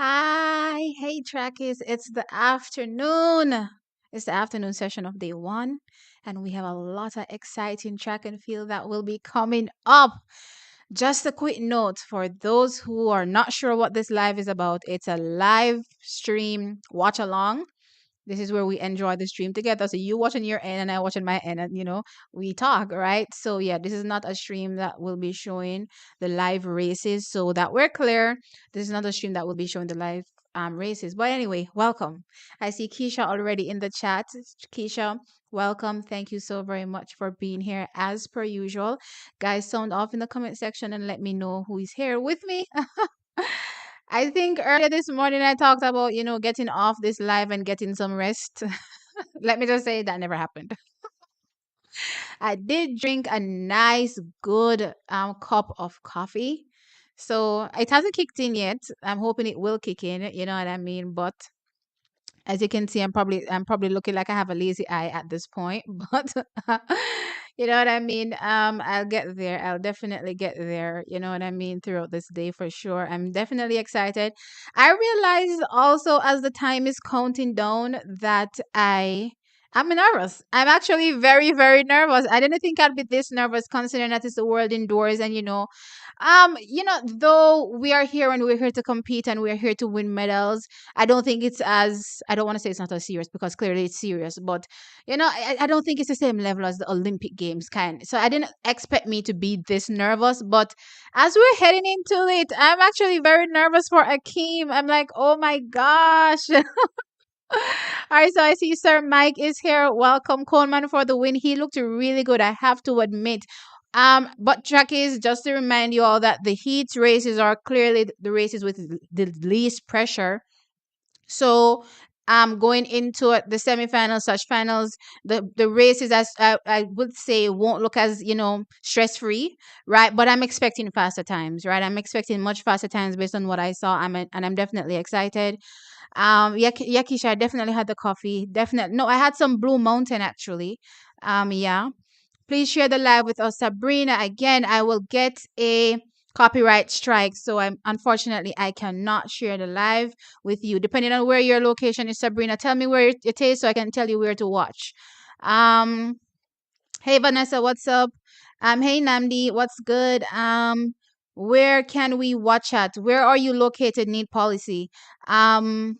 Hi, hey trackies. It's the afternoon. It's the afternoon session of day one, and we have a lot of exciting track and field that will be coming up. Just a quick note for those who are not sure what this live is about, it's a live stream watch along. This is where we enjoy the stream together. So you watching your end and I watching my end, and we talk, right? So yeah, this is not a stream that will be showing the live races. So that we're clear, this is not a stream that will be showing the live races. But anyway, welcome. I see Keisha already in the chat. Keisha, welcome. Thank you so very much for being here as per usual. Guys, sound off in the comment section and let me know who is here with me. I think earlier this morning I talked about, getting off this live and getting some rest. Let me just say that never happened. I did drink a nice, good cup of coffee. So it hasn't kicked in yet. I'm hoping it will kick in, you know what I mean? But as you can see, I'm probably looking like I have a lazy eye at this point, but you know what I mean. I'll get there. I'll definitely get there. You know what I mean throughout this day for sure. I'm definitely excited. I realized also as the time is counting down that I'm nervous. I'm actually very, very nervous. I didn't think I'd be this nervous considering that it's the world indoors and though we are here and we're here to compete and we're here to win medals, I don't think it's as I don't want to say it's not as serious because clearly it's serious, but I don't think it's the same level as the Olympic Games kind. So I didn't expect me to be this nervous, but as we're heading into it, I'm actually very nervous for Akeem. I'm like, oh my gosh. All right, so I see Sir Mike is here. Welcome, Coleman, for the win. He looked really good, I have to admit. But Jackies, just to remind you all that the heat races are clearly the races with the least pressure. So, going into the semifinals, such finals, the races as I would say won't look as stress free, right? But I'm expecting faster times, right? I'm expecting much faster times based on what I saw. And I'm definitely excited. Yeah, Keisha, I definitely had the coffee. Definitely, no, I had some Blue Mountain actually. Yeah. Please share the live with us, Sabrina. Again, I will get a copyright strike, so unfortunately I cannot share the live with you. Depending on where your location is, Sabrina, tell me where it is so I can tell you where to watch. Um, hey Vanessa, what's up? Hey Namdi, what's good? Where can we watch at? Where are you located? Need policy. Um,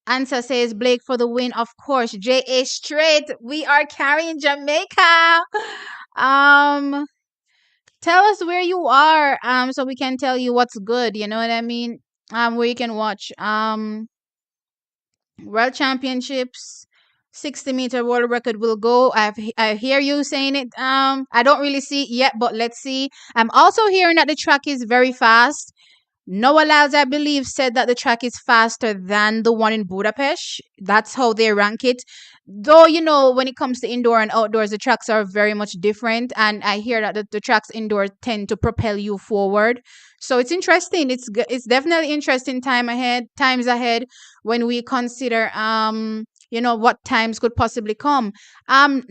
Answer says Blake for the win, of course. J.A. Straight. We are carrying Jamaica. Um, Tell us where you are, so we can tell you what's good. You know what I mean? Where you can watch. World Championships, 60-meter world record will go. I hear you saying it. I don't really see it yet, but let's see. I'm also hearing that the track is very fast. Noah Lyles, I believe, said that the track is faster than the one in Budapest. That's how they rank it. Though, when it comes to indoor and outdoors, the tracks are very much different. And I hear that the tracks indoor tend to propel you forward. So it's interesting. It's definitely interesting times ahead when we consider what times could possibly come. Um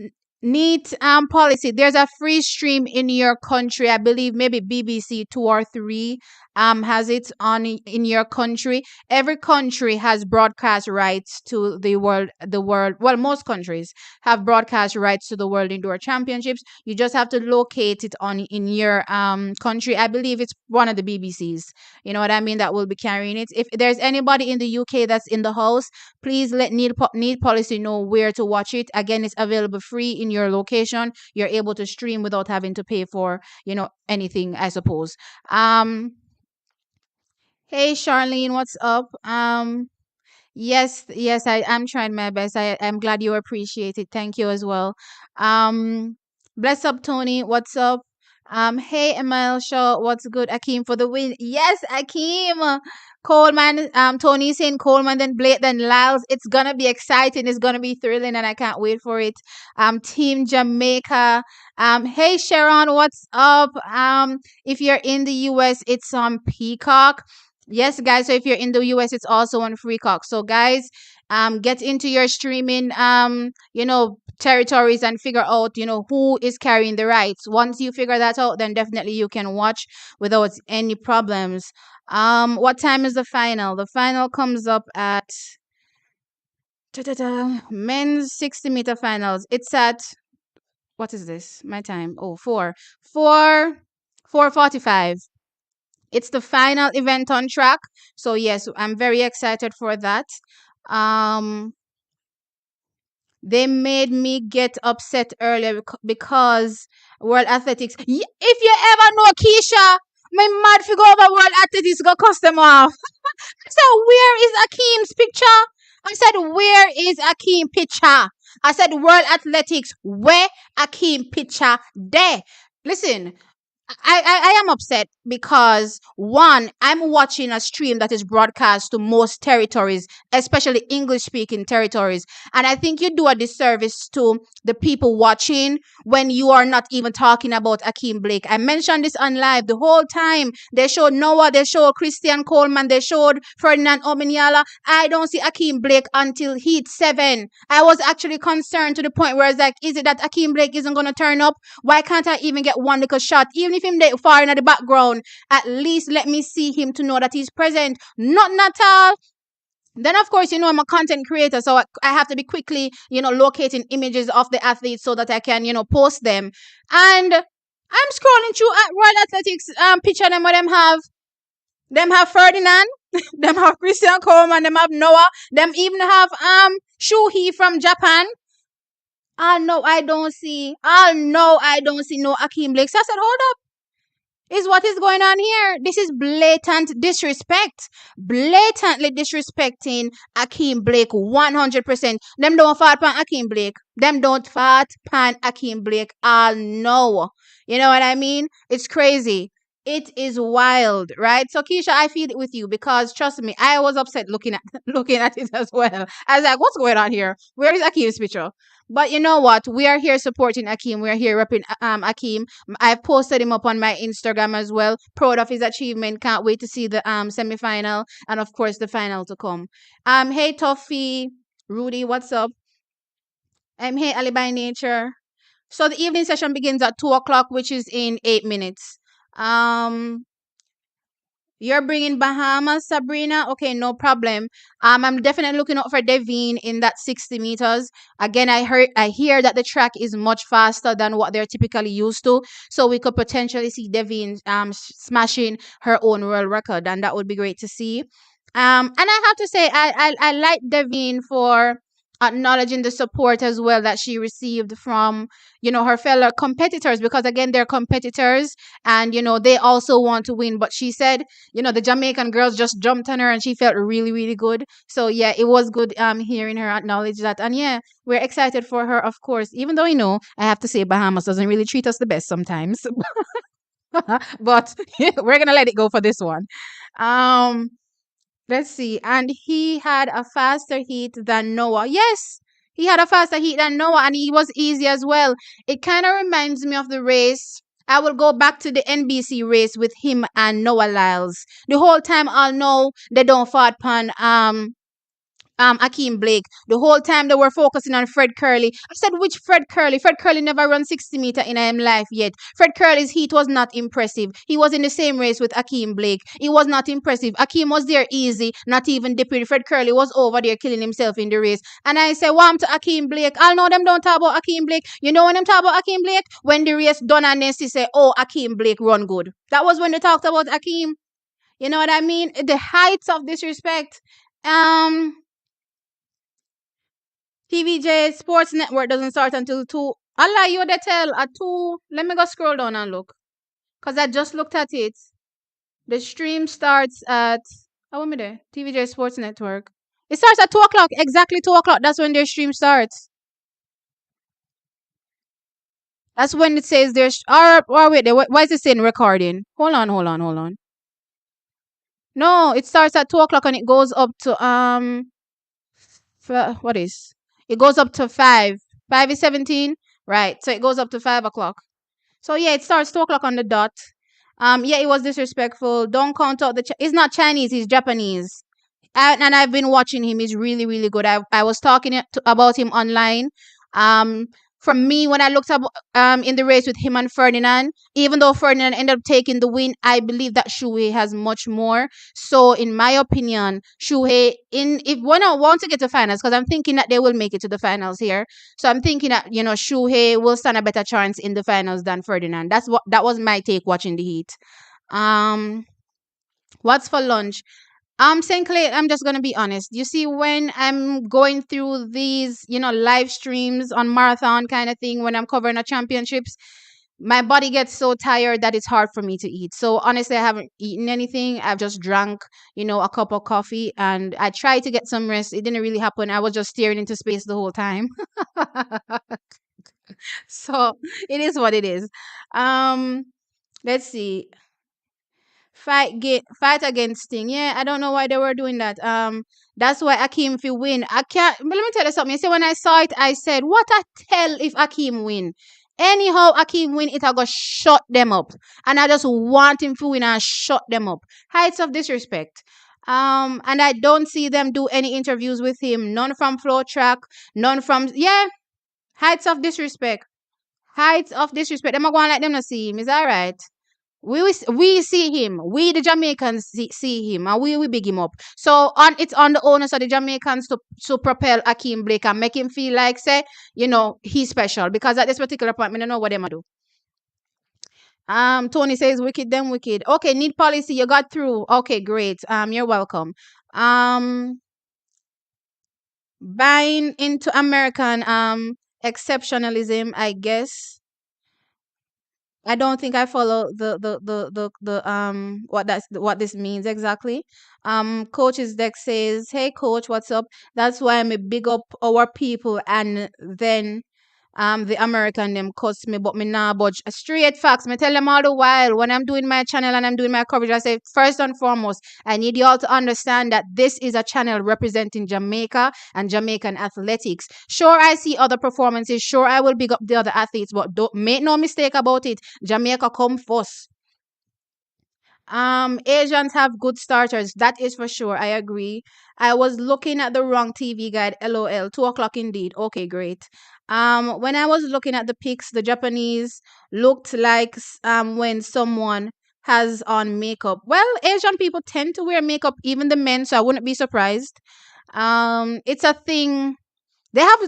Neat policy. There's a free stream in your country. I believe maybe BBC 2 or 3 has it on in your country. Every country has broadcast rights to the world. Well, most countries have broadcast rights to the World Indoor Championships. You just have to locate it on in your country. I believe it's one of the BBCs. You know what I mean? That will be carrying it. If there's anybody in the UK that's in the house, please let Need Policy know where to watch it. Again, it's available free in your location. You're able to stream without having to pay for anything, I suppose. Hey Charlene, what's up? Yes, yes, I am trying my best. I'm glad you appreciate it. Thank you as well. Bless up Tony, what's up? Hey Emil Shaw, what's good? Akeem for the win. Yes, Akeem. Coleman, Tony saying Coleman, then Blake, then Lyles. It's gonna be exciting. It's gonna be thrilling, and I can't wait for it. Team Jamaica. Hey Sharon, what's up? If you're in the US, it's on Peacock. Yes, guys. So if you're in the US, it's also on Freecock. So guys, get into your streaming territories and figure out who is carrying the rights. Once you figure that out, then definitely you can watch without any problems. What time is the final? The final comes up at men's 60-meter finals. It's at, what is this? My time. Oh, 4:45. It's the final event on track. So yes, I'm very excited for that. Um, they made me get upset earlier because World Athletics. If you ever know Keisha, my mad figure over World Athletics go cost them off. So where is Akeem's picture? I said, where is Akeem picture? I said, World Athletics, where Akeem picture? There. Listen, I am upset because one, I'm watching a stream that is broadcast to most territories, especially English speaking territories. And I think you do a disservice to the people watching when you are not even talking about Akeem Blake. I mentioned this on live the whole time. They showed Noah, they showed Christian Coleman, they showed Ferdinand Omeniala. I don't see Akeem Blake until Heat 7. I was actually concerned to the point where it's like, is it that Akeem Blake isn't going to turn up? Why can't I even get one little shot? Even if him there far in the background, at least let me see him to know that he's present. Not all. Then of course, I'm a content creator, so I have to be quickly, locating images of the athletes so that I can, post them. And I'm scrolling through at World Athletics picture them where them have. Them have Ferdinand, them have Christian Coleman, them have Noah, them even have Shuhei from Japan. No, I don't see. No, I don't see no Akeem Blake. So I said, hold up. Is what is going on here? This is blatant disrespect. Blatantly disrespecting Akeem Blake 100%. Them don't fart pan Akeem Blake. Them don't fart pan Akeem Blake. No. You know what I mean? It's crazy. It is wild, right? So Keisha, I feel it with you because trust me, I was upset looking at looking at it as well. I was like, what's going on here? Where is Akeem's picture? But you know what? We are here supporting Akeem. We are here repping Akeem. I've posted him up on my Instagram as well. Proud of his achievement. Can't wait to see the semi-final and of course the final to come. Hey Toffee, Rudy, what's up? Hey Ali by Nature. So the evening session begins at 2 o'clock, which is in 8 minutes. Um, you're bringing Bahamas, Sabrina? Okay, no problem. I'm definitely looking out for Devine in that 60 meters. Again, I hear that the track is much faster than what they're typically used to, so we could potentially see Devine smashing her own world record, and that would be great to see. And I have to say, I like Devine for acknowledging the support as well that she received from her fellow competitors, because again they're competitors and they also want to win, but she said the Jamaican girls just jumped on her and she felt really, really good. So yeah, it was good hearing her acknowledge that. And yeah, we're excited for her, of course, even though I have to say Bahamas doesn't really treat us the best sometimes. But we're gonna let it go for this one. um Let's see. And he had a faster heat than Noah. Yes, he had a faster heat than Noah, and he was easy as well. It kind of reminds me of the race. I will go back to the NBC race with him and Noah Lyles. The whole time I'll know they don't fought pan Akeem Blake. The whole time they were focusing on Fred Curley. I said, which Fred Curley? Fred Curley never run 60-meter in his life yet. Fred Curley's heat was not impressive. He was in the same race with Akeem Blake. It was not impressive. Akeem was there easy, not even dipping. Fred Curley was over there killing himself in the race. And I said, well, I'm to Akeem Blake. I'll know them don't talk about Akeem Blake. You know when them talk about Akeem Blake? When the race done and then she say, oh, Akeem Blake run good. That was when they talked about Akeem. You know what I mean? The heights of disrespect. TVJ Sports Network doesn't start until 2. Allah, you they tell at 2. Let me go scroll down and look. Because I just looked at it. The stream starts at, how am I there? TVJ Sports Network. It starts at 2 o'clock. Exactly 2 o'clock. That's when their stream starts. That's when it says there's, or wait, why is it saying recording? Hold on. No, it starts at 2 o'clock and it goes up to, what is? It goes up to 5. 5 is 17. Right. So it goes up to 5 o'clock. So yeah, it starts 2 o'clock on the dot. Yeah, it was disrespectful. Don't count out the. He's not Chinese. He's Japanese. And I've been watching him. He's really, really good. I was talking about him online. For me, when I looked up in the race with him and Ferdinand, even though Ferdinand ended up taking the win, I believe that Shuhei has much more. So, in my opinion, Shuhei, in if one want to get to finals, because I'm thinking that they will make it to the finals here. So I'm thinking that Shuhei will stand a better chance in the finals than Ferdinand. That was my take watching the heat. Um, what's for lunch? St. Clair, I'm just gonna be honest. You see, when I'm going through these, live streams on marathon kind of thing, when I'm covering the championships, my body gets so tired that it's hard for me to eat. So honestly, I haven't eaten anything. I've just drank, a cup of coffee, and I tried to get some rest. It didn't really happen. I was just staring into space the whole time. So it is what it is. Um, let's see. Fight against Sting. Yeah, I don't know why they were doing that. That's why Akeem if win. I can't. But let me tell you something. You see, when I saw it, I said, "What a tell if Akeem win." Anyhow, Akeem win, it I go shut them up, and I just want him to win and shut them up. Heights of disrespect. And I don't see them do any interviews with him. None from Flow Track. None from heights of disrespect. Heights of disrespect. Them a go on like them not see him. Is that right? We see him. We the Jamaicans see him, and we big him up. So it's on the onus of the Jamaicans to propel Akeem Blake and make him feel like say he's special, because at this particular point, I don't know what them do. Tony says wicked then wicked. Okay, need policy. You got through. Okay, great. You're welcome. Buying into American exceptionalism, I guess. I don't think I follow the what this means exactly. Coach's deck says, "Hey coach, what's up?" That's why I'm a big up our people, and then the American them cuss me, but me nah budge. Straight facts. Me tell them all the while when I'm doing my channel and I'm doing my coverage. I say first and foremost, I need you all to understand that this is a channel representing Jamaica and Jamaican athletics. Sure, I see other performances. Sure, I will big up the other athletes, but don't make no mistake about it. Jamaica come first. Asians have good starters. That is for sure. I agree. I was looking at the wrong TV guide. LOL. 2 o'clock indeed. Okay, great. When I was looking at the pics, the Japanese looked like when someone has on makeup. Well, Asian people tend to wear makeup, even the men, so I wouldn't be surprised. It's a thing. They have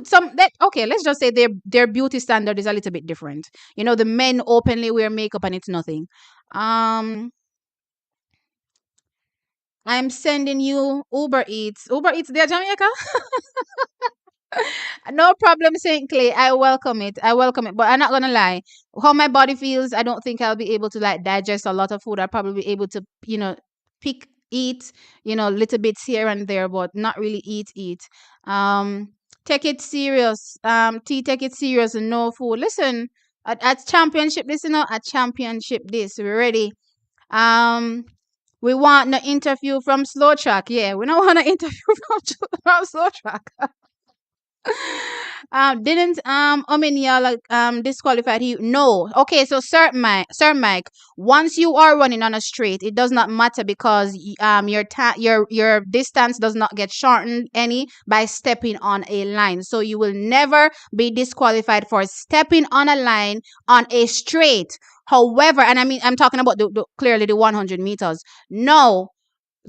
okay, let's just say their beauty standard is a little bit different. The men openly wear makeup and it's nothing. I'm sending you Uber Eats. Uber Eats there, Jamaica? No problem, St. Clay. I welcome it. I welcome it. But I'm not gonna lie. How my body feels, I don't think I'll be able to like digest a lot of food. I'll probably be able to, eat, little bits here and there, but not really eat. Um, take it serious. Take it serious and no food. Listen, at championship, at championship this. We're ready. Um, we want an interview from Slow Track. Yeah, we don't want an interview from Slow Track. Didn't Omenia disqualified you? No. Okay, so Sir Mike, once you are running on a straight, it does not matter because your distance does not get shortened any by stepping on a line. So you will never be disqualified for stepping on a line on a straight. However, and I mean I'm talking about clearly the 100 meters. No,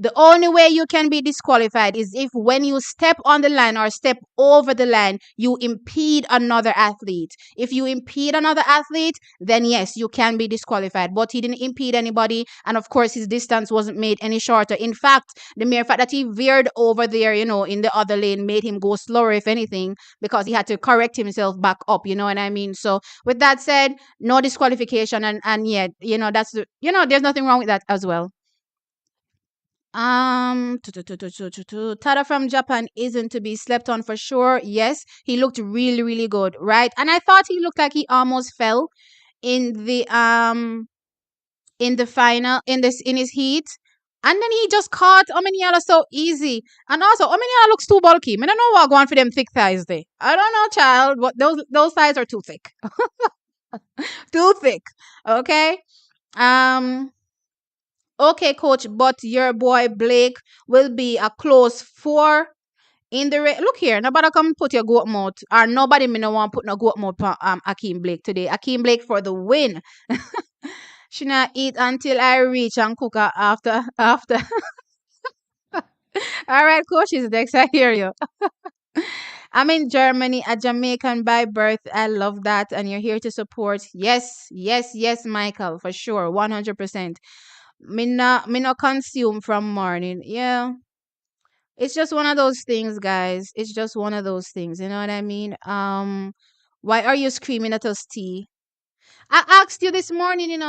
the only way you can be disqualified is if when you step on the line or step over the line, you impede another athlete. If you impede another athlete, then yes, you can be disqualified. But he didn't impede anybody. And of course, his distance wasn't made any shorter. In fact, the mere fact that he veered over there, in the other lane made him go slower, if anything, because he had to correct himself back up. You know what I mean? So with that said, no disqualification. And yet, there's nothing wrong with that as well. Tada from Japan isn't to be slept on for sure. Yes, he looked really, really good, right? And I thought he looked like he almost fell in the final in his heat. And then he just caught Omeniala so easy. And also Omeniala looks too bulky. I don't know what going for them thick thighs there. I don't know, child, but those thighs are too thick. Too thick. Okay. Okay, coach, but your boy Blake will be a close four In the look here, nobody come put your goat mouth, or nobody me no want put no goat mouth on Akeem Blake today. Akeem Blake for the win. She not eat until I reach and cook her after. All right, coaches, next I hear you. I'm in Germany, a Jamaican by birth. I love that, and you're here to support. Yes, yes, yes, Michael, for sure, 100%. Me not consume from morning. Yeah, it's just one of those things, guys. It's just one of those things. You know what I mean? Why are you screaming at us, T? I asked you this morning,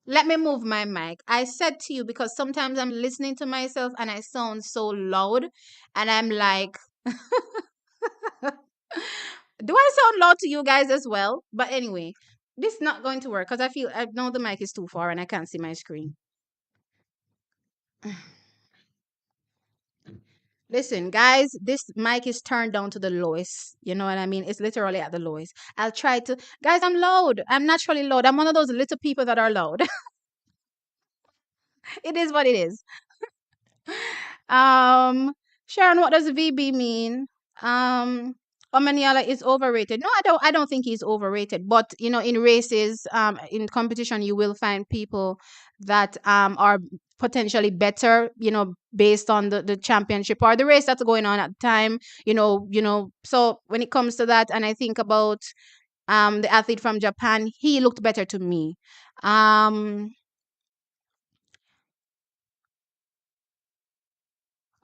Let me move my mic. I said to you because sometimes I'm listening to myself and I sound so loud, and I'm like, do I sound loud to you guys as well? But anyway, this is not going to work because I know the mic is too far and I can't see my screen. Listen, guys, this mic is turned down to the lowest. You know what I mean? It's literally at the lowest. I'll try to. Guys, I'm loud. I'm naturally loud. I'm one of those little people that are loud. It is what it is. Um, Sharon, what does VB mean? Um, Omaniala is overrated. No, I don't think he's overrated. But in races, in competition, you will find people that are potentially better. Based on the championship or the race that's going on at the time. So when it comes to that, and I think about the athlete from Japan, he looked better to me. Um,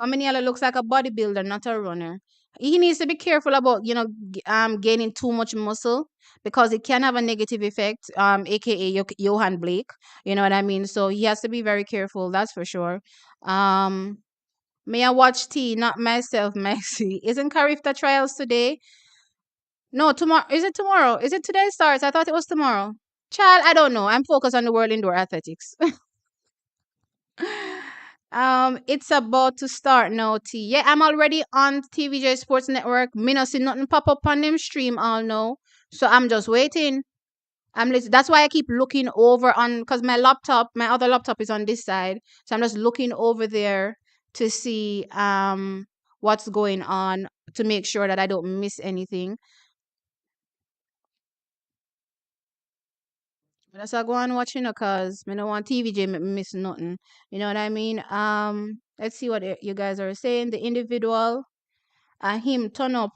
Omaniela looks like a bodybuilder, not a runner. He needs to be careful about, gaining too much muscle because it can have a negative effect, aka Johan Blake. You know what I mean? So he has to be very careful, that's for sure. Um, may I watch T, not myself, Maxi. Isn't Carifta trials today? No, tomorrow. Is it tomorrow? Is it today starts? I thought it was tomorrow. Child, I don't know. I'm focused on the World Indoor Athletics. It's about to start now, T. Yeah, I'm already on TVJ Sports Network. Me no see nothing pop up on them stream all now. So I'm just waiting. That's why I keep looking over on because my other laptop is on this side. So I'm just looking over there to see what's going on to make sure that I don't miss anything. That's why I go on watching cause me no want TVJ make me miss nothing. You know what I mean? Let's see what you guys are saying. The individual, him turn up.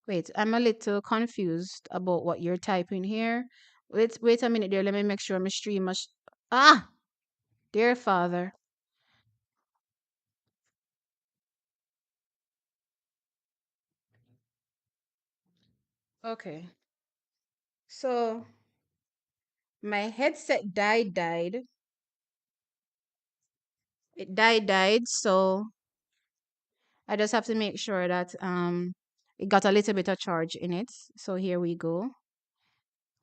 Wait, I'm a little confused about what you're typing here. Wait a minute there. Let me make sure my stream must. Ah, dear Father. Okay, so my headset died. It died. So I just have to make sure that it got a little bit of charge in it. So here we go.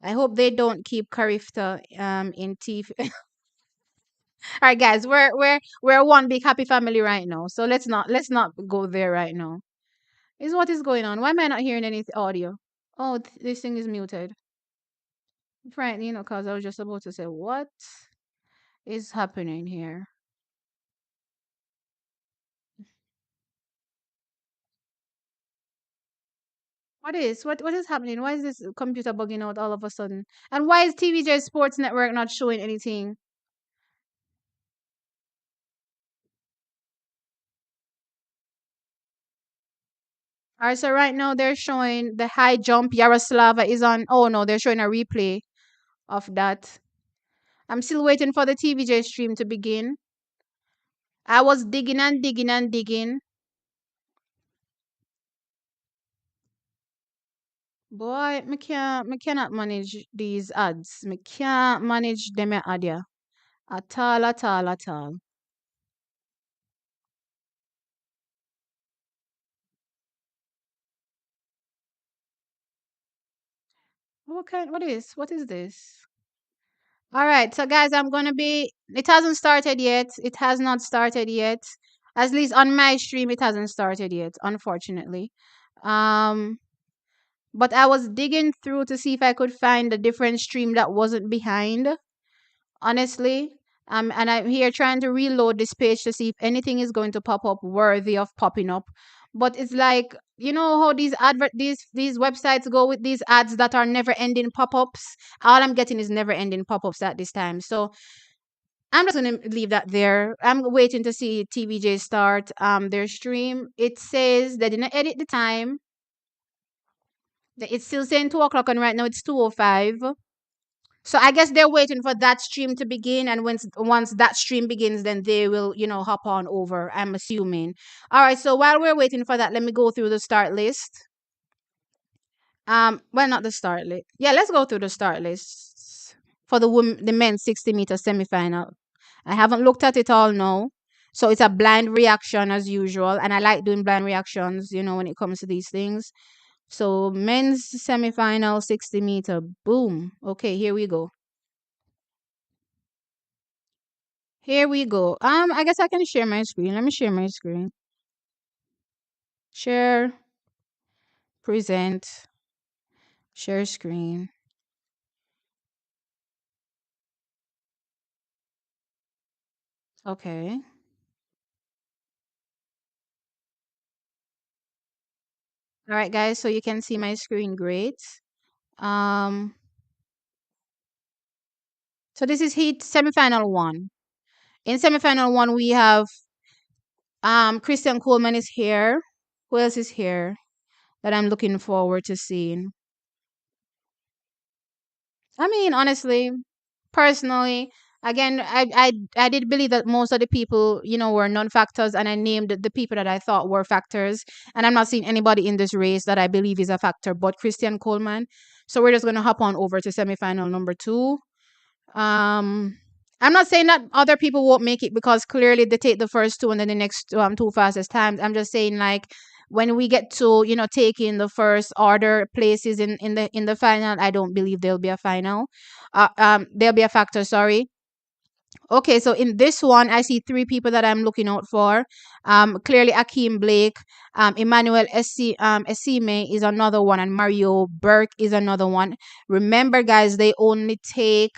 I hope they don't keep Karifta in teeth. All right, guys, we're one big happy family right now. So let's not go there right now. Is what is going on? Why am I not hearing any audio? Oh, this thing is muted. Right, because I was just about to say what is happening here. What is happening? Why is this computer bugging out all of a sudden? And why is TVJ Sports Network not showing anything? All right, so right now they're showing the high jump. Yaroslava is on. Oh no, they're showing a replay of that. I'm still waiting for the TVJ stream to begin. I was digging and digging and digging. Boy, me cannot manage these ads. Me can't manage them ad ya. At all, at all, at all. What is this? All right, so guys, it hasn't started yet. It has not started yet. At least on my stream, it hasn't started yet, unfortunately. Um, but I was digging through to see if I could find a different stream that wasn't behind, honestly. And I'm here trying to reload this page to see if anything is going to pop up worthy of popping up. But it's like, you know how these websites go with these ads that are never ending pop-ups. All I'm getting is never ending pop-ups at this time. So I'm just gonna leave that there. I'm waiting to see TVJ start their stream. It says they didn't edit the time. It's still saying 2 o'clock, and right now it's 2:05. So I guess they're waiting for that stream to begin, and once that stream begins, then they will, hop on over. I'm assuming. All right. So while we're waiting for that, let me go through the start list. Well, not the start list. Yeah, let's go through the start list for the men's 60-meter semifinal. I haven't looked at it all now. So it's a blind reaction as usual. And I like doing blind reactions, when it comes to these things. So men's semifinal 60-meter. Boom. Okay, here we go. Here we go. I guess I can share my screen. Let me share my screen. Share, present, share screen. Okay. All right, guys. So you can see my screen. Great. Um, so this is heat semifinal one. In semifinal one, we have Christian Coleman is here. Who else is here that I'm looking forward to seeing? I mean, honestly, personally, again, I did believe that most of the people, were non-factors, and I named the people that I thought were factors. And I'm not seeing anybody in this race that I believe is a factor, but Christian Coleman. So we're just gonna hop on over to semifinal number two. I'm not saying that other people won't make it, because clearly they take the first two and then the next two fastest times. I'm just saying, like, when we get to taking the first order places in the final, I don't believe there'll be a final. There'll be a factor. Sorry. Okay, so in this one, I see three people that I'm looking out for. Clearly Akeem Blake, Emmanuel Esime is another one, and Mario Burke is another one. Remember, guys, they only take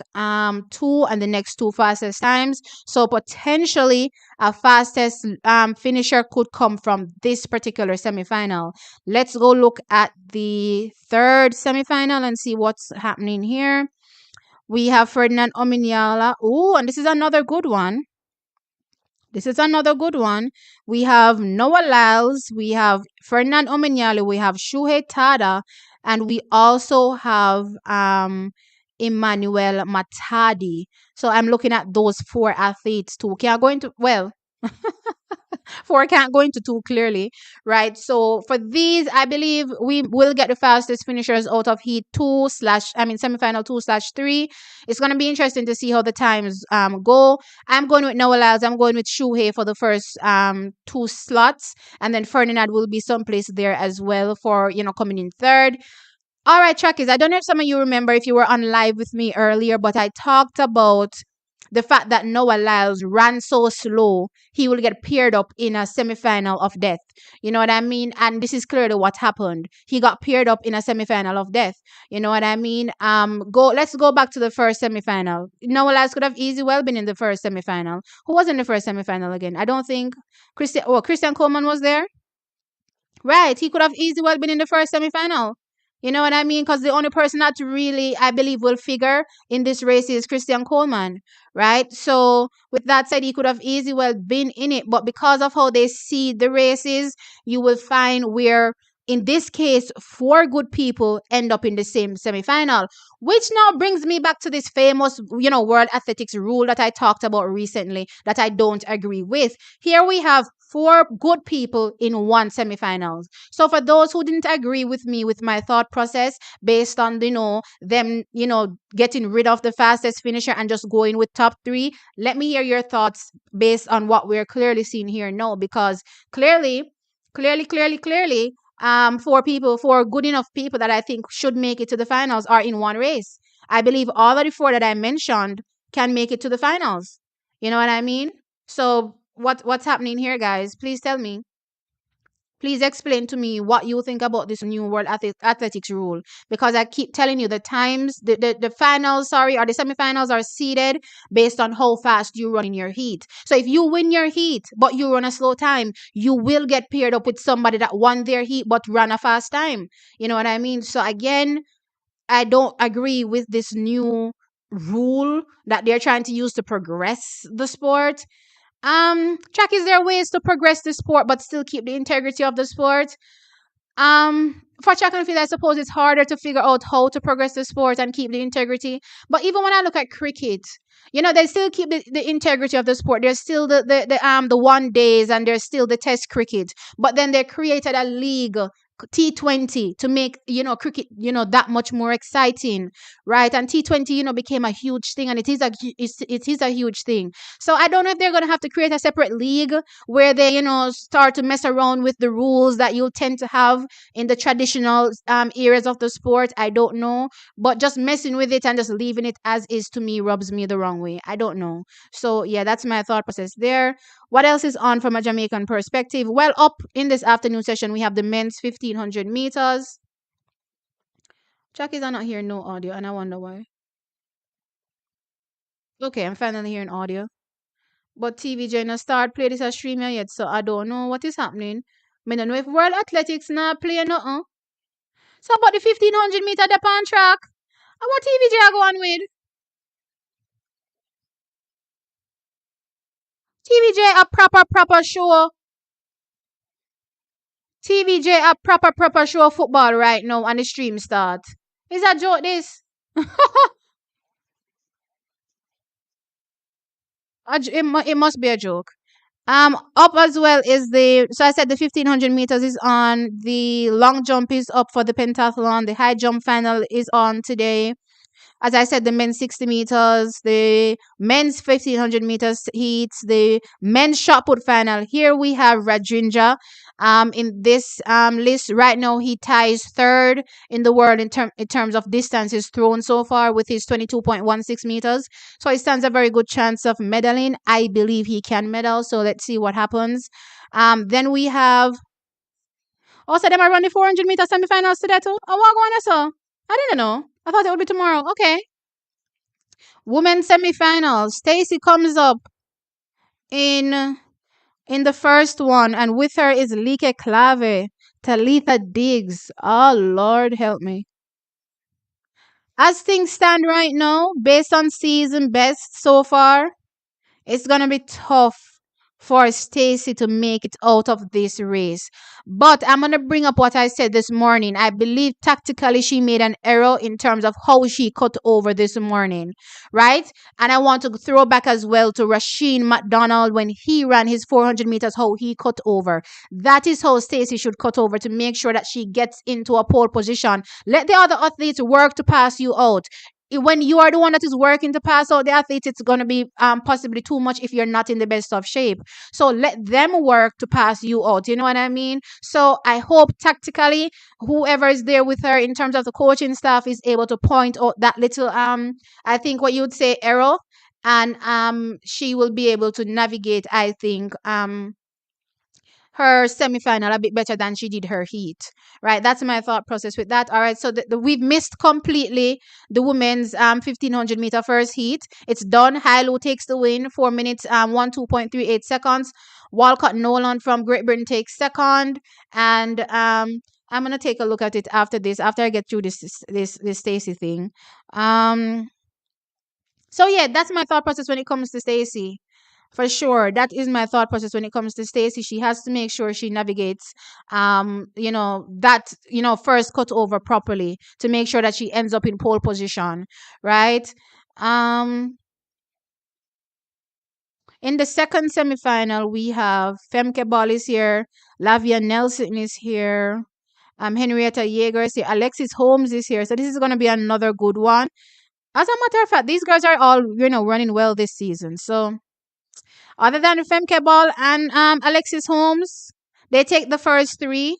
two and the next two fastest times. So potentially a fastest finisher could come from this particular semifinal. Let's go look at the third semifinal and see what's happening here. We have Ferdinand Ominiala. Oh, and this is another good one. This is another good one. We have Noah Lyles. We have Ferdinand Ominiala. We have Shuhei Tada. And we also have Emmanuel Matadi. So I'm looking at those four athletes too. Okay, I'm going to, well, four can't go into two, clearly, right? So for these, I believe we will get the fastest finishers out of heat two slash, I mean, semifinal 2/3. It's going to be interesting to see how the times go. I'm going with Noah Lyles. I'm going with Shuhei for the first two slots, and then Ferdinand will be someplace there as well for coming in third. All right, Chuckies, I don't know if some of you remember, if you were on live with me earlier, but I talked about the fact that Noah Lyles ran so slow, he will get paired up in a semifinal of death. You know what I mean? And this is clearly what happened. He got paired up in a semifinal of death. You know what I mean? Let's go back to the first semifinal. Noah Lyles could have easily well been in the first semifinal. Who was in the first semifinal again? I don't think Christian Coleman was there. Right. He could have easily well been in the first semifinal. You know what I mean? Because the only person that really, I believe, will figure in this race is Christian Coleman. Right. So, with that said, he could have easily well been in it. But because of how they see the races, you will find where, in this case, four good people end up in the same semifinal. Which now brings me back to this famous, World Athletics rule that I talked about recently that I don't agree with. Here we have four good people in one semifinals. So for those who didn't agree with me with my thought process based on them getting rid of the fastest finisher and just going with top three, let me hear your thoughts based on what we're clearly seeing here now, because clearly, four good enough people that I think should make it to the finals are in one race. I believe all of the four that I mentioned can make it to the finals. You know what I mean? So what's happening here, guys? Please tell me. Please explain to me what you think about this new World Athletics rule, because I keep telling you the times, the finals, sorry, or the semifinals are seeded based on how fast you run in your heat. So if you win your heat but you run a slow time, you will get paired up with somebody that won their heat but ran a fast time. You know what I mean? So again, I don't agree with this new rule that they're trying to use to progress the sport. Track, is there ways to progress the sport but still keep the integrity of the sport? For track and field, I suppose it's harder to figure out how to progress the sport and keep the integrity. But even when I look at cricket, they still keep the integrity of the sport. There's still the 1 days, and there's still the test cricket. But then they created a league, T20, to make cricket that much more exciting, right? And T20 became a huge thing, and it is a huge thing. So I don't know if they're gonna have to create a separate league where they start to mess around with the rules that you tend to have in the traditional areas of the sport. I don't know, but just messing with it and just leaving it as is, to me, rubs me the wrong way. I don't know. So yeah, that's my thought process there. What else is on from a Jamaican perspective? Well, up in this afternoon session, we have the men's 1500 meters. Jackies are not hearing no audio, and I wonder why. Okay, I'm finally hearing audio. But TVJ no start play this a stream here yet, so I don't know what is happening. Me don't know if World Athletics not play nothing. So about the 1500 meter the pan track, what TVJ I go on with? TVJ a proper show. TVJ a proper show of football right now, and the stream start. Is that joke this? It must be a joke. Up as well is so I said the 1500 meters is on. The long jump is up for the pentathlon. The high jump final is on today. As I said, the men's 60 meters, the men's 1500 meters heats, the men's shot put final. Here we have Rajendra. In this list right now, he ties third in the world in terms of distances thrown so far with his 22.16 meters. So he stands a very good chance of medaling. I believe he can medal. So let's see what happens. Then we have also them are running 400 meter semifinals today too. Oh, what going on, so? I didn't know. I thought it would be tomorrow. Okay. Women's semifinals. Stacy comes up in the first one, and with her is Like Clave, Talitha Diggs. Oh Lord, help me. As things stand right now, based on season best so far, it's gonna be tough for Stacy to make it out of this race. But I'm gonna bring up what I said this morning. I believe tactically she made an error in terms of how she cut over this morning, right? And I want to throw back as well to Rasheen McDonald when he ran his 400 meters, how he cut over. That is how Stacy should cut over to make sure that she gets into a pole position. Let the other athletes work to pass you out. When you are the one that is working to pass out the athlete, it's going to be possibly too much if you're not in the best of shape. So let them work to pass you out. You know what I mean? So I hope tactically, whoever is there with her in terms of the coaching staff is able to point out that little I think what you would say error, and she will be able to navigate, I think, her semifinal a bit better than she did her heat, right? That's my thought process with that. All right, so we've missed completely the women's 1500 meter first heat. It's done. Hilo takes the win, 4 minutes 12.38 seconds. Walcott Nolan from Great Britain takes second, and I'm gonna take a look at it after this, after I get through this Stacy thing. So yeah, that's my thought process when it comes to Stacy. For sure, that is my thought process when it comes to Stacy. She has to make sure she navigates, that first cut over properly to make sure that she ends up in pole position, right? In the second semifinal, we have Femke Ball is here, Lavia Nelson is here, Henrietta Yeager is here, Alexis Holmes is here. So this is going to be another good one. As a matter of fact, these girls are all running well this season. So other than Femke Ball and Alexis Holmes, they take the first three.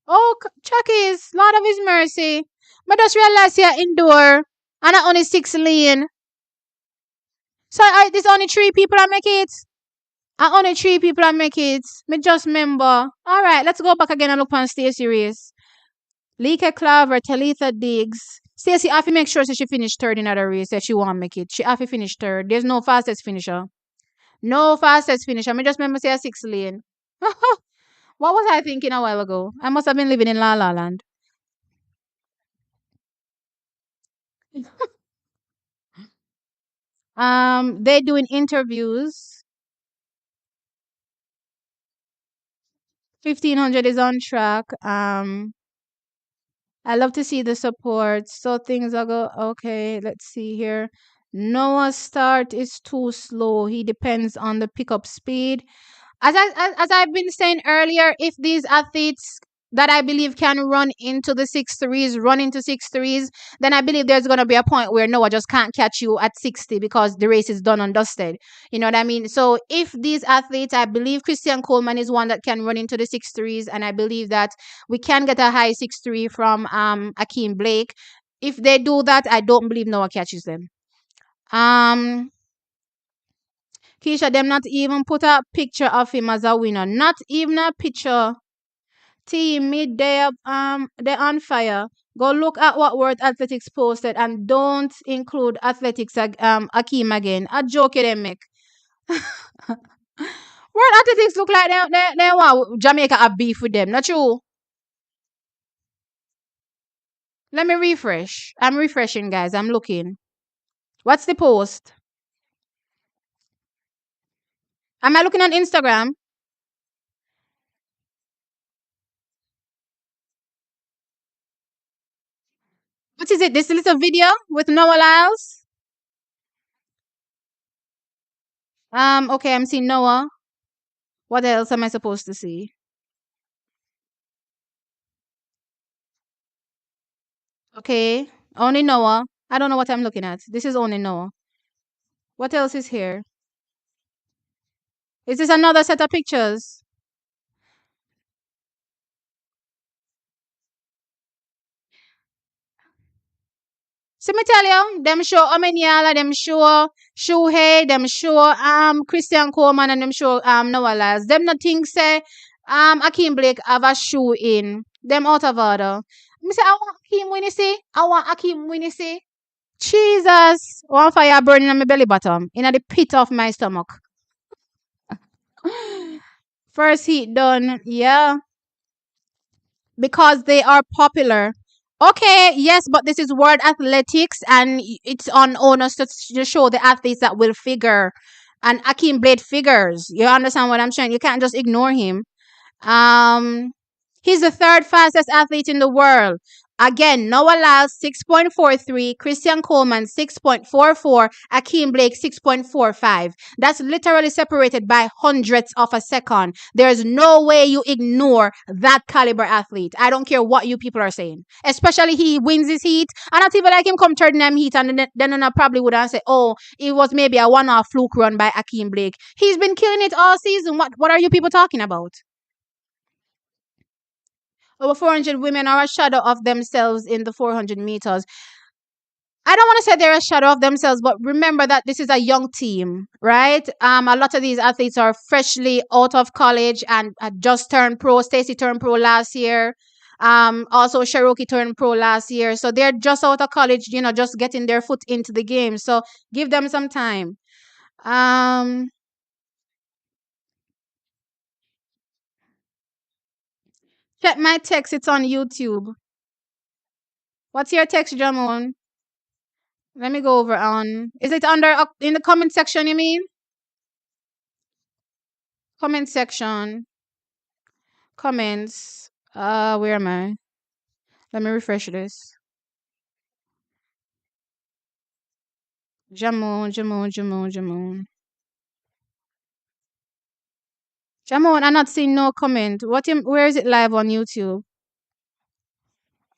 Oh, Chucky's, Lord of His mercy. But just realize you're indoor and I only 6 lane. So there's only 3 people that make it. And only three people I make it. Me just remember. All right, let's go back again and look on Stacey race. Lika Claver, Talitha Diggs. Stacey have to make sure so she finished third in other race if she want to make it. She have to finish third. There's no fastest finisher. No fastest finisher. Me just remember say a 6 lane. What was I thinking a while ago? I must have been living in La La Land. They're doing interviews. 1500 is on track. I love to see the support. So things are go okay. Let's see here. Noah's start is too slow. He depends on the pickup speed. As I've been saying earlier, if these athletes that I believe can run into the 6 threes, run into 6 threes, then I believe there's gonna be a point where Noah just can't catch you at 60 because the race is done and dusted. You know what I mean? So if these athletes, I believe Christian Coleman is one that can run into the 6 threes, and I believe that we can get a high 6 3 from Akeem Blake. If they do that, I don't believe Noah catches them. Um Keisha, them not even put a picture of him as a winner. Not even a picture. Team midday they're on fire. Go look at what World Athletics posted and don't include Athletics Akeem again. A joke they make. World Athletics look like they want Jamaica a beef with them. Not true. Let me refresh. I'm refreshing, guys. I'm looking. What's the post? Am I looking on Instagram? What is it? This little video with Noah Lyles? Okay, I'm seeing Noah. What else am I supposed to see? Okay, only Noah. I don't know what I'm looking at. This is only Noah. What else is here? Is this another set of pictures? So me tell you, them show Omeniala, them show Shuhei, them show Christian Coleman, and them show Noah Lyles. Them not think say Akeem Blake have a shoe in. Them out of order. Me say I want Akeem Winnie see. I want Akeem Winnie see. Jesus, one fire burning on my belly bottom, in the pit of my stomach. First heat done, yeah, because they are popular. Okay, yes, but this is World Athletics, and it's on onus to show the athletes that will figure. And Akeem Blade figures. You understand what I'm saying? You can't just ignore him. Um, he's the third fastest athlete in the world. Again, Noah Lyles 6.43, Christian Coleman 6.44, Akeem Blake 6.45. That's literally separated by hundredths of a second. There's no way you ignore that caliber athlete. I don't care what you people are saying. Especially he wins his heat. And not even like him come third in them heat, and then I probably would say, oh, it was maybe a one-off fluke run by Akeem Blake. He's been killing it all season. What are you people talking about? Over 400 women are a shadow of themselves in the 400 meters. I don't want to say they're a shadow of themselves, but remember that this is a young team, right? A lot of these athletes are freshly out of college and just turned pro. Stacy turned pro last year. Also Cherokee turned pro last year. So they're just out of college, just getting their foot into the game. So give them some time. Um, check my text. It's on YouTube. What's your text, Jamon? Let me go over on. Is it under in the comment section? You mean comment section? Comments. Where am I? Let me refresh this. Jamon, Jamon, Jamon, Jamon. Jamon, I'm not seeing no comment. Where is it live on YouTube?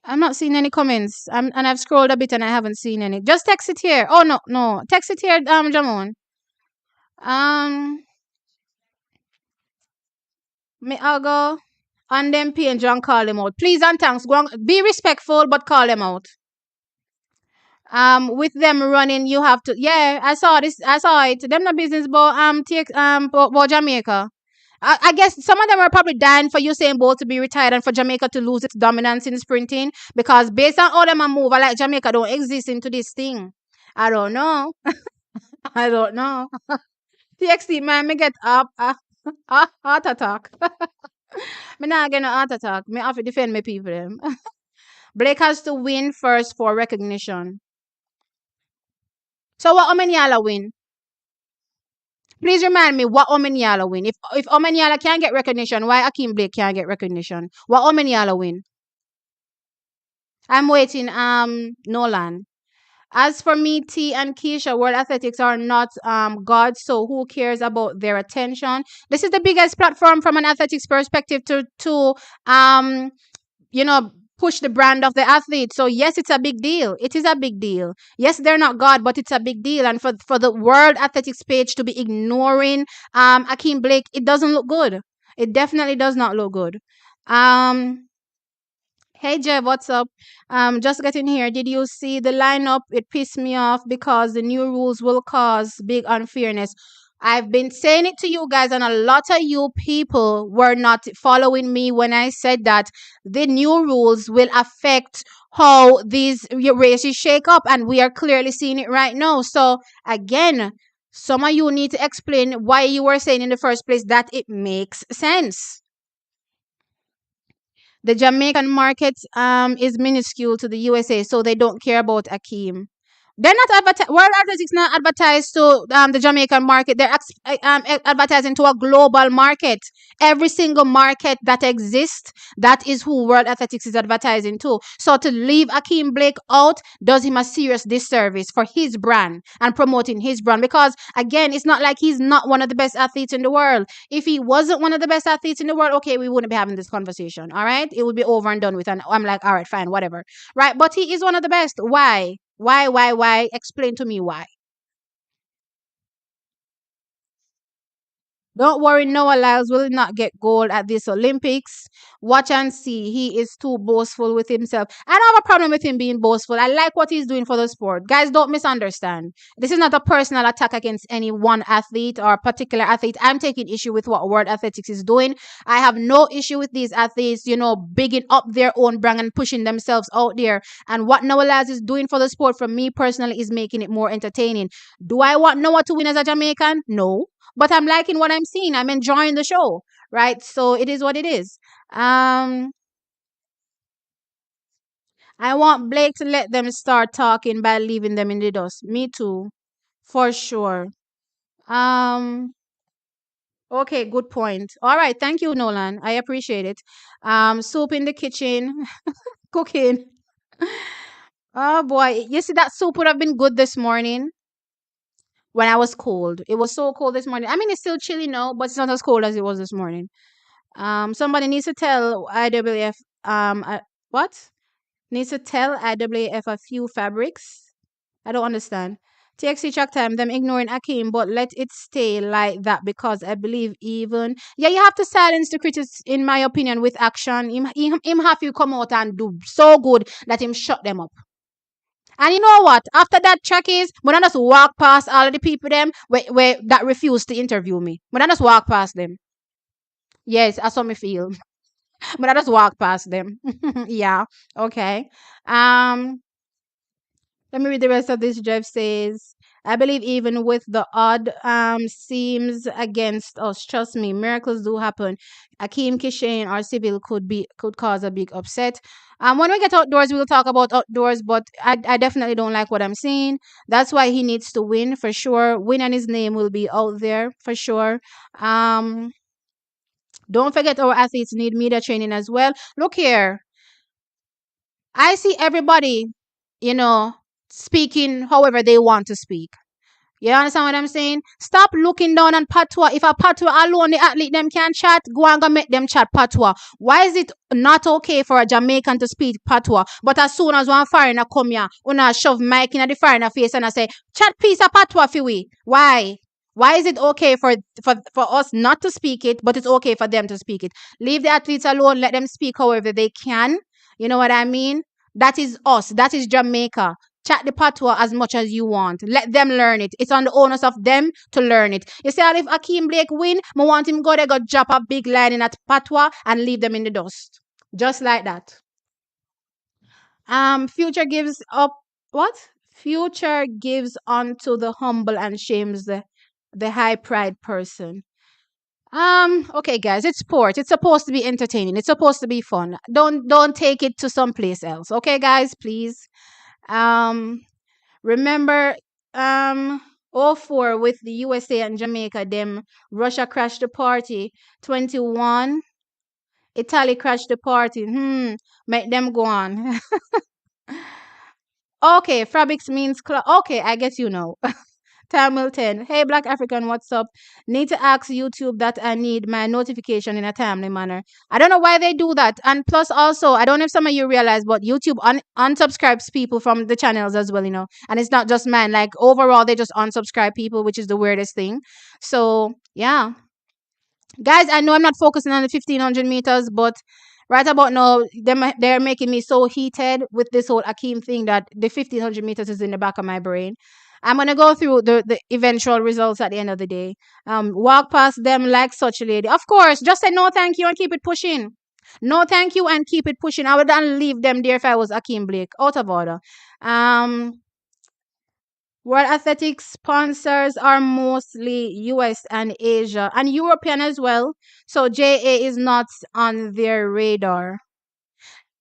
I'm not seeing any comments. And I've scrolled a bit and I haven't seen any. Just text it here. Oh no, no. Text it here, Jamon. Um I'll go on them page and call them out. Please and thanks. Go on, be respectful but call them out. With them running, you have to. Yeah, I saw this. I saw it. Them no business, but take but Jamaica. I guess some of them are probably dying for Usain Bolt to be retired and for Jamaica to lose its dominance in sprinting because based on all them a move, I like Jamaica don't exist into this thing. I don't know. I don't know. TXT man, me get up heart attack. Me not get no heart attack. Me have to defend my people. Them. Blake has to win first for recognition. So what Omanyala win? Please remind me what Omanyala win. If Omanyala can't get recognition, why Akeem Blake can't get recognition? What Omanyala win? I'm waiting. Nolan. As for me, T and Keisha, World Athletics are not gods, so who cares about their attention? This is the biggest platform from an athletics perspective to um you know push the brand of the athlete. So yes, it's a big deal. It is a big deal. Yes, they're not God, but it's a big deal. And for the World Athletics page to be ignoring Akeem Blake, it doesn't look good. It definitely does not look good. Um Hey Jeff, what's up? Just getting here. Did you see the lineup? It pissed me off because the new rules will cause big unfairness. I've been saying it to you guys, and a lot of you people were not following me when I said that the new rules will affect how these races shake up, and we are clearly seeing it right now. So again, some of you need to explain why you were saying in the first place that it makes sense. The Jamaican market is minuscule to the USA, so they don't care about Akeem. They're not World Athletics not advertised to the Jamaican market. They're advertising to a global market. Every single market that exists, that is who World Athletics is advertising to. So to leave Akeem Blake out does him a serious disservice for his brand and promoting his brand. Because again, it's not like he's not one of the best athletes in the world. If he wasn't one of the best athletes in the world, okay, we wouldn't be having this conversation. All right, it would be over and done with. And I'm like, all right, fine, whatever. Right, but he is one of the best. Why? Why? Explain to me why. Don't worry, Noah Lyles will not get gold at this Olympics. Watch and see. He is too boastful with himself. I don't have a problem with him being boastful. I like what he's doing for the sport. Guys, don't misunderstand. This is not a personal attack against any one athlete or particular athlete. I'm taking issue with what World Athletics is doing. I have no issue with these athletes, bigging up their own brand and pushing themselves out there. And what Noah Lyles is doing for the sport, for me personally, is making it more entertaining. Do I want Noah to win as a Jamaican? No, but I'm liking what I'm seeing. I'm enjoying the show, right? So it is what it is. I want Blake to let them start talking by leaving them in the dust. Me too, for sure. Um, okay, good point. All right, thank you, Nolan. I appreciate it. Soup in the kitchen, cooking. Oh boy, you see that soup would have been good this morning when I was cold. It was so cold this morning. I mean, it's still chilly now, but it's not as cold as it was this morning. Somebody needs to tell IWF what? Needs to tell IWF a few fabrics. I don't understand. TXC track time, them ignoring Akeem, but let it stay like that because I believe even you have to silence the critics, in my opinion, with action. Him have to come out and do so good that him shut them up. And you know what? After that track is when I just walk past all of the people them where that refuse to interview me. When I just walk past them. Yes, I saw me feel. But I just walk past them. Yeah. Okay. Um, Let me read the rest of this. Jeff says, I believe even with the odd seems against us. Trust me, miracles do happen. Akeem Kishane or Civil could cause a big upset. When we get outdoors, we'll talk about outdoors, but I definitely don't like what I'm seeing. That's why he needs to win for sure. Win and his name will be out there for sure. Don't forget our athletes need media training as well. Look here. I see everybody, you know, speaking however they want to speak. You understand what I'm saying? Stop looking down on patois. If a patois alone, the athlete them can chat, go and go make them chat patois. Why is it not okay for a Jamaican to speak patois? But as soon as one foreigner come here, una shove mic in the foreigner face and I say, chat piece of patois for we. Why? Why is it okay for us not to speak it, but it's okay for them to speak it? Leave the athletes alone. Let them speak however they can. You know what I mean? That is us. That is Jamaica. Chat the patois as much as you want. Let them learn it. It's on the onus of them to learn it. You see, if Akeem Blake win, I want him go there, go drop a big line in that patois and leave them in the dust. Just like that. Future gives up what? Future gives unto the humble and shames the high pride person. Okay, guys, it's sport. It's supposed to be entertaining. It's supposed to be fun. Don't take it to someplace else. Okay, guys, please. Um, remember, um, 04 with the USA and Jamaica. Them Russia crashed the party. 21. Italy crashed the party. Make them go on. Okay, Fabrics means okay, I guess you know. Hamilton. Hey, Black African, what's up? Need to ask YouTube that I need my notification in a timely manner. I don't know why they do that. And plus, also, I don't know if some of you realize, but YouTube unsubscribes people from the channels as well, you know. And it's not just mine. Like, overall, they just unsubscribe people, which is the weirdest thing. So, yeah. Guys, I know I'm not focusing on the 1500 meters, but right about now, they're making me so heated with this whole Akeem thing that the 1500 meters is in the back of my brain. I'm gonna go through the eventual results at the end of the day. Walk past them like such a lady. Of course, just say no thank you and keep it pushing. No thank you and keep it pushing. I would not leave them there if I was Akeem Blake. Out of order. Um World Athletics sponsors are mostly US and Asia and European as well. So JA is not on their radar.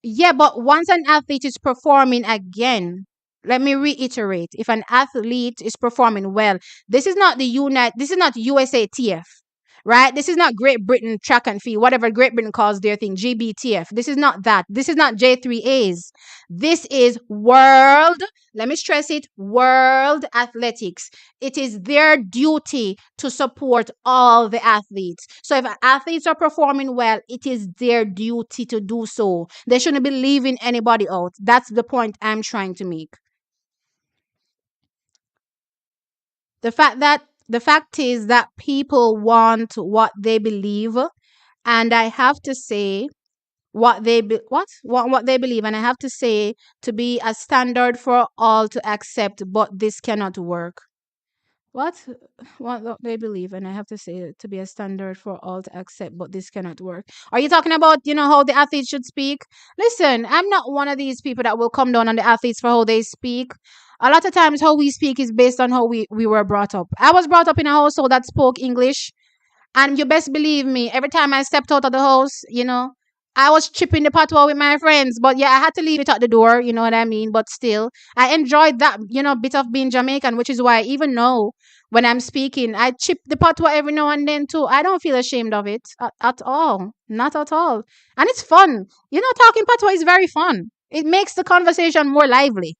Yeah, but once an athlete is performing again, let me reiterate, if an athlete is performing well, this is not USATF, right? This is not Great Britain track and field, whatever Great Britain calls their thing, GBTF. This is not that. This is not J3As. This is world, let me stress it, world athletics. It is their duty to support all the athletes. So if athletes are performing well, it is their duty to do so. They shouldn't be leaving anybody out. That's the point I'm trying to make. The fact is that people want what they believe, and I have to say what they believe, and I have to say to be a standard for all to accept, but this cannot work. What? What they believe, and I have to say to be a standard for all to accept, but this cannot work. Are you talking about, how the athletes should speak? Listen, I'm not one of these people that will come down on the athletes for how they speak. A lot of times, how we speak is based on how we were brought up. I was brought up in a household that spoke English, and you best believe me, every time I stepped out of the house, I was chipping the patois with my friends. But yeah, I had to leave it at the door, you know what I mean? But still, I enjoyed that, bit of being Jamaican, which is why even now, when I'm speaking, I chip the patois every now and then too. I don't feel ashamed of it at all. Not at all. And it's fun. Talking patois is very fun. It makes the conversation more lively.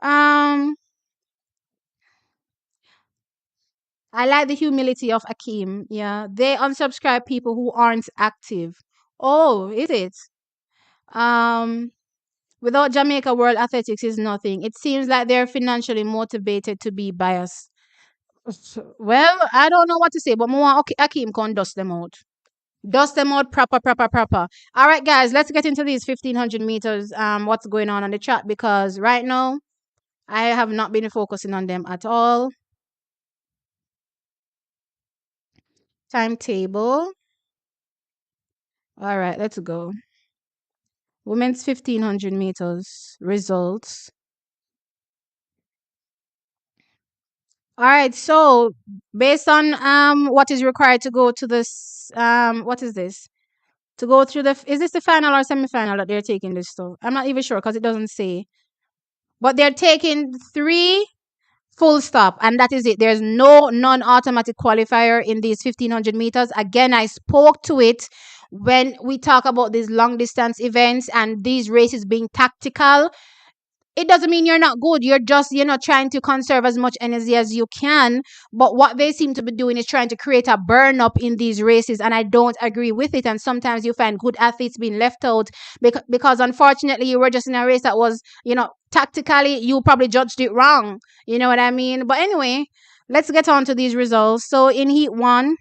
um I like the humility of Akeem. Yeah, they unsubscribe people who aren't active. Oh, is it? Um, Without Jamaica, World Athletics is nothing. It seems like they're financially motivated to be biased. Well, I don't know what to say, but more Akeem can dust them out. Dust them out proper, proper, proper. All right, guys, let's get into these 1500 meters. What's going on the chat? Because right now, I have not been focusing on them at all. Timetable. All right, let's go. Women's 1500 meters results. All right, so based on what is required to go to this what is this? To go through is this the final or semi-final that they're taking this to? I'm not even sure because it doesn't say. But they're taking 3 full stop, and that is it. There's no non-automatic qualifier in these 1500 meters. Again, I spoke to it when we talk about these long distance events and these races being tactical. It doesn't mean you're not good. You're just, trying to conserve as much energy as you can. But what they seem to be doing is trying to create a burn up in these races. And I don't agree with it. And sometimes you find good athletes being left out because unfortunately you were just in a race that was, tactically, you probably judged it wrong. You know what I mean? But anyway, let's get on to these results. So in heat 1,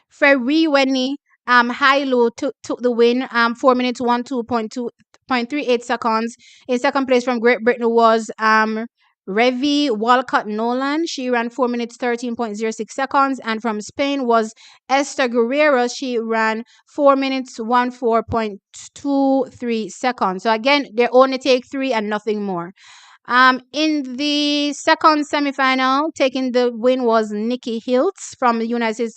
Ferriweni Hilo took the win, 4 minutes 12.2 0.38 seconds. In second place from Great Britain was Revi Walcott Nolan. She ran 4 minutes 13.06 seconds. And from Spain was Esther Guerrero. She ran 4 minutes 14.23 seconds. So again, they only take three and nothing more. In the second semifinal, taking the win was Nikki Hiltz from the United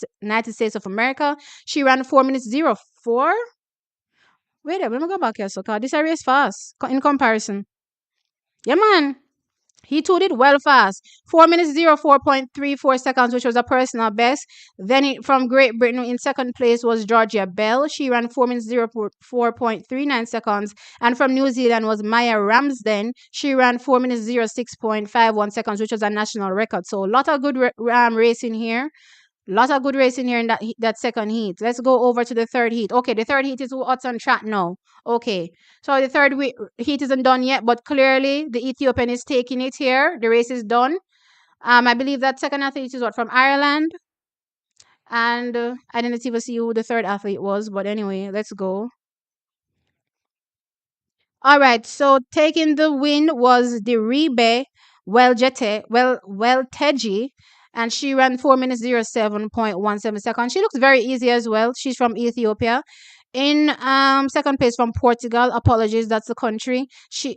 States of America. She ran 4 minutes 04. Wait a minute, let me go back here, so this a race fast in comparison. Yeah, man. He too did well fast. 4 minutes 04.34 seconds, which was a personal best. Then from Great Britain in second place was Georgia Bell. She ran 4 minutes 04.39 seconds. And from New Zealand was Maya Ramsden. She ran 4 minutes 06.51 seconds, which was a national record. So a lot of good racing here. Lot of good racing here in that second heat. Let's go over to the third heat. Okay, the third heat is what's on track now. Okay, so the third heat isn't done yet, but clearly the Ethiopian is taking it here. The race is done. I believe that second athlete is from Ireland, and I didn't even see who the third athlete was. But anyway, let's go. All right, so taking the win was Diribe Welteji, and she ran 4 minutes 07.17 seconds. She looks very easy as well. She's from Ethiopia. In second place from Portugal, apologies, that's the country.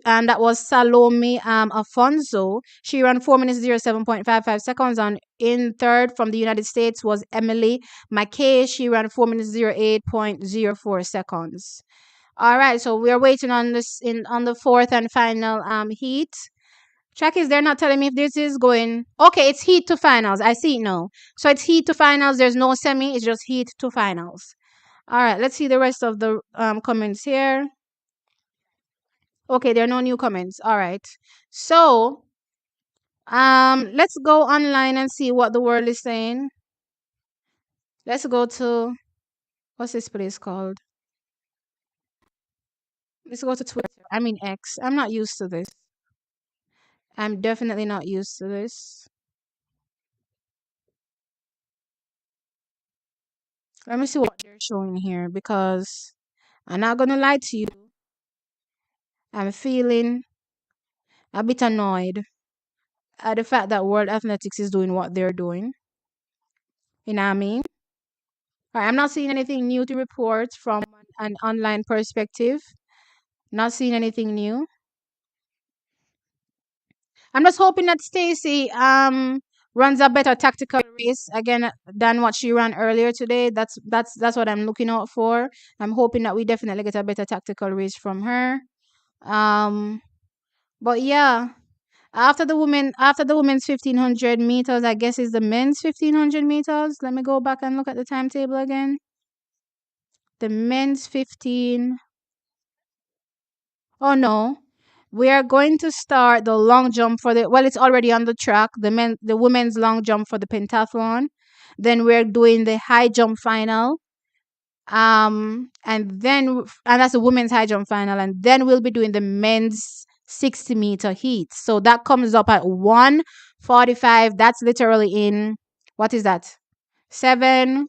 And that was Salome Afonso. She ran 4 minutes 07.55 seconds. And in third from the United States was Emily McKay. She ran 4 minutes 08.04 seconds. All right, so we're waiting on on the fourth and final heat. Check is they're not telling me if this is going. Okay, it's heat to finals. I see it now. So it's heat to finals. There's no semi. It's just heat to finals. All right, let's see the rest of the comments here. Okay, there are no new comments. All right, so let's go online and see what the world is saying. Let's go to what's this place called? Let's go to Twitter. I mean X. I'm not used to this. I'm definitely not used to this. Let me see what they're showing here because I'm not gonna lie to you. I'm feeling a bit annoyed at the fact that World Athletics is doing what they're doing. You know what I mean? All right, I'm not seeing anything new to report from an online perspective. Not seeing anything new. I'm just hoping that Stacy runs a better tactical race again than what she ran earlier today. That's what I'm looking out for. I'm hoping that we definitely get a better tactical race from her. But yeah, after the women's 1500 meters, I guess is the men's 1500 meters. Let me go back and look at the timetable again. The men's 15. Oh no. We are going to start the long jump for it's already on the track. The women's long jump for the pentathlon. Then we're doing the high jump final. And that's the women's high jump final, and then we'll be doing the men's 60-meter heat. So that comes up at 1:45. That's literally in what is that? 7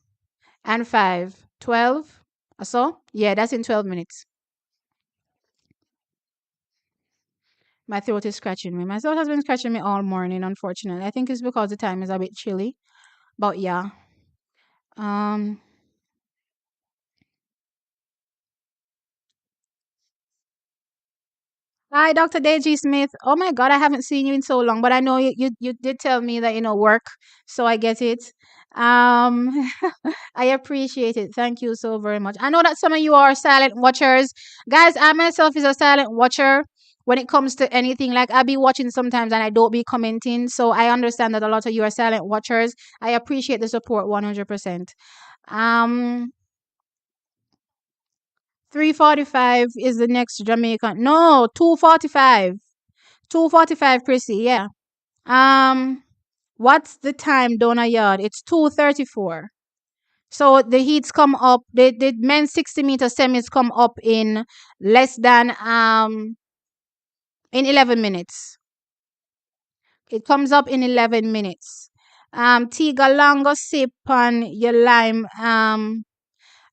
and 5, 12. So yeah, that's in 12 minutes. My throat is scratching me. My throat has been scratching me all morning, unfortunately. I think it's because the time is a bit chilly. But yeah. Hi, Dr. Deji Smith. Oh my God, I haven't seen you in so long, but I know you did tell me that work, so I get it. Um, I appreciate it. Thank you so very much. I know that some of you are silent watchers, guys. I myself is a silent watcher when it comes to anything. Like I be watching sometimes and I don't be commenting, so I understand that a lot of you are silent watchers. I appreciate the support 100%. 3:45 is the next Jamaican. No, 2:45. 2:45, Chrissy. Yeah. What's the time, Donna Yard? It's 2:34. So the heats come up. The men's 60-meter semis come up in less than in 11 minutes. It comes up in 11 minutes. Tiga Lango Sip on your lime.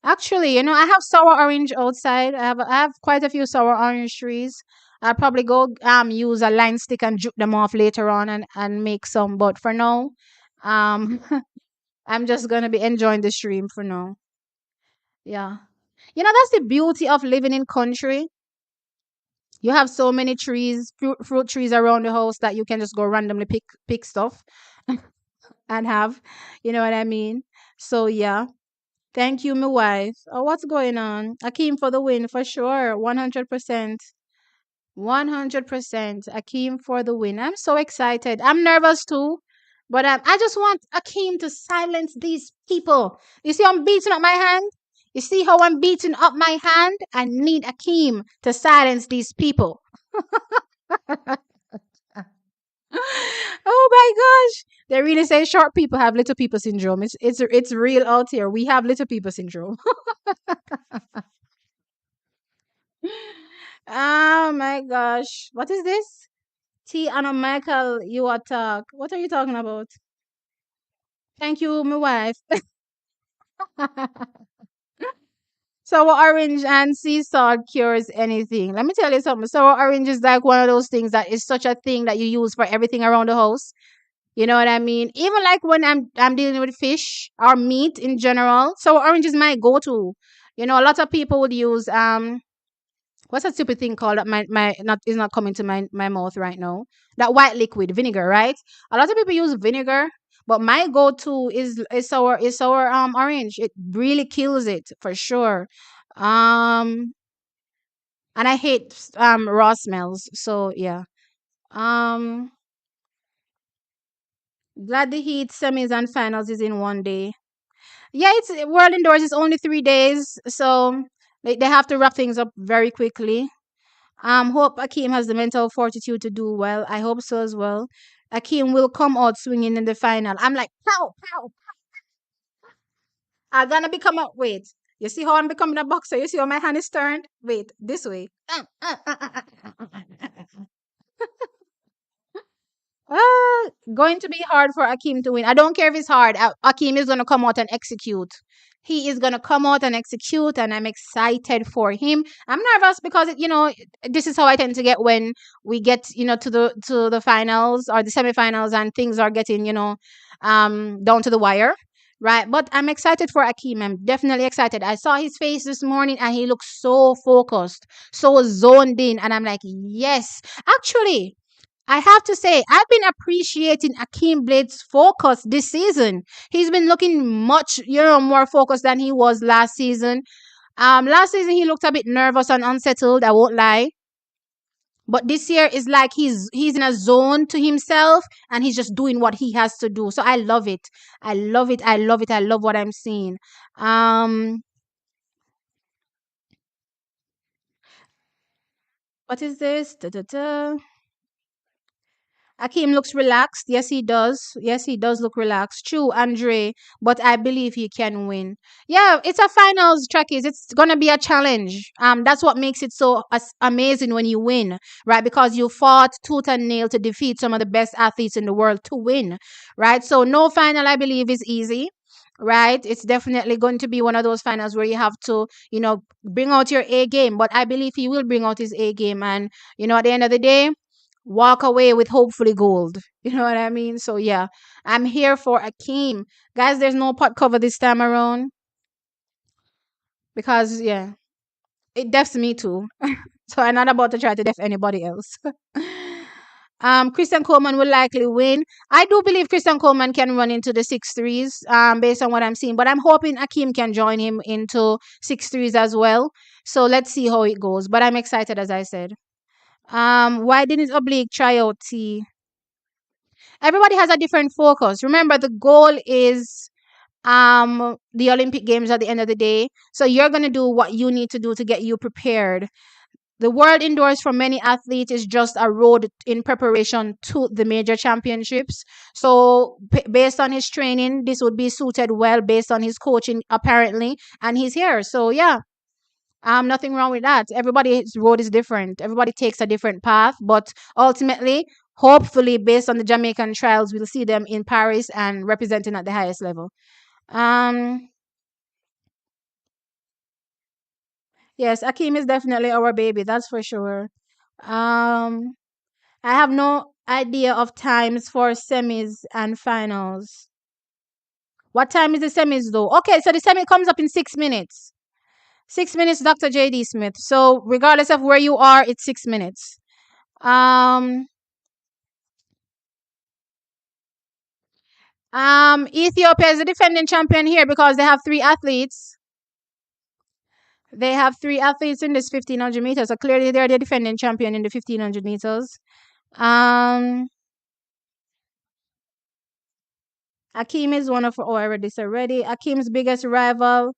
Actually, I have sour orange outside. I have quite a few sour orange trees. I'll probably go use a line stick and juke them off later on and make some. But for now, um I'm just gonna be enjoying the stream for now. Yeah. That's the beauty of living in country. You have so many trees, fruit trees around the house that you can just go randomly pick stuff and have. You know what I mean? So yeah. Thank you, my wife. Oh, what's going on? Akeem for the win for sure. 100%. 100%. Akeem for the win. I'm so excited. I'm nervous too. But I just want Akeem to silence these people. You see, I'm beating up my hand? You see how I'm beating up my hand? I need Akeem to silence these people. Oh my gosh. They really say short people have little people syndrome. It's real out here. We have little people syndrome. Oh my gosh. What is this? T Anna Michael, you attack. What are you talking about? Thank you, my wife. Sour orange and sea salt cures anything. Let me tell you something. Sour orange is like one of those things that is such a thing that you use for everything around the house. You know what I mean? Even like when I'm dealing with fish or meat in general, sour orange is my go-to. A lot of people would use what's that stupid thing called that my not is not coming to my mouth right now? That white liquid, vinegar, right? A lot of people use vinegar, but my go-to is sour orange. It really kills it for sure. Um and I hate raw smells. So yeah. Um Glad the Heat semis and finals is in one day. Yeah, it's World Indoors is only 3 days, so they have to wrap things up very quickly. Hope Akeem has the mental fortitude to do well. I hope so as well. Akeem will come out swinging in the final. I'm like, pow, pow. I'm gonna become a wait. You see how I'm becoming a boxer? You see how my hand is turned? Wait, this way. Going to be hard for Akeem to win. I don't care if it's hard. Akeem is going to come out and execute. He is going to come out and execute, and I'm excited for him. I'm nervous because this is how I tend to get when we get to the finals or the semifinals, and things are getting down to the wire. Right, but I'm excited for Akeem. I'm definitely excited. I saw his face this morning, and he looks so focused, so zoned in, and I'm like, yes. Actually, I have to say, I've been appreciating Akeem Blade's focus this season. He's been looking much, more focused than he was last season. Last season he looked a bit nervous and unsettled. I won't lie. But this year is like he's in a zone to himself, and he's just doing what he has to do. So I love it. I love it. I love it. I love what I'm seeing. Um, what is this? Da, da, da. Akeem looks relaxed. Yes, he does. Yes, he does look relaxed. True, Andre, but I believe he can win. Yeah, it's a finals, Trekkies. It's gonna be a challenge. That's what makes it so amazing when you win, right? Because you fought tooth and nail to defeat some of the best athletes in the world to win, right? So no final, I believe, is easy. Right, it's definitely going to be one of those finals where you have to, bring out your A game. But I believe he will bring out his A game, and at the end of the day, walk away with hopefully gold. You know what I mean? So yeah, I'm here for Akeem. Guys, there's no pot cover this time around because yeah, it defs me too. So I'm not about to try to def anybody else. Christian Coleman will likely win. I do believe Christian Coleman can run into the 6 threes, based on what I'm seeing. But I'm hoping Akeem can join him into 6 threes as well. So let's see how it goes. But I'm excited, as I said. Why didn't Oblique try out T? Everybody has a different focus. Remember, the goal is the Olympic Games at the end of the day. So you're gonna do what you need to do to get you prepared. The world indoors for many athletes is just a road in preparation to the major championships. So based on his training, this would be suited well based on his coaching apparently, and he's here. So yeah, nothing wrong with that. Everybody's road is different. Everybody takes a different path, but ultimately, hopefully, based on the Jamaican trials, we'll see them in Paris and representing at the highest level. Um, Yes, Akeem is definitely our baby. That's for sure. Um, I have no idea of times for semis and finals. What time is the semis though? Okay, so the semi comes up in 6 minutes. 6 minutes, Dr. JD Smith. So regardless of where you are, it's 6 minutes. Um, Ethiopia is the defending champion here because they have three athletes. They have three athletes in this 1500 meters. So clearly they're the defending champion in the 1500 meters. Um, Akeem is one of, oh, I read this already. Akeem's biggest rivals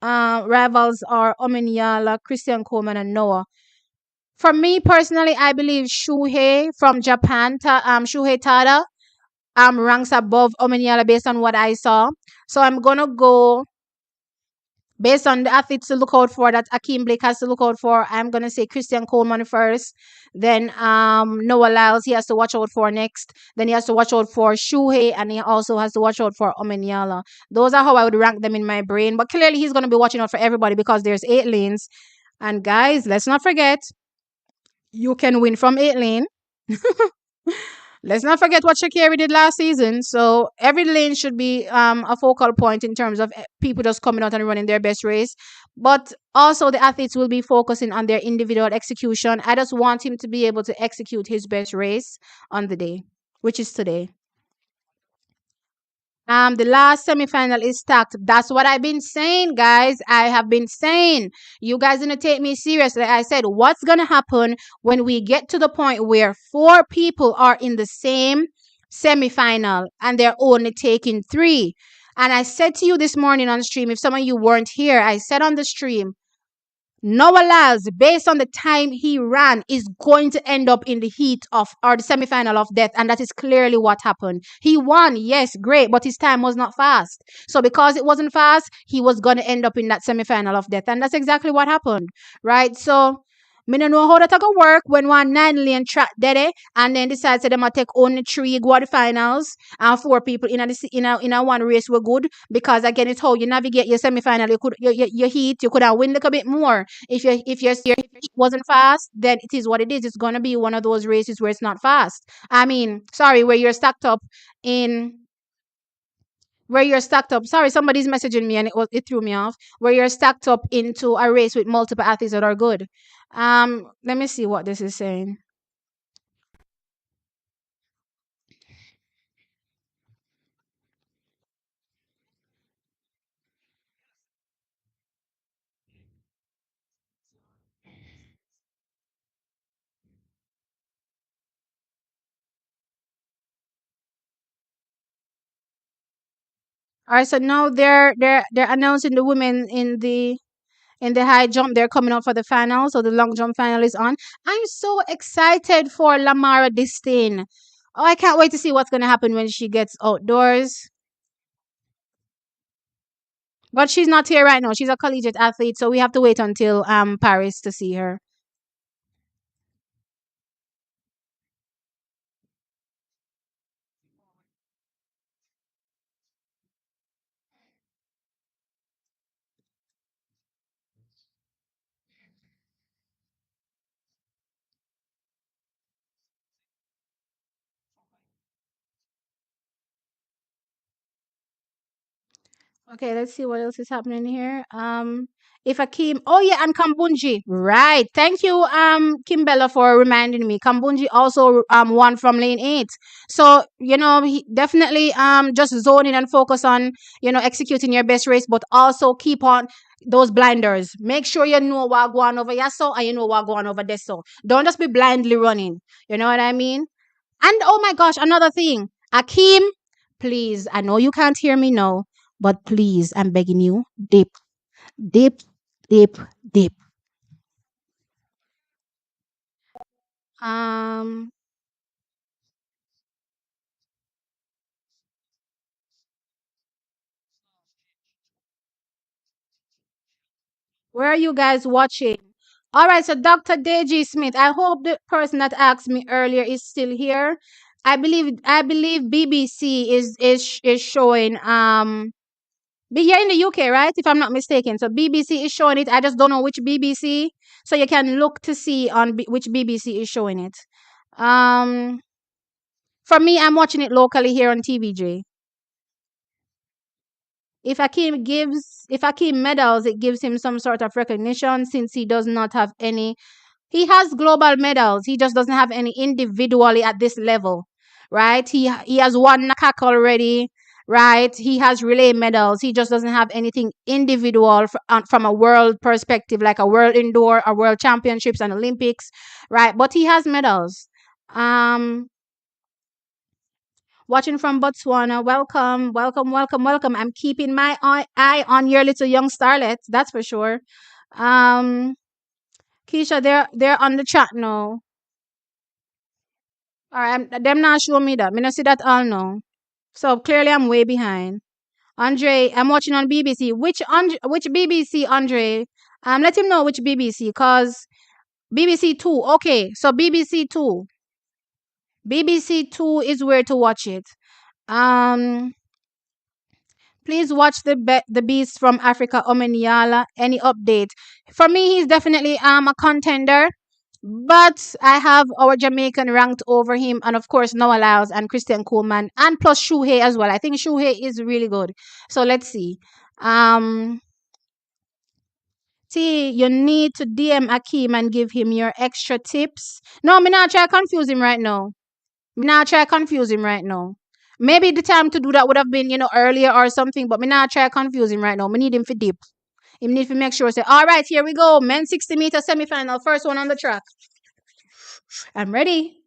are Ominyala, Christian Coleman, and Noah. For me personally, I believe Shuhei from Japan, Shuhei Tada, ranks above Ominyala based on what I saw. So I'm gonna go based on the athletes to look out for that Akeem Blake has to look out for. I'm gonna say Christian Coleman first, then Noah Lyles he has to watch out for next. Then he has to watch out for Shuhei, and he also has to watch out for Omenyala. Those are how I would rank them in my brain. But clearly he's gonna be watching out for everybody because there's 8 lanes. And guys, let's not forget you can win from 8 lane. Let's not forget what Shakiri did last season. So every lane should be a focal point in terms of people just coming out and running their best race. But also the athletes will be focusing on their individual execution. I just want him to be able to execute his best race on the day, which is today. The last semifinal is stacked. That's what I've been saying, guys. I have been saying you guys gonna take me seriously. I said, what's gonna happen when we get to the point where four people are in the same semifinal and they're only taking three? And I said to you this morning on stream, if some of you weren't here, I said on the stream, Noah Lyles, based on the time he ran, is going to end up in the heat of or the semifinal of death, and that is clearly what happened. He won, yes, great, but his time was not fast. So because it wasn't fast, he was gonna end up in that semifinal of death, and that's exactly what happened, right? So me no know how that go work when one 9 lane track dead and then decide to them take only three go to the finals and four people in a one race were good because again it's how you navigate your semifinal. You could your heat you could have win a little bit more if your heat wasn't fast, then it is what it is. It's gonna be one of those races where it's not fast. I mean, sorry, in where you're stacked up. Sorry, somebody's messaging me and it threw me off. Where you're stacked up into a race with multiple athletes that are good. Let me see what this is saying. All right, so now they're announcing the women in the high jump. They're coming up for the final, so the long jump final is on. I'm so excited for Lamara Distin. Oh, I can't wait to see what's gonna happen when she gets outdoors. But she's not here right now. She's a collegiate athlete, so we have to wait until Paris to see her. Okay, let's see what else is happening here. If Akeem, oh yeah, and Kambunji, right? Thank you, Kimbella, for reminding me. Kambunji also won from lane 8, so he definitely just zone in and focus on executing your best race, but also keep on those blinders. Make sure you know what going over yaso and you know what going over this. So don't just be blindly running. You know what I mean? And oh my gosh, another thing. Akeem, please, I know you can't hear me now, but please, I'm begging you, dip, dip, dip, dip. Um, where are you guys watching? All right, so Dr. Deji Smith, I hope the person that asked me earlier is still here. I believe BBC is showing Be here in the UK, right? If I'm not mistaken. So BBC is showing it. I just don't know which BBC. So you can look to see on which BBC is showing it. Um, for me, I'm watching it locally here on TVJ. If Akeem medals, it gives him some sort of recognition since he does not have any. He has global medals. He just doesn't have any individually at this level, right? He has won NACAC already, right? He has relay medals. He just doesn't have anything individual from a world perspective, like a world indoor, a world championships and Olympics, right? But he has medals. Um, Watching from Botswana. Welcome, welcome, welcome, welcome. I'm keeping my eye on your little young starlet. That's for sure. Um, Keisha, they're on the chat now. All right, them not show me that. Me not see that all now. So clearly I'm way behind. Andre, I'm watching on BBC. Which BBC, Andre? Let him know which BBC, cause BBC Two. Okay, so BBC Two. BBC Two is where to watch it. Um, Please watch the Beast from Africa, Omeniala. Any update? For me, he's definitely a contender. But I have our Jamaican ranked over him, and of course Noah Lyles and Christian Coleman, and plus Shuhei as well. I think Shuhei is really good. So let's see. Um, T, you need to DM Akeem and give him your extra tips. No, me not try confuse him right now. Me not try confuse him right now. Maybe the time to do that would have been, earlier or something, but me not try confuse him right now. Me need him for deep. He need to make sure say, all right, here we go. Men 60-meter semifinal, first one on the track. I'm ready.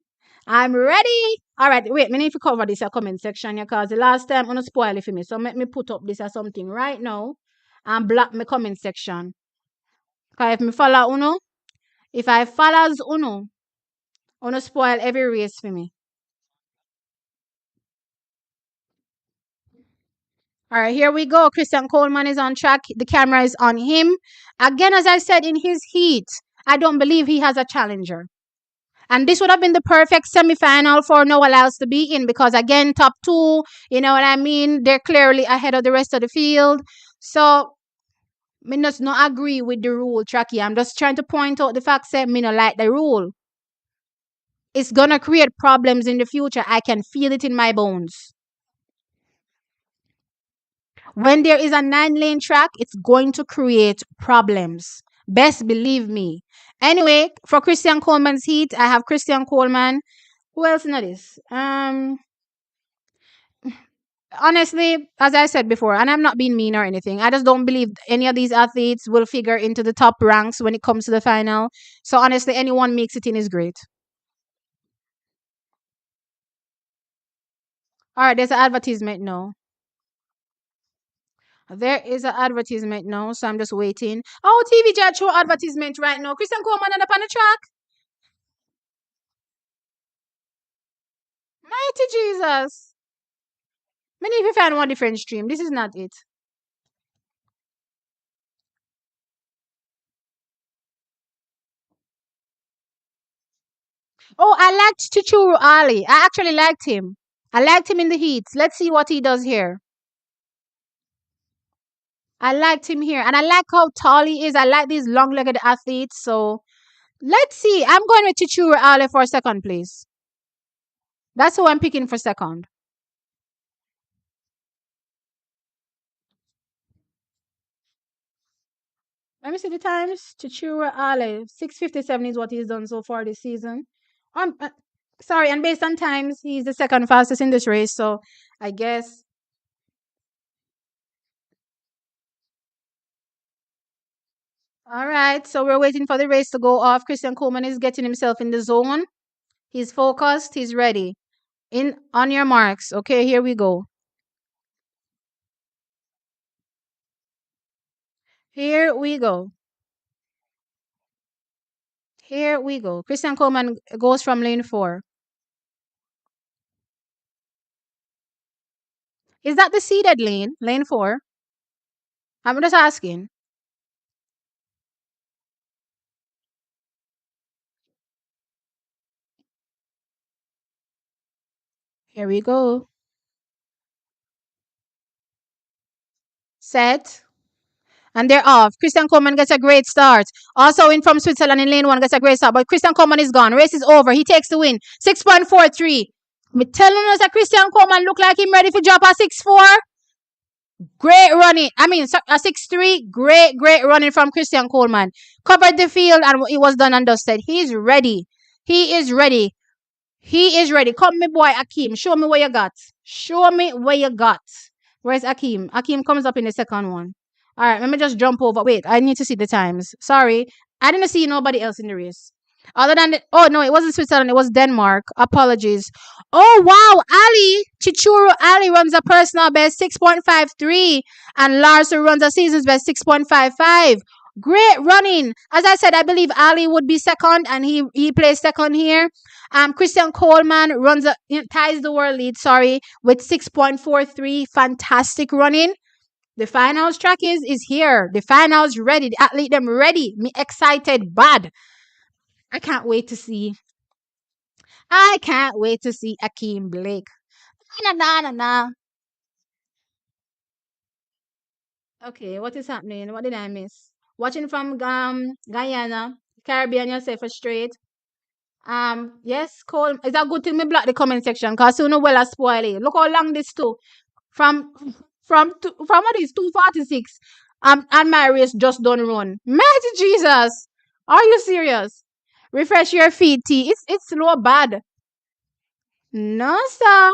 I'm ready. All right, wait, me need to cover this a comment section here because the last time I'm gonna spoil it for me. So let me put up this as something right now and block my comment section. Because if me follow Uno, if I follows Uno spoil every race for me. All right, here we go. Christian Coleman is on track. The camera is on him. Again, as I said, in his heat, I don't believe he has a challenger. And this would have been the perfect semi-final for Noah Lyles to be in because again, top two, you know what I mean? They're clearly ahead of the rest of the field. So me just not agree with the rule, Tracky. I'm just trying to point out the fact that me not like the rule. It's gonna create problems in the future. I can feel it in my bones. When there is a 9-lane track, it's going to create problems. Best believe me. Anyway, for Christian Coleman's heat, I have Christian Coleman. Who else in this? Honestly, as I said before, and I'm not being mean or anything, I just don't believe any of these athletes will figure into the top ranks when it comes to the final. So honestly, anyone makes it in is great. All right, there's an advertisement now. There is an advertisement now, so I'm just waiting. Oh, TV judge show advertisement right now. Christian Coleman on the track. Mighty Jesus. Many if you find one different stream. This is not it. Oh, I liked Chichuru Ali. I actually liked him. I liked him in the heats. Let's see what he does here. I liked him here. And I like how tall he is. I like these long legged athletes. So let's see. I'm going with Chichuru Ali for second place. That's who I'm picking for second. Let me see the times. Chichuru Ali. 6:57 is what he's done so far this season. Um, uh, Sorry, and based on times, he's the second fastest in this race. So I guess. All right. So we're waiting for the race to go off. Christian Coleman is getting himself in the zone. He's focused. He's ready. In on your marks. Okay, here we go. Here we go. Here we go. Christian Coleman goes from lane 4. Is that the seeded lane? Lane 4? I'm just asking. Here we go. set, and they're off. Christian Coleman gets a great start. Also in from Switzerland in lane one gets a great start, but Christian Coleman is gone. Race is over. He takes the win. 6.43. Me telling us that Christian Coleman look like him ready for drop a 6.4. Great running. I mean, a 6.3. Great running from Christian Coleman. Covered the field and it was done and dusted. He's ready. He is ready. He is ready. Come, me boy Akeem. Show me what you got. Show me what you got. Where's Akeem? Akeem comes up in the second one. All right, let me just jump over. Wait, I need to see the times. Sorry. I didn't see nobody else in the race. Other than oh no, it wasn't Switzerland, it was Denmark. Apologies. Oh wow, Ali Chichuru Ali runs a personal best 6.53 and Lars runs a season's best 6.55. Great running. As I said, I believe Ali would be second and he plays second here. Christian Coleman runs ties the world lead, sorry, with 6.43. Fantastic running. The finals track is here. The finals ready. The athlete them ready. Me excited bad. I can't wait to see. I can't wait to see Akeem Blake. Na na na na. Okay, what is happening? What did I miss? Watching from Guyana, Caribbean yourself straight. Yes, Cole. It's a good thing me block the comment section because you know well I spoil it. Look how long this took. From from what is 2:46. And my race just done run. Mighty Jesus. Are you serious? Refresh your feed, T. It's slow bad. No, sir.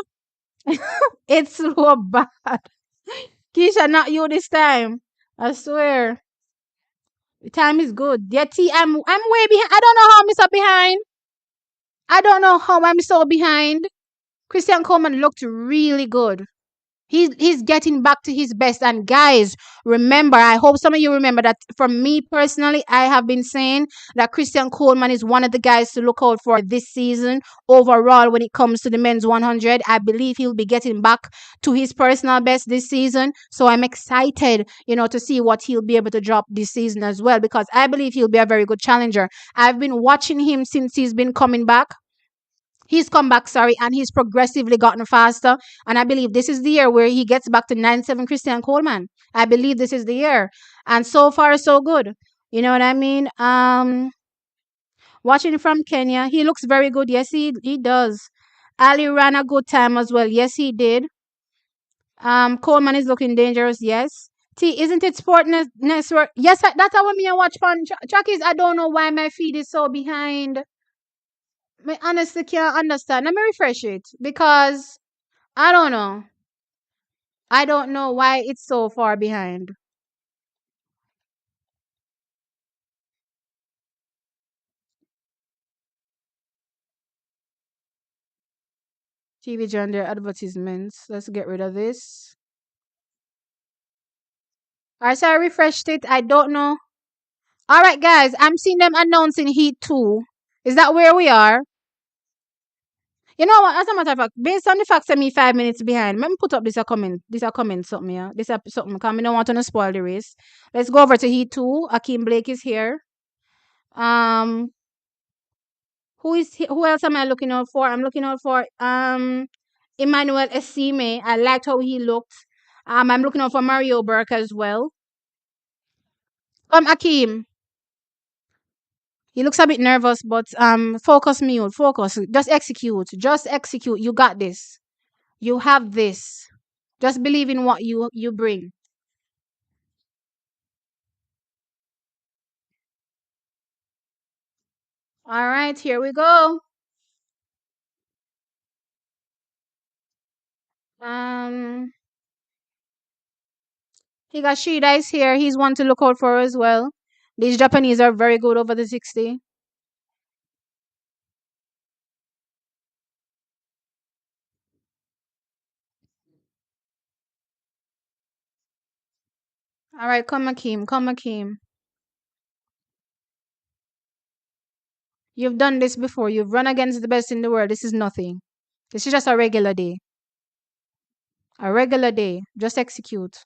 It's slow bad. Keisha, not you this time. I swear. The time is good. Yeah, T, I'm way behind. I don't know how I'm so behind. I don't know how I'm so behind. Christian Coleman looked really good. He's getting back to his best. And guys, remember, I hope some of you remember that from me personally, I have been saying that Christian Coleman is one of the guys to look out for this season overall when it comes to the men's 100. I believe he'll be getting back to his personal best this season. So I'm excited, to see what he'll be able to drop this season as well, because I believe he'll be a very good challenger. I've been watching him since he's been coming back. He's come back, sorry, and he's progressively gotten faster. And I believe this is the year where he gets back to 9.7 Christian Coleman. I believe this is the year. And so far, so good. You know what I mean? Watching from Kenya, he looks very good. Yes, he does. Ali ran a good time as well. Yes, he did. Coleman is looking dangerous. Yes. T, isn't it Sport Network? Yes, that's how me I watch on Chuckies. I don't know why my feed is so behind. I honestly can't understand. Let me refresh it because I don't know. I don't know why it's so far behind. TV gender advertisements. Let's get rid of this. Alright, so I refreshed it. I don't know. Alright, guys, I'm seeing them announcing Heat 2. Is that where we are? You know what? As a matter of fact, based on the fact that me 5 minutes behind, let me put up this a comment. This a comment something, yeah. This a something because I don't want to spoil the race. Let's go over to Heat 2. Akeem Blake is here. Who else am I looking out for? I'm looking out for Emmanuel Esime. I liked how he looked. I'm looking out for Mario Burke as well. Akeem. He looks a bit nervous, but focus, mute, focus. Just execute. Just execute. You got this. You have this. Just believe in what you bring. All right, here we go. Um, Higashida is here. He's one to look out for as well. These Japanese are very good over the 60. All right, come Akeem. Come Akeem. You've done this before. You've run against the best in the world. This is nothing. This is just a regular day. A regular day. Just execute.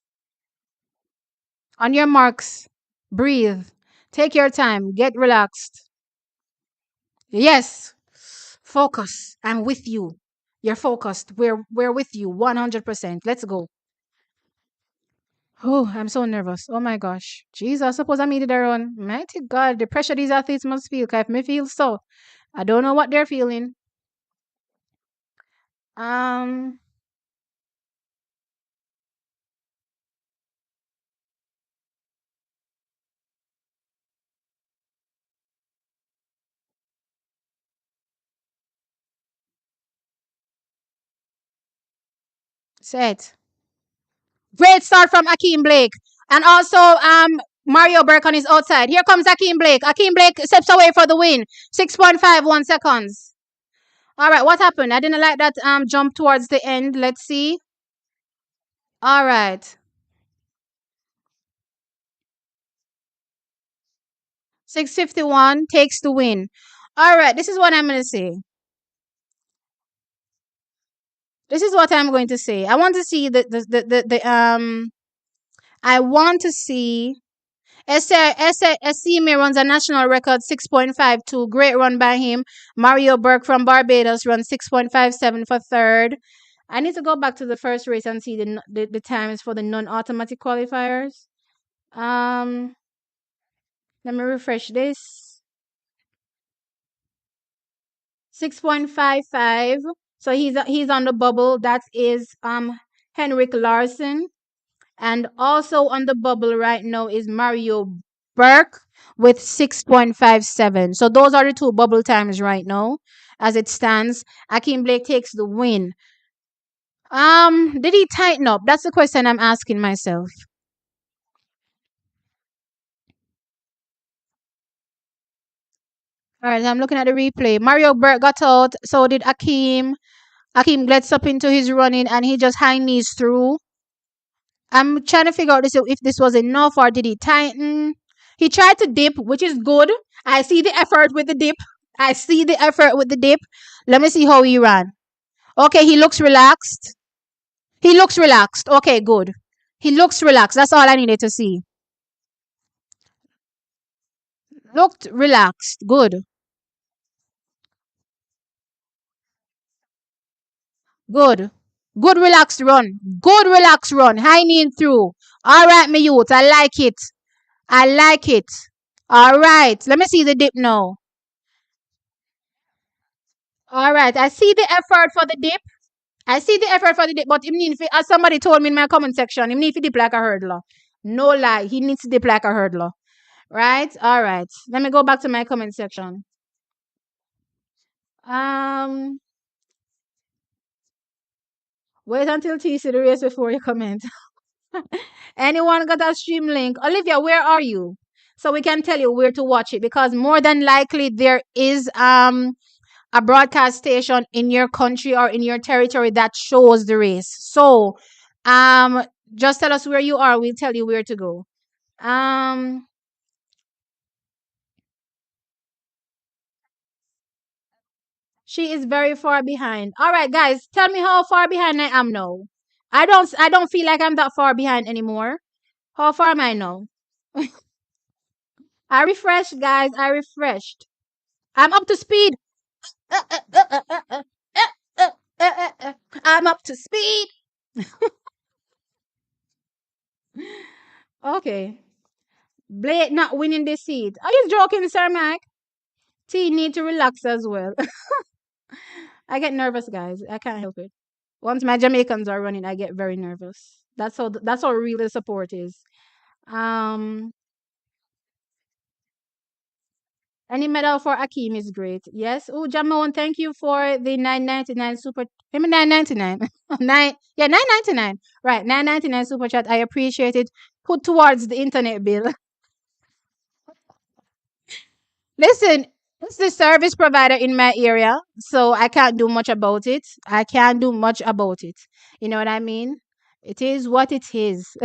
On your marks, breathe. Take your time. Get relaxed. Yes. Focus. I'm with you. You're focused. We're with you 100%. Let's go. Oh, I'm so nervous. Oh my gosh. Jesus, suppose I made it run. Mighty God, the pressure these athletes must feel. 'Cause if me feel so, I don't know what they're feeling. Um, Set. Great start from Akeem Blake. And also Mario Burke on his outside. Here comes Akeem Blake. Akeem Blake steps away for the win. 6.51 seconds. All right, what happened? I didn't like that jump towards the end. Let's see. All right. 651 takes the win. All right, this is what I'm going to say. This is what I'm going to say. I want to see the I want to see Esime runs a national record 6.52. Great run by him. Mario Burke from Barbados runs 6.57 for third. I need to go back to the first race and see the times for the non-automatic qualifiers. Let me refresh this. 6.55. So he's on the bubble. That is Henrik Larsson. And also on the bubble right now is Mario Burke with 6.57. So those are the two bubble times right now as it stands. Akeem Blake takes the win. Did he tighten up? That's the question I'm asking myself. All right, I'm looking at the replay. Mario Burke got out, so did Akeem. Akeem gets up into his running and he just high knees through. I'm trying to figure out this if this was enough or did he tighten. He tried to dip, which is good. I see the effort with the dip. I see the effort with the dip. Let me see how he ran. Okay, he looks relaxed. He looks relaxed. Okay, good. He looks relaxed. That's all I needed to see. Looked relaxed. Good. Good. Good relaxed run. Good relaxed run. High knee through. All right, my youth. I like it. I like it. All right. Let me see the dip now. All right. I see the effort for the dip. I see the effort for the dip, but him need fi- as somebody told me in my comment section, him need to dip like a hurdler. No lie, he needs to dip like a hurdler. Right? All right. Let me go back to my comment section. Um, Wait until T see the race before you comment. Anyone got a stream link? Olivia, where are you? So we can tell you where to watch it because more than likely there is a broadcast station in your country or in your territory that shows the race. So um just tell us where you are, we'll tell you where to go. Um she is very far behind. All right, guys, tell me how far behind I am now. I don't feel like I'm that far behind anymore. How far am I now? I refreshed, guys. I refreshed. I'm up to speed. Uh, uh, uh, uh, uh, uh, uh, I'm up to speed. Okay. Blake not winning this seat. Are you joking, Sir Mike? T need to relax as well. I get nervous, guys. I can't help it. Once my Jamaicans are running, I get very nervous. That's how real the support is. Um, any medal for Akeem is great. Yes. Oh, Jamon, thank you for the 9.99 super. Maybe 9.99. Nine. Yeah, 9.99. Right, 9.99 super chat. I appreciate it. Put towards the internet bill. Listen, it's the service provider in my area, so I can't do much about it. I can't do much about it. You know what I mean? It is what it is.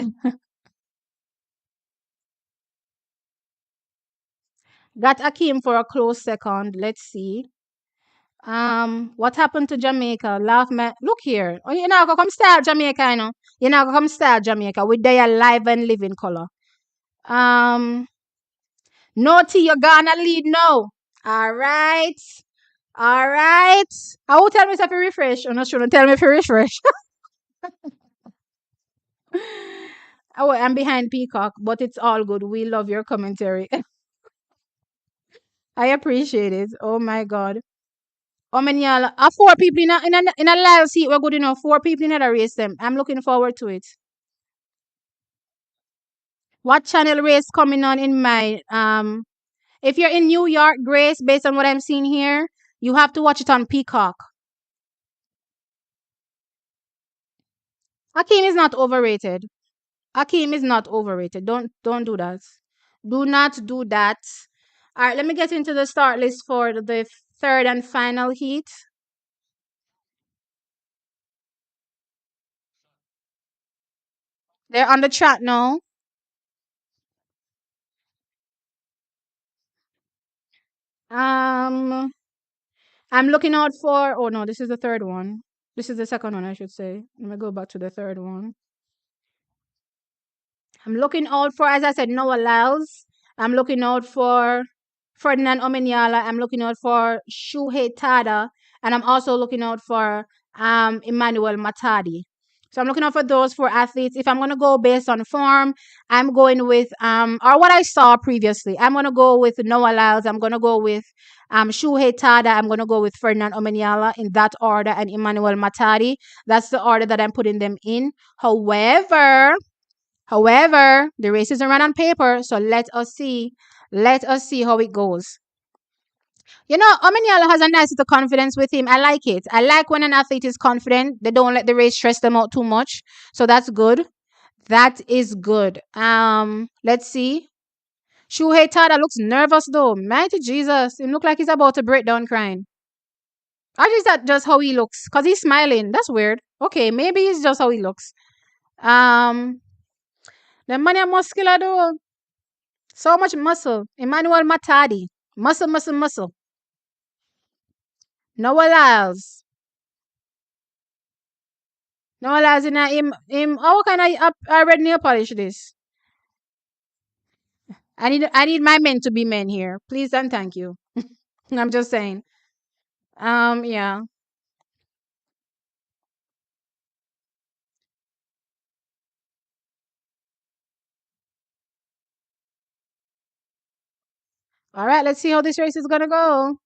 Got Akeem for a close second. Let's see. What happened to Jamaica? Laugh, man. Look here. Oh, you know, go come style Jamaica, you know. You know, go come style Jamaica with their live and living color. Um, Naughty, you're gonna lead now. All right. All right. I will tell myself to refresh. I'm not sure. Tell me if you refresh. Oh, I'm behind Peacock, but it's all good. We love your commentary. I appreciate it. Oh my God. How many y'all? Four people in a live seat. We're good enough. Four people in a race them. I'm looking forward to it. What channel race coming on in my if you're in New York, Grace, based on what I'm seeing here, you have to watch it on Peacock. Akeem is not overrated. Akeem is not overrated. Don't do that. Do not do that. All right, let me get into the start list for the third and final heat. They're on the track now. Um, I'm looking out for. Oh no, this is the third one. This is the second one, I should say. Let me go back to the third one. I'm looking out for, as I said, Noah Lyles. I'm looking out for Ferdinand Omenyala. I'm looking out for Shuhei Tada. And I'm also looking out for Emmanuel Matadi. So I'm looking out for those four athletes. If I'm going to go based on form, I'm going with, or what I saw previously, I'm going to go with Noah Lyles. I'm going to go with Shuhei Tada. I'm going to go with Ferdinand Omenyala in that order, and Emmanuel Matadi. That's the order that I'm putting them in. However, the race is run on paper, so let us see. Let us see how it goes. You know, Omanyala has a nice little confidence with him. I like it. I like when an athlete is confident. They don't let the race stress them out too much. So that's good. That is good. Let's see. Shuhei Tada looks nervous though. Mighty Jesus. He look like he's about to break down crying. Or is that just how he looks? Because he's smiling. That's weird. Okay, maybe it's just how he looks. Um, the man are muscular though. So much muscle. Emmanuel Matadi. Muscle, muscle, muscle. Noah Lyles. Noah Lyles in a him how can I red nail polish this? I need my men to be men here. Please and thank you. I'm just saying. Yeah. All right, let's see how this race is gonna go.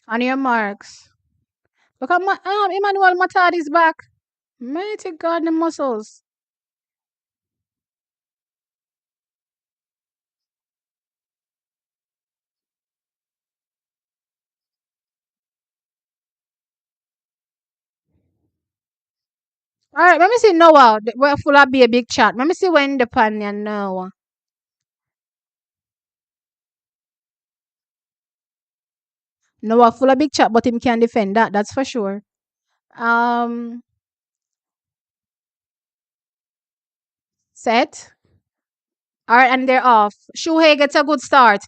On your marks. Look at my Emmanuel Matadi's back. Mighty God, the muscles. All right, let me see Noah. We're full of be a big chat. Let me see when the pan and Noah. Noah full of big chat, but him can defend that. That's for sure. Um, Set. All right, and they're off. Shuhei gets a good start.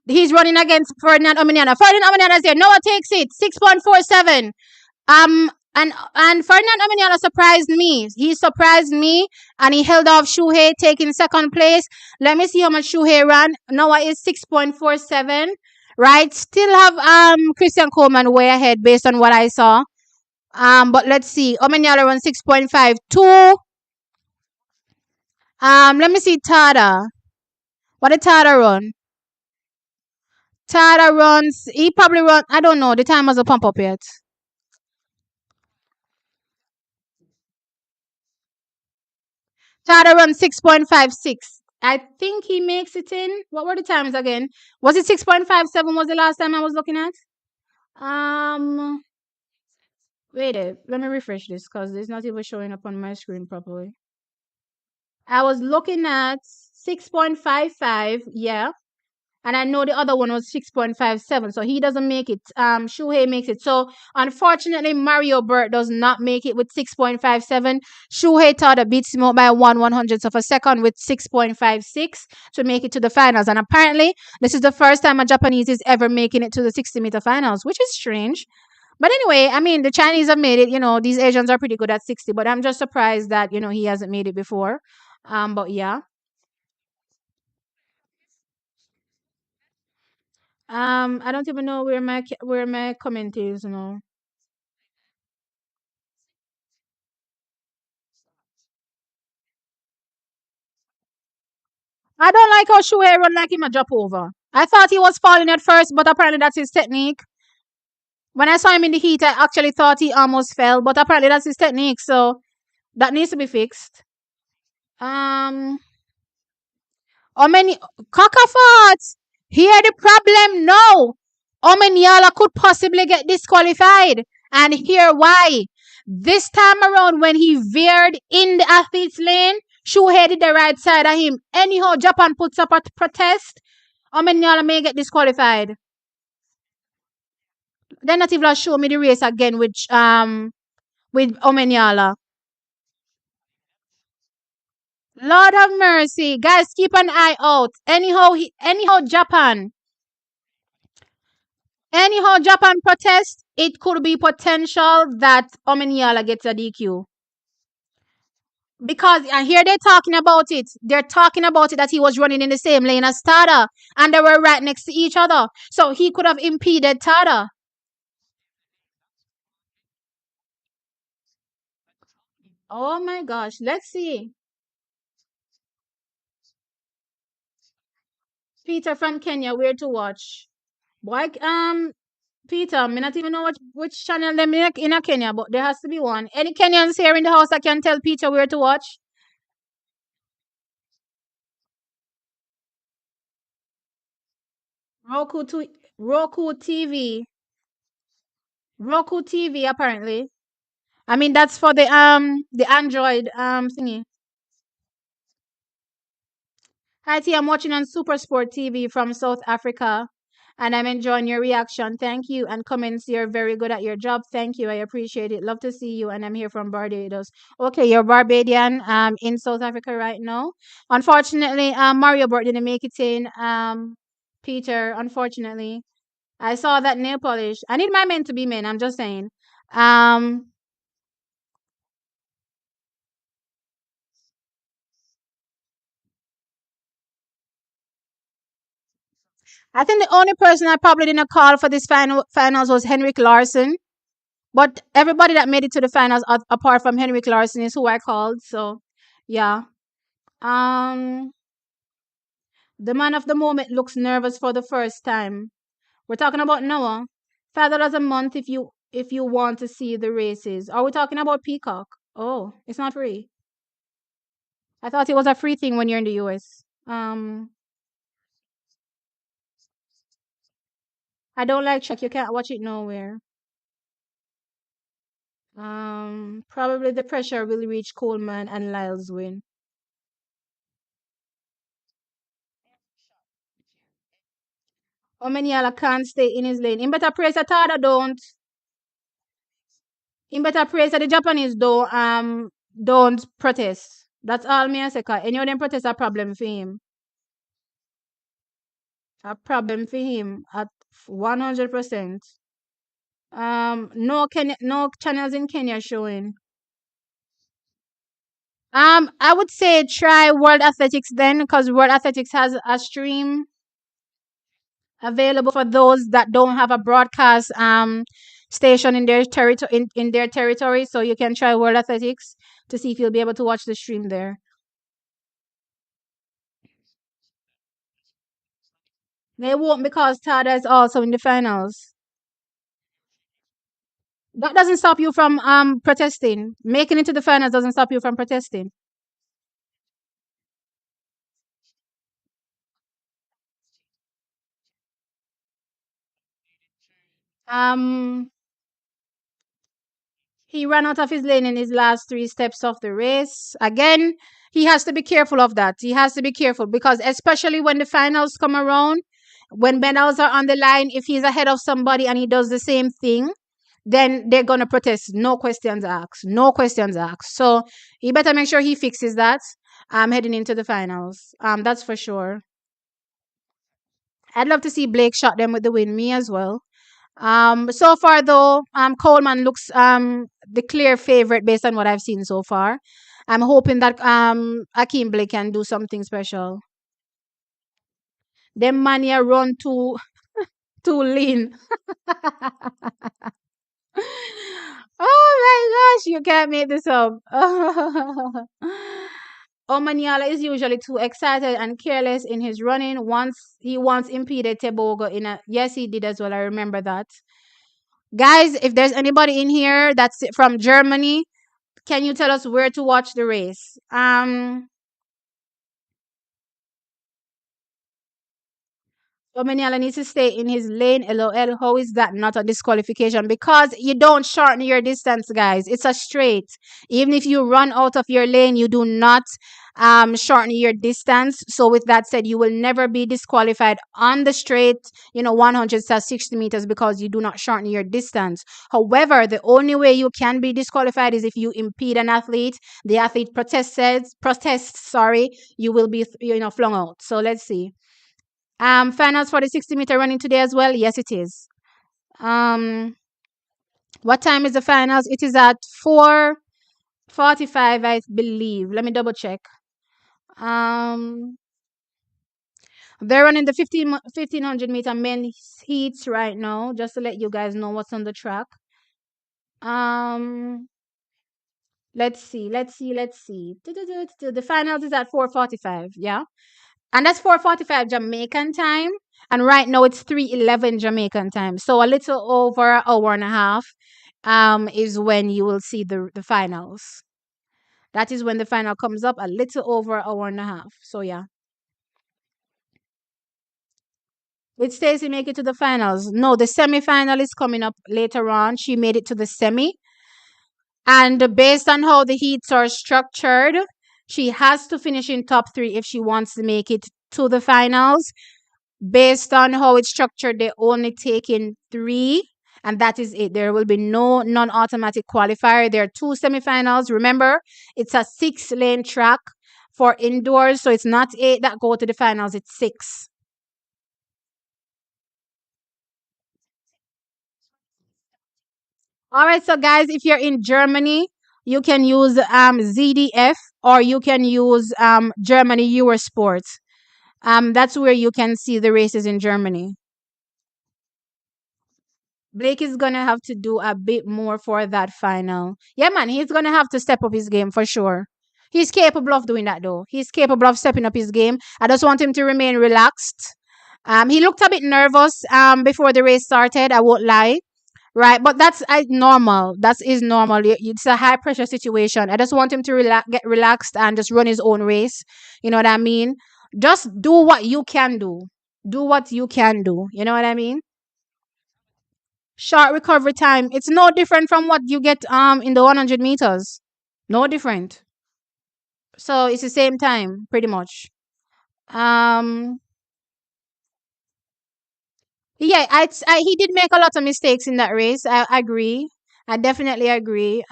He's running against Ferdinand Omanyala. Ferdinand Omanyala is there. Noah takes it. 6.47. And Ferdinand Omanyala surprised me. He surprised me, and he held off Shuhei, taking second place. Let me see how much Shuhei ran. Noah is 6.47. Right, still have Christian Coleman way ahead based on what I saw. But let's see. Omanyala runs 6.52. Let me see Tada. What did Tada run? Tada runs. He probably run. I don't know. The time hasn't pump up yet. Tada runs 6.56. I think he makes it in. What were the times again? Was it 6.57? Was the last time I was looking at? Um, Wait let me refresh this because it's not even showing up on my screen properly. I was looking at 6.55. Yeah. And I know the other one was 6.57. So he doesn't make it. Shuhei makes it. So unfortunately, Mario Burt does not make it with 6.57. Shuhei Tada beats him out by 1/100th of a second with 6.56 to make it to the finals. And apparently, this is the first time a Japanese is ever making it to the 60-meter finals, which is strange. But anyway, I mean, the Chinese have made it. These Asians are pretty good at 60. But I'm just surprised that he hasn't made it before. But yeah. I don't even know where my comment is. I don't like how Shuhei run like him a drop over. I thought he was falling at first, but apparently that's his technique. When I saw him in the heat, I actually thought he almost fell, but apparently that's his technique. So that needs to be fixed. Um, how many Cockafort? Here the problem now. Omeniala could possibly get disqualified, and here why. This time around, when he veered in the athlete's lane, Shuhei did the right side of him. Anyhow, Japan puts up a protest. Omeniala may get disqualified. They're not even show me the race again with Omeniala. Lord have mercy. Guys, keep an eye out. Anyhow Japan protest, it could be potential that Omeniala gets a DQ. Because I hear they're talking about it. They're talking about it that he was running in the same lane as Tada. And they were right next to each other. So he could have impeded Tada. Oh my gosh. Let's see. Peter from Kenya, where to watch? Boy, Peter, I not even know which channel them in a Kenya, but there has to be one. Any Kenyans here in the house that can tell Peter where to watch? Roku to Roku TV. Roku TV apparently. I mean that's for the Android thingy. Hi T, I'm watching on Super Sport TV from South Africa and I'm enjoying your reaction. Thank you. And comments, you're very good at your job. Thank you. I appreciate it. Love to see you. And I'm here from Barbados. Okay, you're Barbadian in South Africa right now. Unfortunately, Mario Burt didn't make it in. Peter, unfortunately. I saw that nail polish. I need my men to be men, I'm just saying. Um I think the only person I probably didn't call for this finals was Henrik Larsson. But everybody that made it to the finals, apart from Henrik Larsson, is who I called. So, yeah. Um, the man of the moment looks nervous for the first time. We're talking about Noah. $5 a month if you want to see the races. Are we talking about Peacock? Oh, it's not free. I thought it was a free thing when you're in the US. I don't like check. You can't watch it nowhere. Probably the pressure will reach Coleman and Lyles win. Omeniala can't stay in his lane. In better praise that Tada don't. In better praise that the Japanese don't protest. That's all me I say. 'Cause any of them protest a problem for him. A problem for him at 100%. No channels in Kenya showing. I would say try World Athletics then, because World Athletics has a stream available for those that don't have a broadcast station in their territory in their territory. So you can try World Athletics to see if you'll be able to watch the stream there. They won't because Tada is also in the finals. That doesn't stop you from protesting. Making it to the finals doesn't stop you from protesting. Um He ran out of his lane in his last three steps of the race. Again, he has to be careful of that. He has to be careful because, especially when the finals come around, when medals are on the line, if he's ahead of somebody and he does the same thing, then they're going to protest. No questions asked. No questions asked. So he better make sure he fixes that heading into the finals. That's for sure. I'd love to see Blake shot them with the win. Me as well. So far though, Coleman looks the clear favorite based on what I've seen so far. I'm hoping that Akeem Blake can do something special. Them mania run too lean. Oh my gosh, you can't make this up. Omaniala is usually too excited and careless in his running. Once impeded Tebogo in a yes he did as well. I remember that. Guys, if there's anybody in here that's from Germany, can you tell us where to watch the race? Omaniala needs to stay in his lane. LOL. How is that not a disqualification? Because you don't shorten your distance, guys. It's a straight. Even if you run out of your lane, you do not shorten your distance. So with that said, you will never be disqualified on the straight, 100 to 60 meters because you do not shorten your distance. However, the only way you can be disqualified is if you impede an athlete. The athlete protests, sorry, you will be flung out. So let's see. Finals for the 60-meter running today as well. Yes, it is. What time is the finals? It is at 4:45, I believe. Let me double check. Um, they're running the 1500-meter men's heats right now, just to let you guys know what's on the track. Um, let's see. The finals is at 4:45. Yeah. And that's 4:45 Jamaican time. And right now it's 3:11 Jamaican time. So a little over an hour and a half is when you will see the finals. That is when the final comes up, a little over an hour and a half. So yeah. Did Stacey make it to the finals? No, the semi-final is coming up later on. She made it to the semi. And based on how the heats are structured, she has to finish in top three if she wants to make it to the finals. Based on how it's structured, they only take in three, and that is it. There will be no non-automatic qualifier. There are two semifinals. Remember, it's a 6-lane track for indoors, so it's not 8 that go to the finals. It's 6. All right, so guys, if you're in Germany, you can use ZDF or you can use Germany Eurosport. That's where you can see the races in Germany. Blake is gonna have to do a bit more for that final. Yeah, man, he's gonna have to step up his game for sure. He's capable of doing that though. He's capable of stepping up his game. I just want him to remain relaxed. He looked a bit nervous before the race started. I won't lie, right? But that's normal. That is normal. It's a high pressure situation. I just want him to get relaxed and just run his own race. You know what I mean? Just do what you can do. Do what you can do. You know what I mean? Short recovery time. It's no different from what you get in the 100 meters. No different. So it's the same time pretty much. Um yeah, he did make a lot of mistakes in that race. I agree. I definitely agree.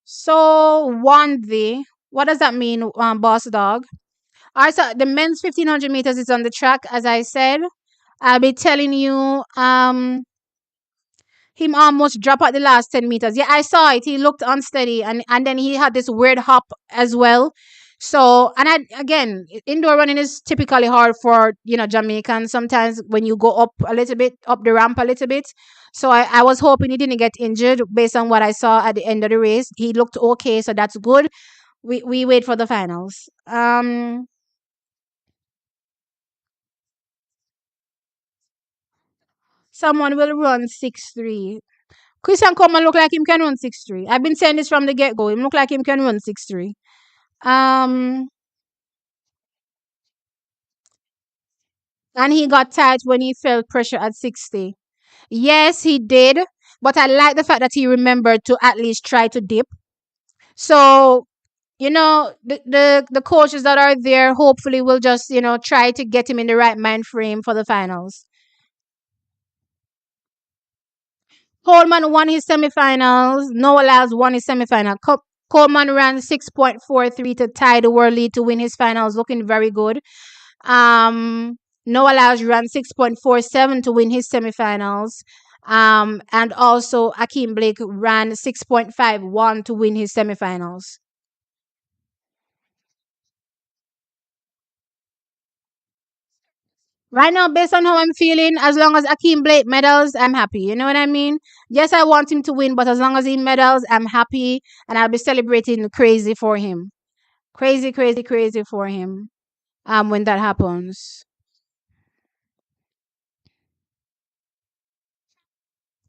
So won the what does that mean, boss dog? Alright, so the men's 1500 meters is on the track as I said. I'll be telling you him almost drop at the last 10 meters. Yeah, I saw it. He looked unsteady and then he had this weird hop as well. So, and again, indoor running is typically hard for, Jamaicans sometimes when you go up a little bit, up the ramp a little bit. So I was hoping he didn't get injured based on what I saw at the end of the race. He looked okay, so that's good. We wait for the finals. Someone will run 6:3. Christian Coleman look like him can run 6:3. I've been saying this from the get go. Him look like him can run 6:3. Um, and he got tight when he felt pressure at 60. Yes, he did. But I like the fact that he remembered to at least try to dip. So, the coaches that are there hopefully will just, try to get him in the right mind frame for the finals. Coleman won his semifinals. Noah Lyles won his semifinal. Coleman ran 6.43 to tie the world lead to win his finals, looking very good. Um, Noah Lyles ran 6.47 to win his semifinals. And also Akeem Blake ran 6.51 to win his semifinals. Right now, based on how I'm feeling, as long as Akeem Blake medals, I'm happy. You know what I mean? Yes, I want him to win, but as long as he medals, I'm happy, and I'll be celebrating crazy for him. Crazy, crazy, crazy for him. When that happens.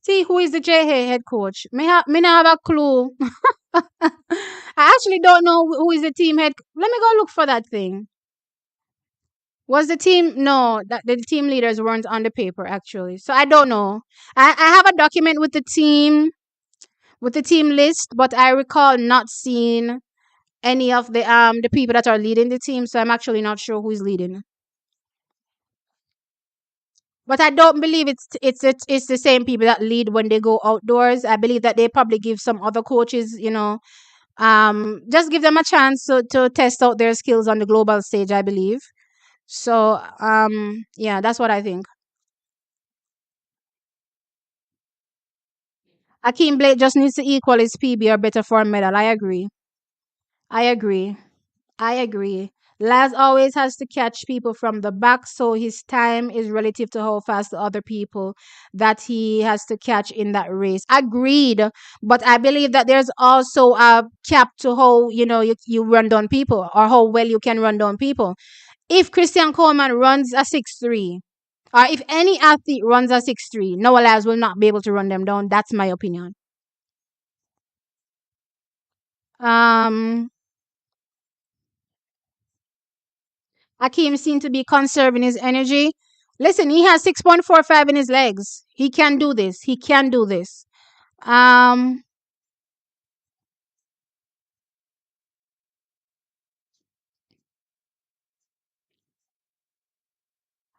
See who is the JH head coach? Me not have a clue. I actually don't know who is the team head. Let me go look for that thing. Was the team no that the team leaders weren't on the paper actually, so I don't know. I have a document with the team list, but I recall not seeing any of the people that are leading the team, so I'm actually not sure who is leading. But I don't believe it's the same people that lead when they go outdoors. I believe that they probably give some other coaches, just give them a chance to test out their skills on the global stage, I believe. So yeah, that's what I think. Akeem Blake just needs to equal his PB or better for a medal. I agree. I agree. I agree. Laz always has to catch people from the back, so his time is relative to how fast the other people that he has to catch in that race. Agreed, but I believe that there's also a cap to how you run down people or how well you can run down people. If Christian Coleman runs a 6-3, or if any athlete runs a 6-3, Noah Lyles will not be able to run them down. That's my opinion. Um, Akeem seemed to be conserving his energy. Listen, he has 6.45 in his legs. He can do this. He can do this. Um,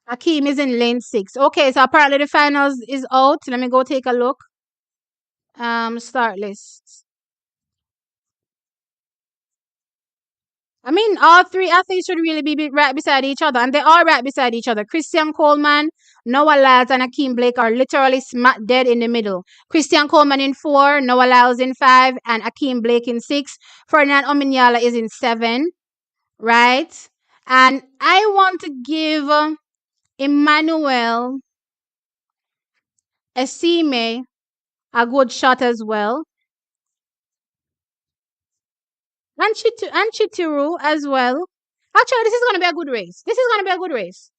Akeem is in lane 6. Okay, so apparently the finals is out. Let me go take a look. Start list. I mean, all three athletes should really be right beside each other, and they are right beside each other. Christian Coleman, Noah Lyles, and Akeem Blake are literally smack dead in the middle. Christian Coleman in 4, Noah Lyles in 5, and Akeem Blake in 6. Ferdinand Ominyala is in 7, right? And I want to give Emmanuel Esime a good shot as well. And Chitiru as well. Actually, this is going to be a good race. This is going to be a good race.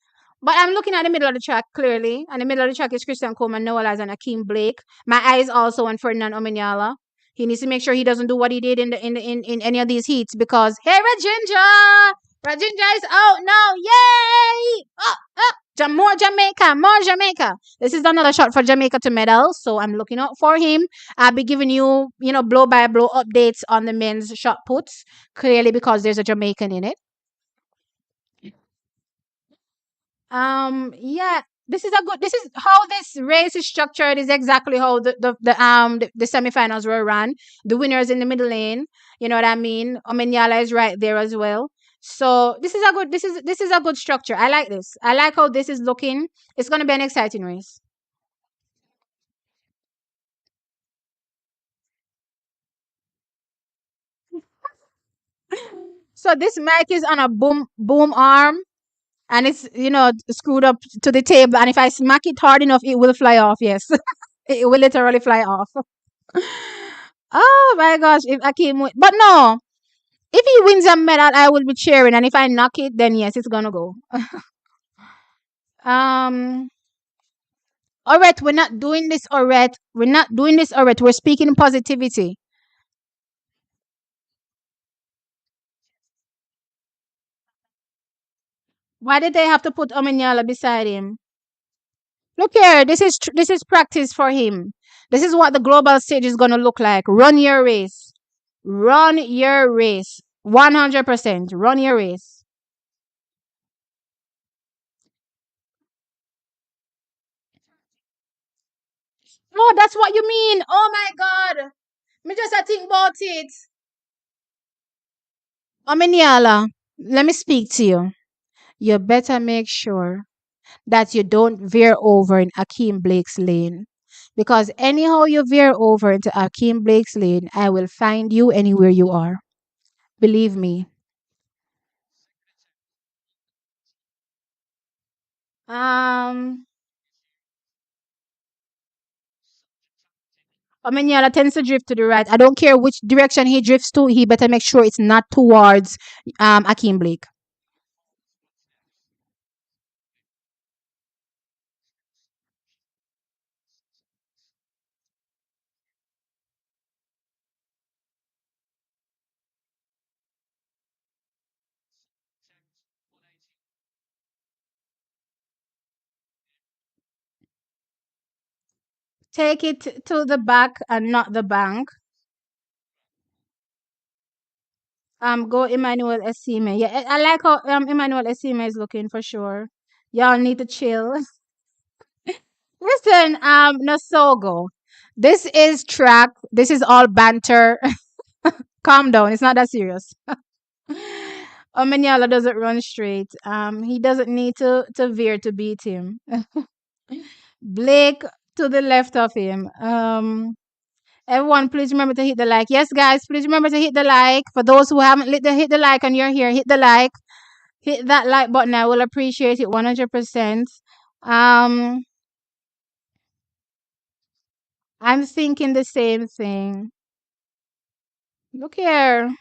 But I'm looking at the middle of the track clearly, and the middle of the track is Christian Coleman, Noah Lyles, and Akeem Blake. My eyes also on Ferdinand Ominyala. He needs to make sure he doesn't do what he did in any of these heats because hey, Rajinja is out now! Yay! More Jamaica, more Jamaica. This is another shot for Jamaica to medal, so I'm looking out for him. I'll be giving you, blow by blow updates on the men's shot puts, clearly because there's a Jamaican in it. Yeah, this is how this race is structured, is exactly how the semifinals were run. The winners in the middle lane, you know what I mean? Omenyala is right there as well. So this is a good structure. I like this. I like how this is looking. It's gonna be an exciting race. So this mic is on a boom arm, and it's screwed up to the table, and if I smack it hard enough it will fly off. Yes. It will literally fly off. Oh my gosh, if Akeem but no, if he wins a medal I will be cheering, and if I knock it then yes, it's gonna go. um all right, we're not doing this, all right, we're speaking positivity. Why did they have to put Omanyala beside him? Look here, this is practice for him. This is what the global stage is gonna look like. Run your race. Run your race. 100%. Run your race. Oh, that's what you mean. Oh my God. Me just I think about it. Omeniala, let me speak to you. You better make sure. that you don't veer over in Akeem Blake's lane. Because anyhow you veer over into Akeem Blake's lane, I will find you anywhere you are. Believe me. Um, Omanyala tends to drift to the right. I don't care which direction he drifts to. He better make sure it's not towards Akeem Blake. Take it to the back and not the bank. Go Emmanuel Esime. Yeah, I like how Emmanuel Esime is looking for sure. Y'all need to chill. Listen, Nasogo. This is track. This is all banter. Calm down. It's not that serious. Omanyala doesn't run straight. He doesn't need to veer to beat him. Blake to the left of him. Everyone, please remember to hit the like. Yes, guys, please remember to hit the like. For those who haven't hit the like and you're here, hit the like. Hit that like button. I will appreciate it 100%. Um, I'm thinking the same thing. Look here.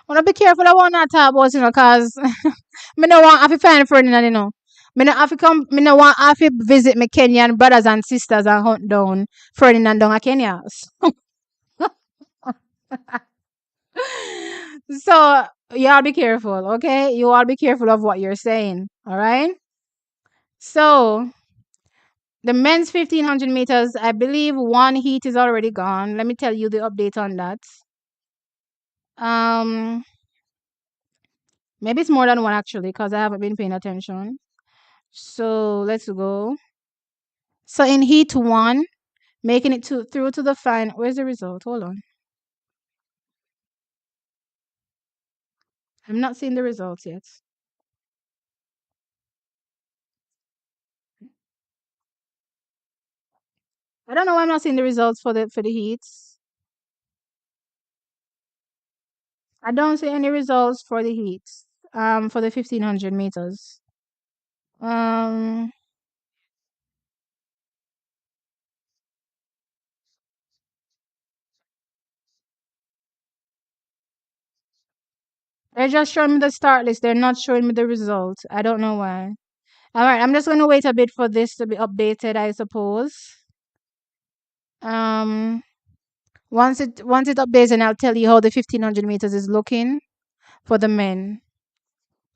Wanna be careful I want not talk about, cause me no want have to find Ferdinand, Me no have to come, me no want have to visit my Kenyan brothers and sisters and hunt down Ferdinand down a Kenya. So y'all be careful, okay? You all be careful of what you're saying. All right. So the men's 1500 meters, I believe one heat is already gone. Let me tell you the update on that. Um, Maybe it's more than one actually, because I haven't been paying attention. So let's go. So in heat one, making it through to the final. Where's the result? Hold on. I'm not seeing the results yet. I don't know why I'm not seeing the results for the heats. I don't see any results for the heats. For the 1500 meters. Um, they're just showing me the start list. They're not showing me the results. I don't know why. All right, I'm just gonna wait a bit for this to be updated, I suppose. Um, once it updates, and I'll tell you how the 1500 meters is looking for the men.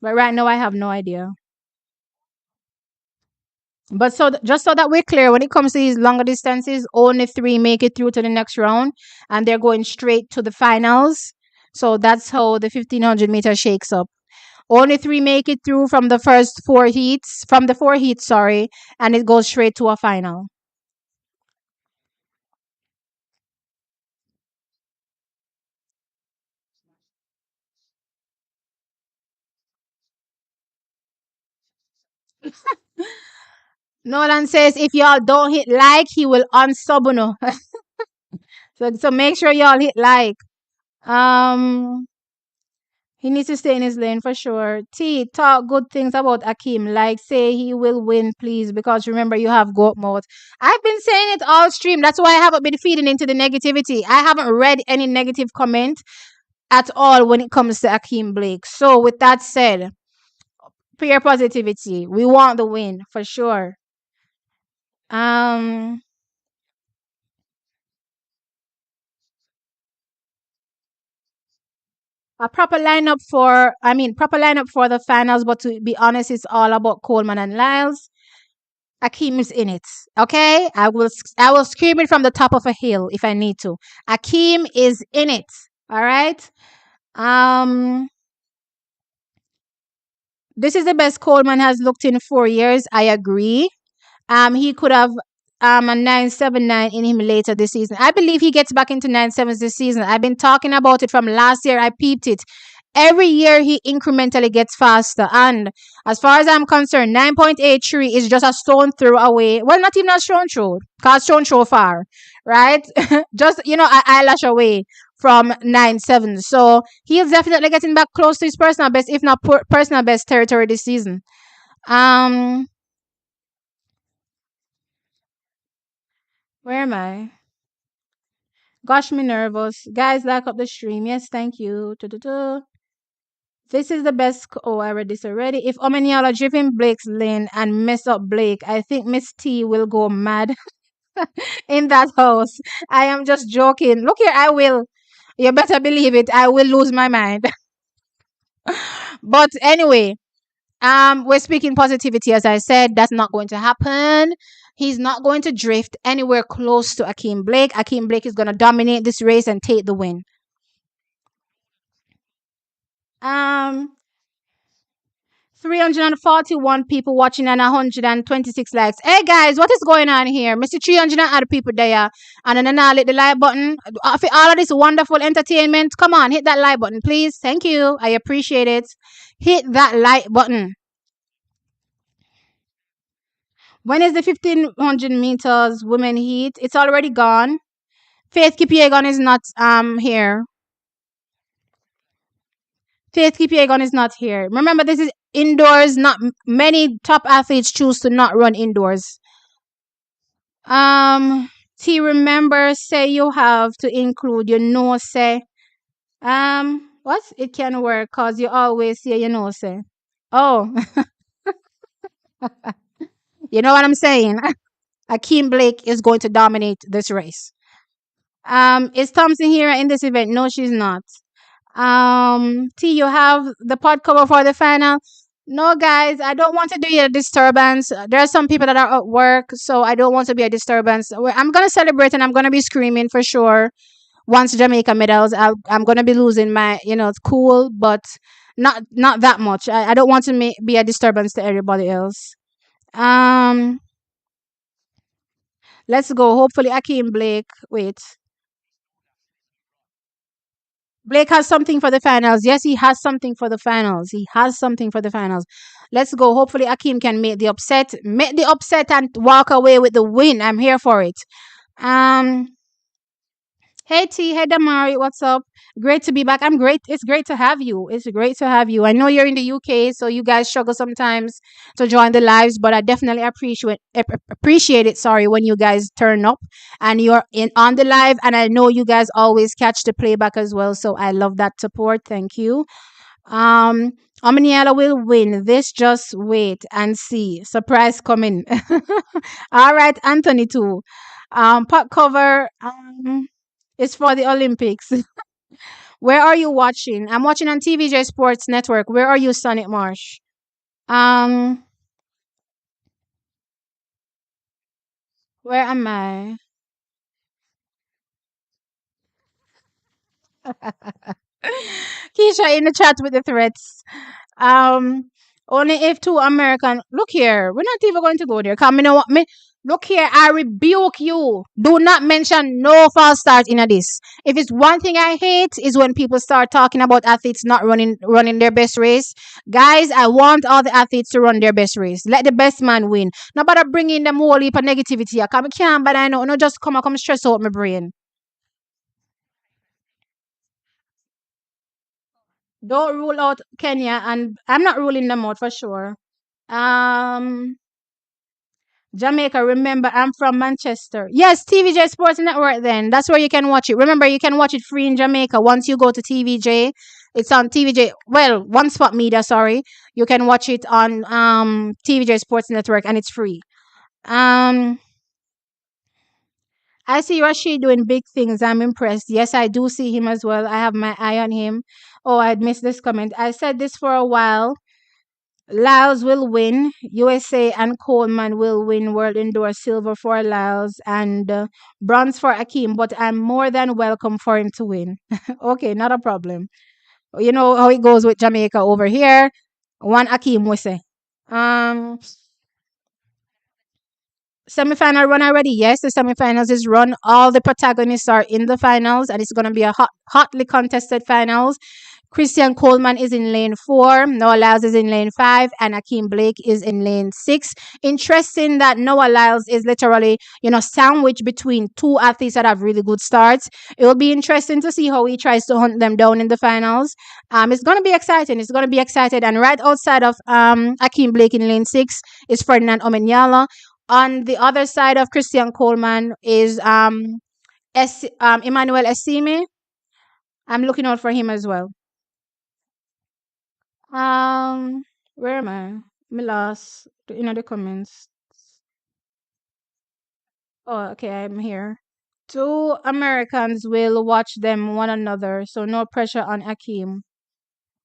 But right now, I have no idea. But just so that we're clear, when it comes to these longer distances, only three make it through to the next round, and they're going straight to the finals. So that's how the 1500 meter shakes up. Only three make it through from the first four heats, from the four heats, sorry, and it goes straight to a final. Nolan says if y'all don't hit like, he will unsub no. So make sure y'all hit like. Um, he needs to stay in his lane for sure. T, talk good things about Akeem. Like, say he will win, please, because remember, you have goat mode. I've been saying it all stream. That's why I haven't been feeding into the negativity. I haven't read any negative comment at all when it comes to Akeem Blake. So, with that said, pure positivity. We want the win for sure. Um, a proper lineup for the finals, but to be honest, it's all about Coleman and Lyles. Akeem is in it. Okay? I will scream it from the top of a hill if I need to. Akeem is in it. All right? Um this is the best Coleman has looked in 4 years. I agree. He could have a 979 in him later this season. I believe he gets back into 9.7s this season. I've been talking about it from last year. I peeped it. Every year he incrementally gets faster. And as far as I'm concerned, 9.83 is just a stone throw away. Well, not even a stone throw, because stone throw far, right? Just, an eyelash away from 9.7. So he's definitely getting back close to his personal best, if not personal best territory this season. Um, where am I? Gosh, me nervous. Guys, like up the stream. Yes, thank you. Du-du-du. This is the best. Oh, I read this already. If Omeniala driven Blake's lane and mess up Blake, I think Miss T will go mad in that house. I am just joking. Look here, I will. You better believe it. I will lose my mind. But anyway, we're speaking positivity. As I said, that's not going to happen. He's not going to drift anywhere close to Akeem Blake. Akeem Blake is going to dominate this race and take the win. Um, 341 people watching and 126 likes. Hey guys, what is going on here? Mr. 300 other people there. And then I hit the like button. For all of this wonderful entertainment, come on, hit that like button, please. Thank you. I appreciate it. Hit that like button. When is the 1500 meters women heat? It's already gone. Faith Kipyegon is not here. Faith Kipyegon is not here. Remember, this is indoors. Not many top athletes choose to not run indoors. T, remember, say you have to include your no say. What? It can work because you always say your no say. Oh, you know what I'm saying? Akeem Blake is going to dominate this race. Is Thompson here in this event? No, she's not. T, you have the pod cover for the final. No, guys, I don't want to be a disturbance. There are some people that are at work, so I don't want to be a disturbance. I'm gonna celebrate and I'm gonna be screaming for sure. Once Jamaica medals, I'm gonna be losing my, it's cool, but not that much. I don't want to be a disturbance to everybody else. Um, let's go. Hopefully, Akeem Blake. Wait. Blake has something for the finals. Yes, he has something for the finals. He has something for the finals. Let's go. Hopefully, Akeem can make the upset. Make the upset and walk away with the win. I'm here for it. Um, Hey T, hey Damari, what's up? Great to be back. I'm great. It's great to have you. It's great to have you. I know you're in the UK, so you guys struggle sometimes to join the lives, but I definitely appreciate it. Sorry, when you guys turn up and you're in on the live, and I know you guys always catch the playback as well. So I love that support. Thank you. Um, Omniela will win. This just wait and see. Surprise coming. All right, Anthony too. Pot cover. It's for the Olympics. Where are you watching? I'm watching on TVJ Sports Network. Where are you, Sonic Marsh? Um, where am I? Keisha in the chat with the threats. Um, only if two American. Look here, we're not even going to go there. Come, you know what me? Look here, I rebuke you. Do not mention no false start in this. If it's one thing I hate is when people start talking about athletes not running their best race. Guys, I want all the athletes to run their best race. Let the best man win. Not about bringing them whole heap of negativity. I can't, but I know, no, just come stress out my brain. Don't rule out Kenya, and I'm not ruling them out for sure. Um, Jamaica, remember, I'm from Manchester. Yes, TVJ Sports Network, then. That's where you can watch it. Remember, you can watch it free in Jamaica. Once you go to TVJ, it's on TVJ. Well, One Spot Media, sorry. You can watch it on TVJ Sports Network, and it's free. Um, I see Rashid doing big things. I'm impressed. Yes, I do see him as well. I have my eye on him. Oh, I'd missed this comment. I said this for a while. Lyles will win. USA and Coleman will win World Indoor Silver for Lyles and bronze for Akeem, but I'm more than welcome for him to win. Okay, not a problem. You know how it goes with Jamaica over here. One Akeem, we say. Um, Semi-final run already. Yes, the semi-finals is run. All the protagonists are in the finals, and it's going to be a hotly contested finals. Christian Coleman is in lane 4, Noah Lyles is in lane 5, and Akeem Blake is in lane 6. Interesting that Noah Lyles is literally, sandwiched between two athletes that have really good starts. It will be interesting to see how he tries to hunt them down in the finals. It's going to be exciting. It's going to be exciting. And right outside of Akeem Blake in lane 6 is Ferdinand Omenyala. On the other side of Christian Coleman is Emmanuel Esime. I'm looking out for him as well. Um, where am I? Me lost the comments. Oh, okay, I'm here. Two Americans will watch them one another, so no pressure on Akeem.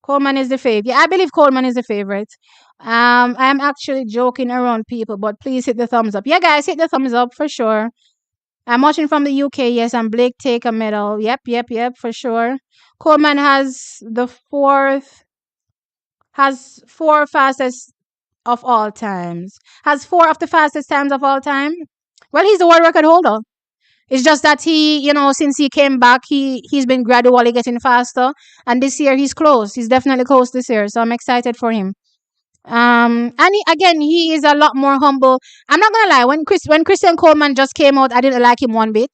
Coleman is the favorite. Yeah, I believe Coleman is the favorite. I'm actually joking around people, but please hit the thumbs up. Yeah, guys, hit the thumbs up for sure. I'm watching from the UK. Yes, and Blake take a medal. Yep, for sure. Coleman has four fastest of all times. Has four of the fastest times of all time. Well, he's the world record holder. It's just that since he came back, he's been gradually getting faster, and this year he's close. He's definitely close this year, so I'm excited for him. And he is a lot more humble. I'm not gonna lie. When Christian Coleman just came out, I didn't like him one bit.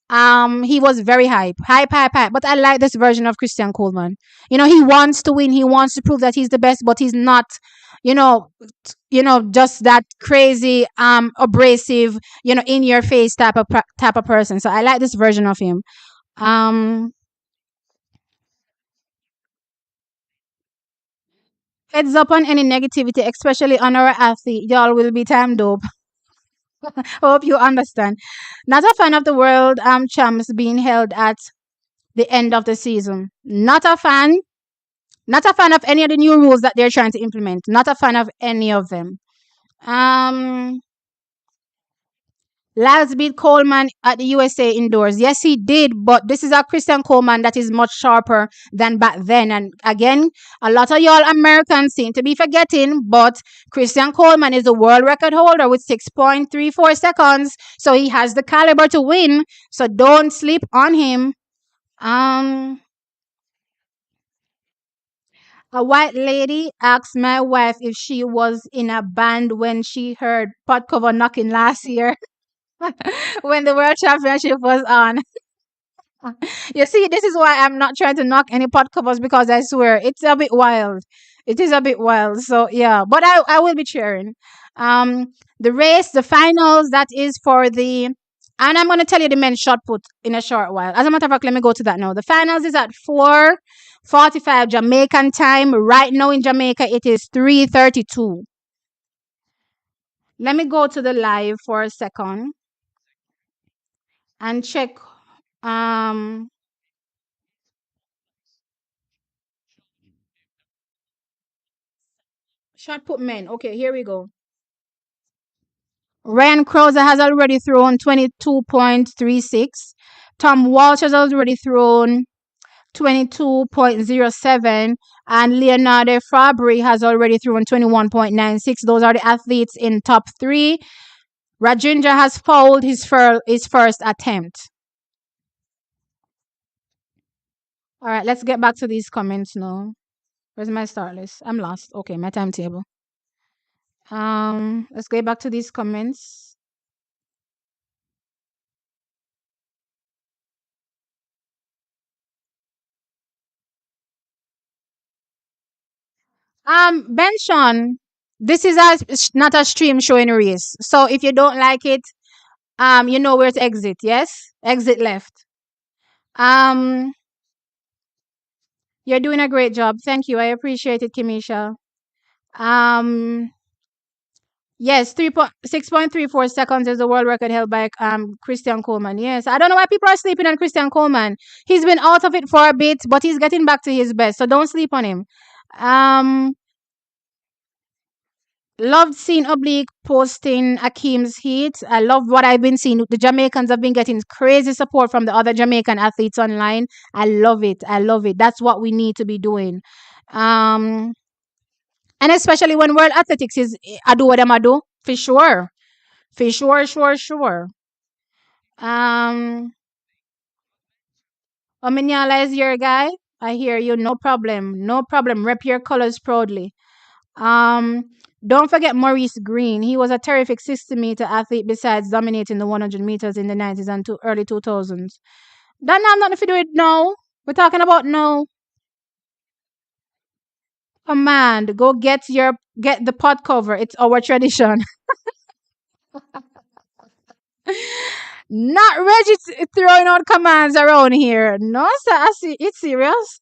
He was very hype. But I like this version of Christian Coleman. He wants to win. He wants to prove that he's the best, but he's not. You know, just that crazy, abrasive, in your face type of person. So I like this version of him. Um, Heads up on any negativity, especially on our athlete. Y'all will be time dope. Hope you understand. Not a fan of the world champs being held at the end of the season. Not a fan. Not a fan of any of the new rules that they're trying to implement. Not a fan of any of them. Um, Lyles beat Coleman at the USA indoors. Yes, he did, but this is a Christian Coleman that is much sharper than back then. And again, a lot of y'all Americans seem to be forgetting, but Christian Coleman is the world record holder with 6.34 seconds. So he has the caliber to win. So don't sleep on him. A white lady asked my wife if she was in a band when she heard pot cover knocking last year when the world championship was on. You see, this is why I'm not trying to knock any pot covers, because I swear it's a bit wild. It is a bit wild. So yeah, but I will be cheering. The race, the finals, that is for the, and I'm going to tell you the men's shot put in a short while. As a matter of fact, let me go to that now. The finals is at 4:45 Jamaican time. Right now in Jamaica, it is 3:32. Let me go to the live for a second and check. Um, Shot put men. Okay, here we go. Ryan Krauser has already thrown 22.36. Tom Walsh has already thrown 22.07. And Leonardo Fabry has already thrown 21.96. Those are the athletes in top 3. Rajendra has fouled his first attempt. All right, let's get back to these comments now. Where's my start list? I'm lost. Okay, my timetable. Let's get back to these comments. Ben Sean, this is not a stream showing a race. So if you don't like it, you know where to exit. Yes, exit left. Um, you're doing a great job. Thank you. I appreciate it, Kimisha. Um, yes, 6.34 seconds is the world record held by Christian Coleman. Yes, I don't know why people are sleeping on Christian Coleman. He's been out of it for a bit, but he's getting back to his best. So don't sleep on him. Loved seeing Oblique posting Akeem's heat. I love what I've been seeing. The Jamaicans have been getting crazy support from the other Jamaican athletes online. I love it. I love it. That's what we need to be doing. And especially when World Athletics is I do what I do. For sure. For sure. Um Ominyala is your guy. I hear you. No problem. No problem. Rep your colors proudly. Um, don't forget Maurice Green. He was a terrific 60-meter athlete besides dominating the 100 meters in the 90s and early 2000s. That now I'm not if you do it now. We're talking about now. Command. Go get the pot cover. It's our tradition. Not Reggie throwing out commands around here. No, sir. It's serious.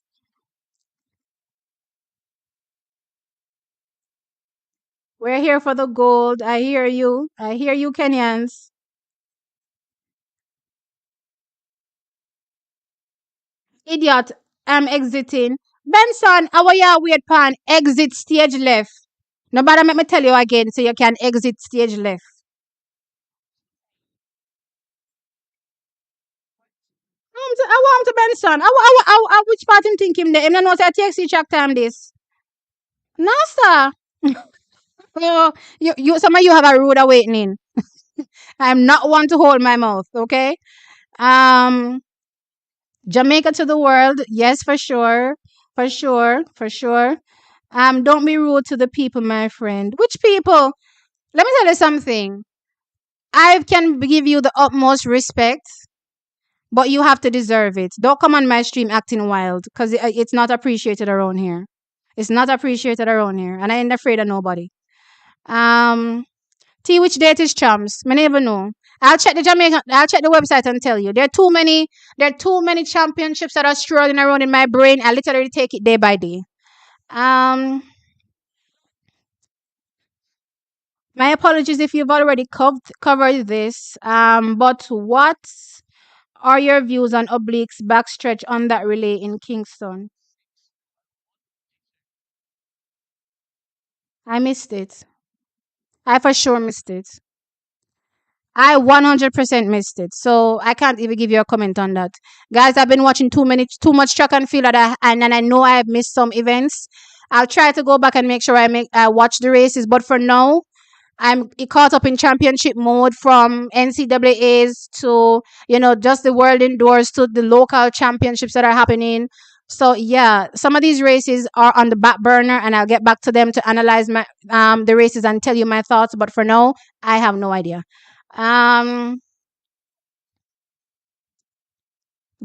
We're here for the gold. I hear you. I hear you, Kenyans. Idiot. I'm exiting. Benson, our ya weird pan. Exit stage left. Nobody make me tell you again so you can exit stage left. I want to Benson. Which part him think him there? Him not know say I take track time this. No, sir. Oh, some of you have a rude awakening. I'm not one to hold my mouth, okay? Um, Jamaica to the world, yes, for sure, for sure, for sure. Don't be rude to the people, my friend. Which people? Let me tell you something. I can give you the utmost respect, but you have to deserve it. Don't come on my stream acting wild because it's not appreciated around here. It's not appreciated around here, and I ain't afraid of nobody. Um, T, which date is champs? I never know. I'll check the Jamaican. I'll check the website and tell you. There are too many. There are too many championships that are swirling around in my brain. I literally take it day by day. Um, my apologies if you've already covered this. But what are your views on Oblique's backstretch on that relay in Kingston? I missed it. I for sure missed it. I 100% missed it. So I can't even give you a comment on that. Guys, I've been watching too much track and field and I know I have missed some events. I'll try to go back and make sure I watch the races, but for now, I'm caught up in championship mode from NCAAs to, just the world indoors to the local championships that are happening. So yeah, some of these races are on the back burner and I'll get back to them to analyze the races and tell you my thoughts. But for now, I have no idea. Um,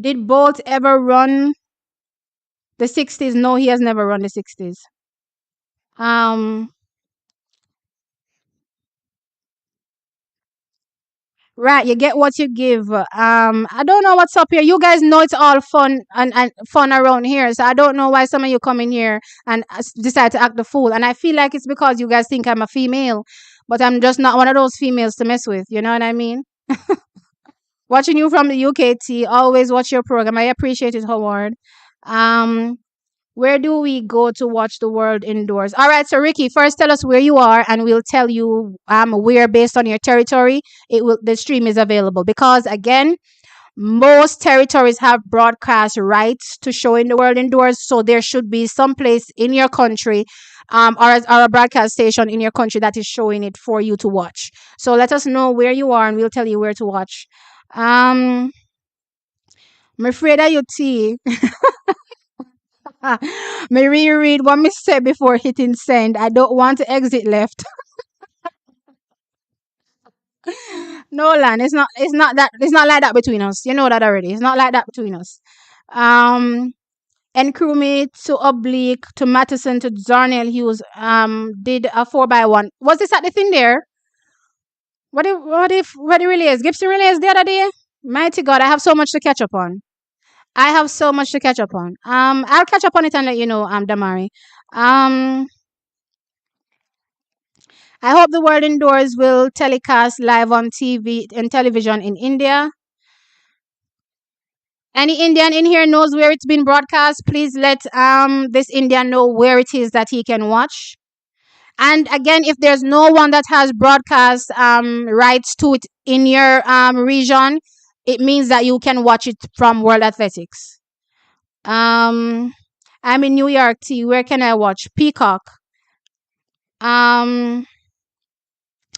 did Bolt ever run the 60s? No, he has never run the 60s. Um, right, you get what you give. I don't know what's up here. You guys know it's all fun and fun around here. So I don't know why some of you come in here and decide to act the fool. And I feel like it's because you guys think I'm a female, but I'm just not one of those females to mess with. You know what I mean? Watching you from the UKT, always watch your program. I appreciate it, Howard. Um, Where do we go to watch the world indoors? All right, so Ricky, first tell us where you are, and we'll tell you where based on your territory the stream is available. Because again, most territories have broadcast rights to show in the world indoors, so there should be some place in your country, or a broadcast station in your country that is showing it for you to watch. So let us know where you are, and we'll tell you where to watch. I'm afraid of you, T. May reread what me said before hitting send. I don't want to exit left. No, Lan, it's not like that between us. You know that already. It's not like that between us. And crewmate to Oblique to Matheson to Darnell Hughes did a 4x1. Was this at the thing there? What the relays? Gibson relays the other day? Mighty God, I have so much to catch up on. I have so much to catch up on. I'll catch up on it and let you know, Damari. Um I hope the world indoors will telecast live on TV and television in India. Any Indian in here knows where it's been broadcast. Please let this Indian know where it is that he can watch. And again, if there's no one that has broadcast rights to it in your region, it means that you can watch it from World Athletics. I'm in New York. T. Where can I watch? Peacock. Um,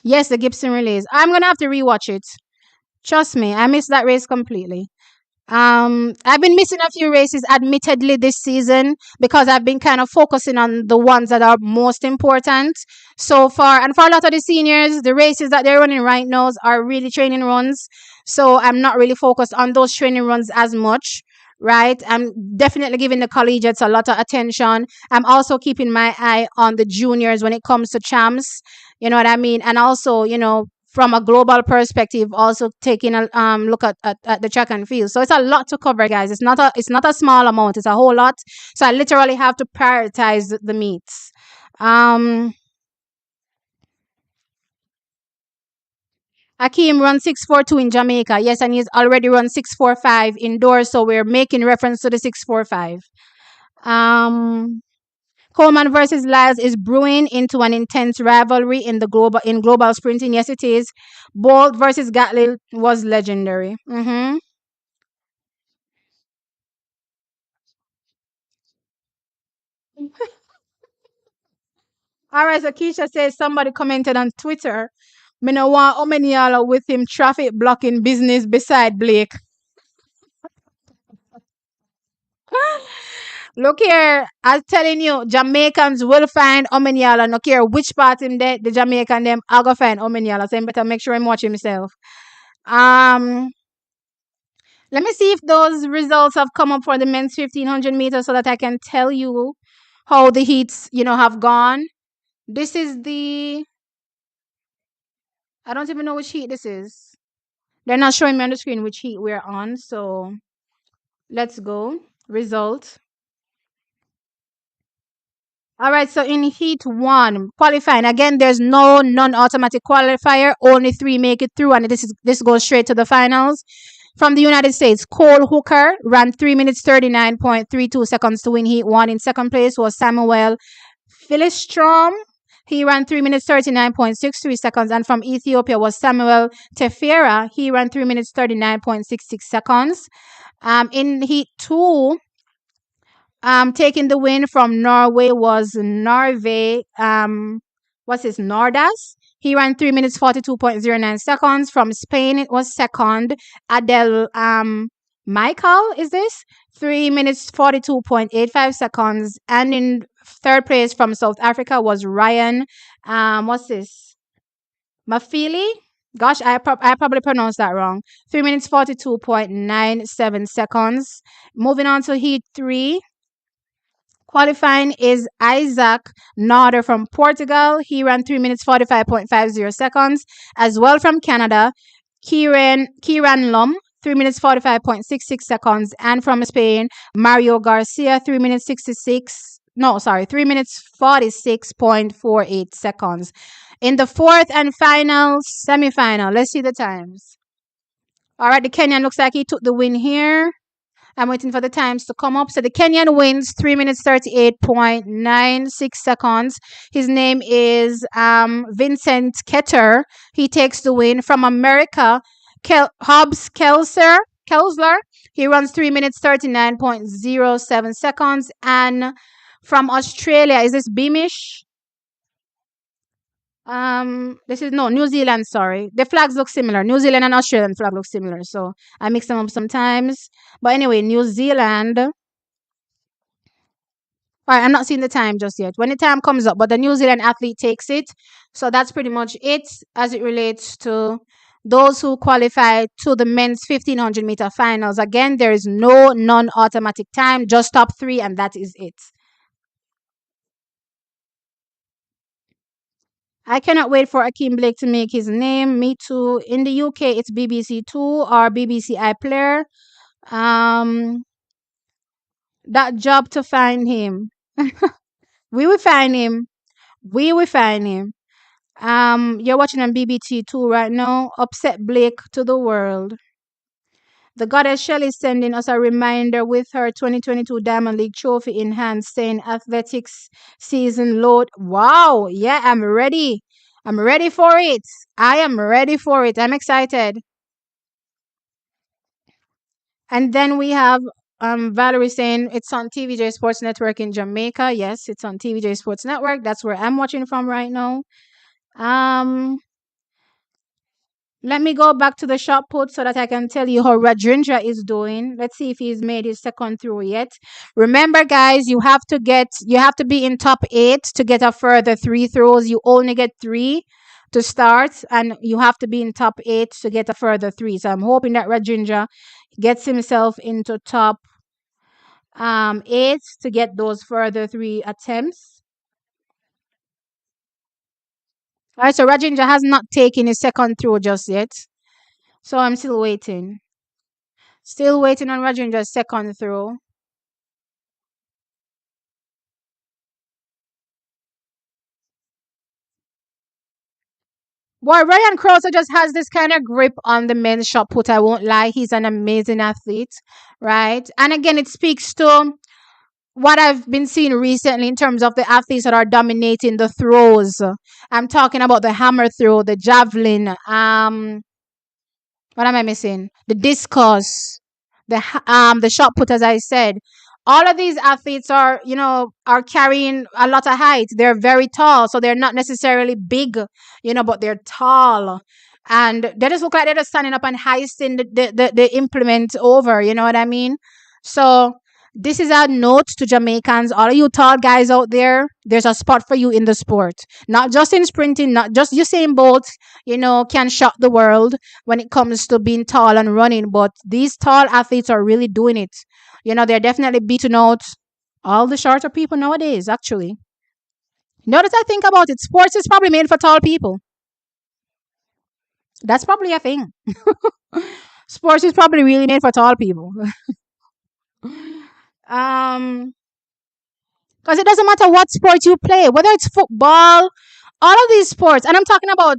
yes, the Gibson relays. I'm gonna have to rewatch it. Trust me, I missed that race completely. I've been missing a few races, admittedly, this season because I've been kind of focusing on the ones that are most important so far. And for a lot of the seniors, the races that they're running right now are really training runs. So I'm not really focused on those training runs as much. Right. I'm definitely giving the collegiates a lot of attention. I'm also keeping my eye on the juniors when it comes to champs. You know what I mean? And also, from a global perspective, also taking a look at the track and field. So it's a lot to cover, guys. It's not a small amount, it's a whole lot. So I literally have to prioritize the meets. um Akeem run 6:42 in Jamaica, yes, and he's already run 6:45 indoors, so we're making reference to the 6:45. um Coleman versus Lyles is brewing into an intense rivalry in global sprinting. Yes, it is. Bolt versus Gatlin was legendary. All right, so Keisha says somebody commented on Twitter. Me no want how many y'all are with him traffic blocking business beside Blake. Look here, I'm telling you, Jamaicans will find how many y'all are. No care which part in the Jamaican them I go find how many y'all are. So I better make sure I'm watching myself. Um, Let me see if those results have come up for the men's 1500 meters so that I can tell you how the heats, have gone. This is I don't even know which heat this is. They're not showing me on the screen which heat we're on. So let's go. Result. All right. So in heat one, qualifying again, there's no non-automatic qualifier. Only three make it through, and this goes straight to the finals. From the United States, Cole Hooker ran 3 minutes 39.32 seconds to win heat one. In second place was Samuel Philistrom. He ran 3 minutes 39.63 seconds. And from Ethiopia was Samuel Tefera. He ran 3 minutes 39.66 seconds. In heat two, taking the win from Norway was Norway. What's his Nordas? He ran 3 minutes 42.09 seconds. From Spain, it was second. Adel Michael, is this? 3 minutes 42.85 seconds. And in third place from South Africa was Ryan. What's this? Mafili? Gosh, I probably pronounced that wrong. 3 minutes 42.97 seconds. Moving on to heat three. Qualifying is Isaac Nodder from Portugal. He ran 3 minutes 45.50 seconds. As well from Canada, Kieran Lum, 3 minutes 45.66 seconds. And from Spain, Mario Garcia, 3 minutes 66. No, sorry, 3 minutes 46.48 seconds. In the fourth and final semifinal, let's see the times. All right, the Kenyan looks like he took the win here. I'm waiting for the times to come up. So the Kenyan wins 3 minutes 38.96 seconds. His name is Vincent Ketter. He takes the win. From America, Hobbs Kelsler. He runs 3 minutes 39.07 seconds. And from Australia, is this Beamish? This is no New Zealand. Sorry, the flags look similar. New Zealand and Australian flag look similar, so I mix them up sometimes. But anyway, New Zealand. All right, I'm not seeing the time just yet. When the time comes up, but the New Zealand athlete takes it. So that's pretty much it as it relates to those who qualify to the men's 1500-meter finals. Again, there is no non-automatic time, just top three, and that is it. I cannot wait for Akeem Blake to make his name. Me too. In the UK, it's BBC Two or BBC iPlayer. Um, that job to find him. We will find him. We will find him. You're watching on BBC Two right now. Upset Blake to the world. The goddess Shelley is sending us a reminder with her 2022 Diamond League trophy in hand, saying athletics season load. Wow, yeah, I'm ready. I'm ready for it. I am ready for it. I'm excited. And then we have Valerie saying it's on TVJ Sports Network in Jamaica. Yes, it's on TVJ Sports Network. That's where I'm watching from right now. Um, Let me go back to the shot put so that I can tell you how Rajendra is doing. Let's see if he's made his second throw yet. Remember, guys, you have to be in top 8 to get a further 3 throws. You only get 3 to start, and you have to be in top 8 to get a further 3. So I'm hoping that Rajendra gets himself into top 8 to get those further 3 attempts. All right, so Rajendra has not taken his second throw just yet. So I'm still waiting. Still waiting on Rajendra's second throw. Boy, Ryan Krauser just has this kind of grip on the men's shot put. I won't lie. He's an amazing athlete, right? And again, it speaks to what I've been seeing recently in terms of the athletes that are dominating the throws. I'm talking about the hammer throw, the javelin, what am I missing? The discus, the shot put, as I said. All of these athletes are, are carrying a lot of height. They're very tall, so they're not necessarily big, but they're tall. And they just look like they're just standing up and hoisting the implement over, you know what I mean? So this is a note to Jamaicans, all of you tall guys out there, there's a spot for you in the sport. Not just in sprinting, not just Usain Bolt, can shock the world when it comes to being tall and running, but these tall athletes are really doing it. They're definitely beating out all the shorter people nowadays, actually. Notice I think about it, sports is probably made for tall people. That's probably a thing. Sports is probably really made for tall people. um because it doesn't matter what sport you play, whether it's football, all of these sports, and I'm talking about,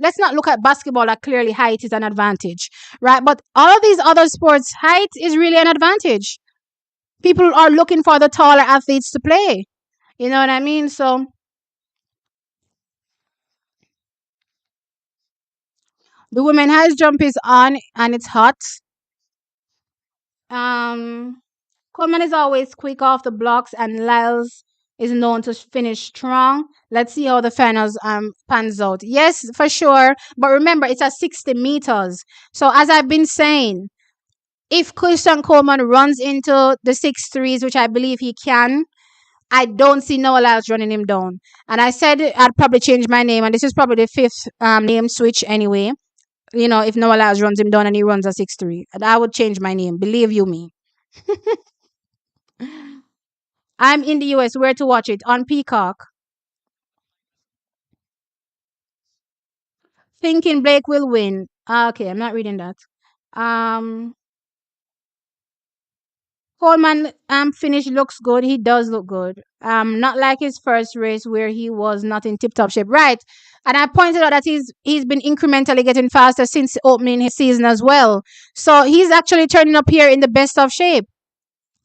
let's not look at basketball, that clearly height is an advantage, right? But all of these other sports, height is really an advantage. People are looking for the taller athletes to play, you know what I mean? So the women high jump is on and it's hot. um Coleman is always quick off the blocks, and Lyles is known to finish strong. Let's see how the finals pans out. Yes, for sure. But remember, it's at 60 meters. So as I've been saying, if Christian Coleman runs into the 6 threes, which I believe he can, I don't see Noah Lyles running him down. And I said I'd probably change my name, and this is probably the fifth name switch anyway. If Noah Lyles runs him down and he runs a 6-3, I would change my name. Believe you me. I'm in the US. Where to watch it? On Peacock. Thinking Blake will win. Okay, I'm not reading that. Um, Coleman finish looks good. He does look good. Not like his first race where he was not in tip top shape. Right. And I pointed out that he's been incrementally getting faster since opening his season as well. So he's actually turning up here in the best of shape.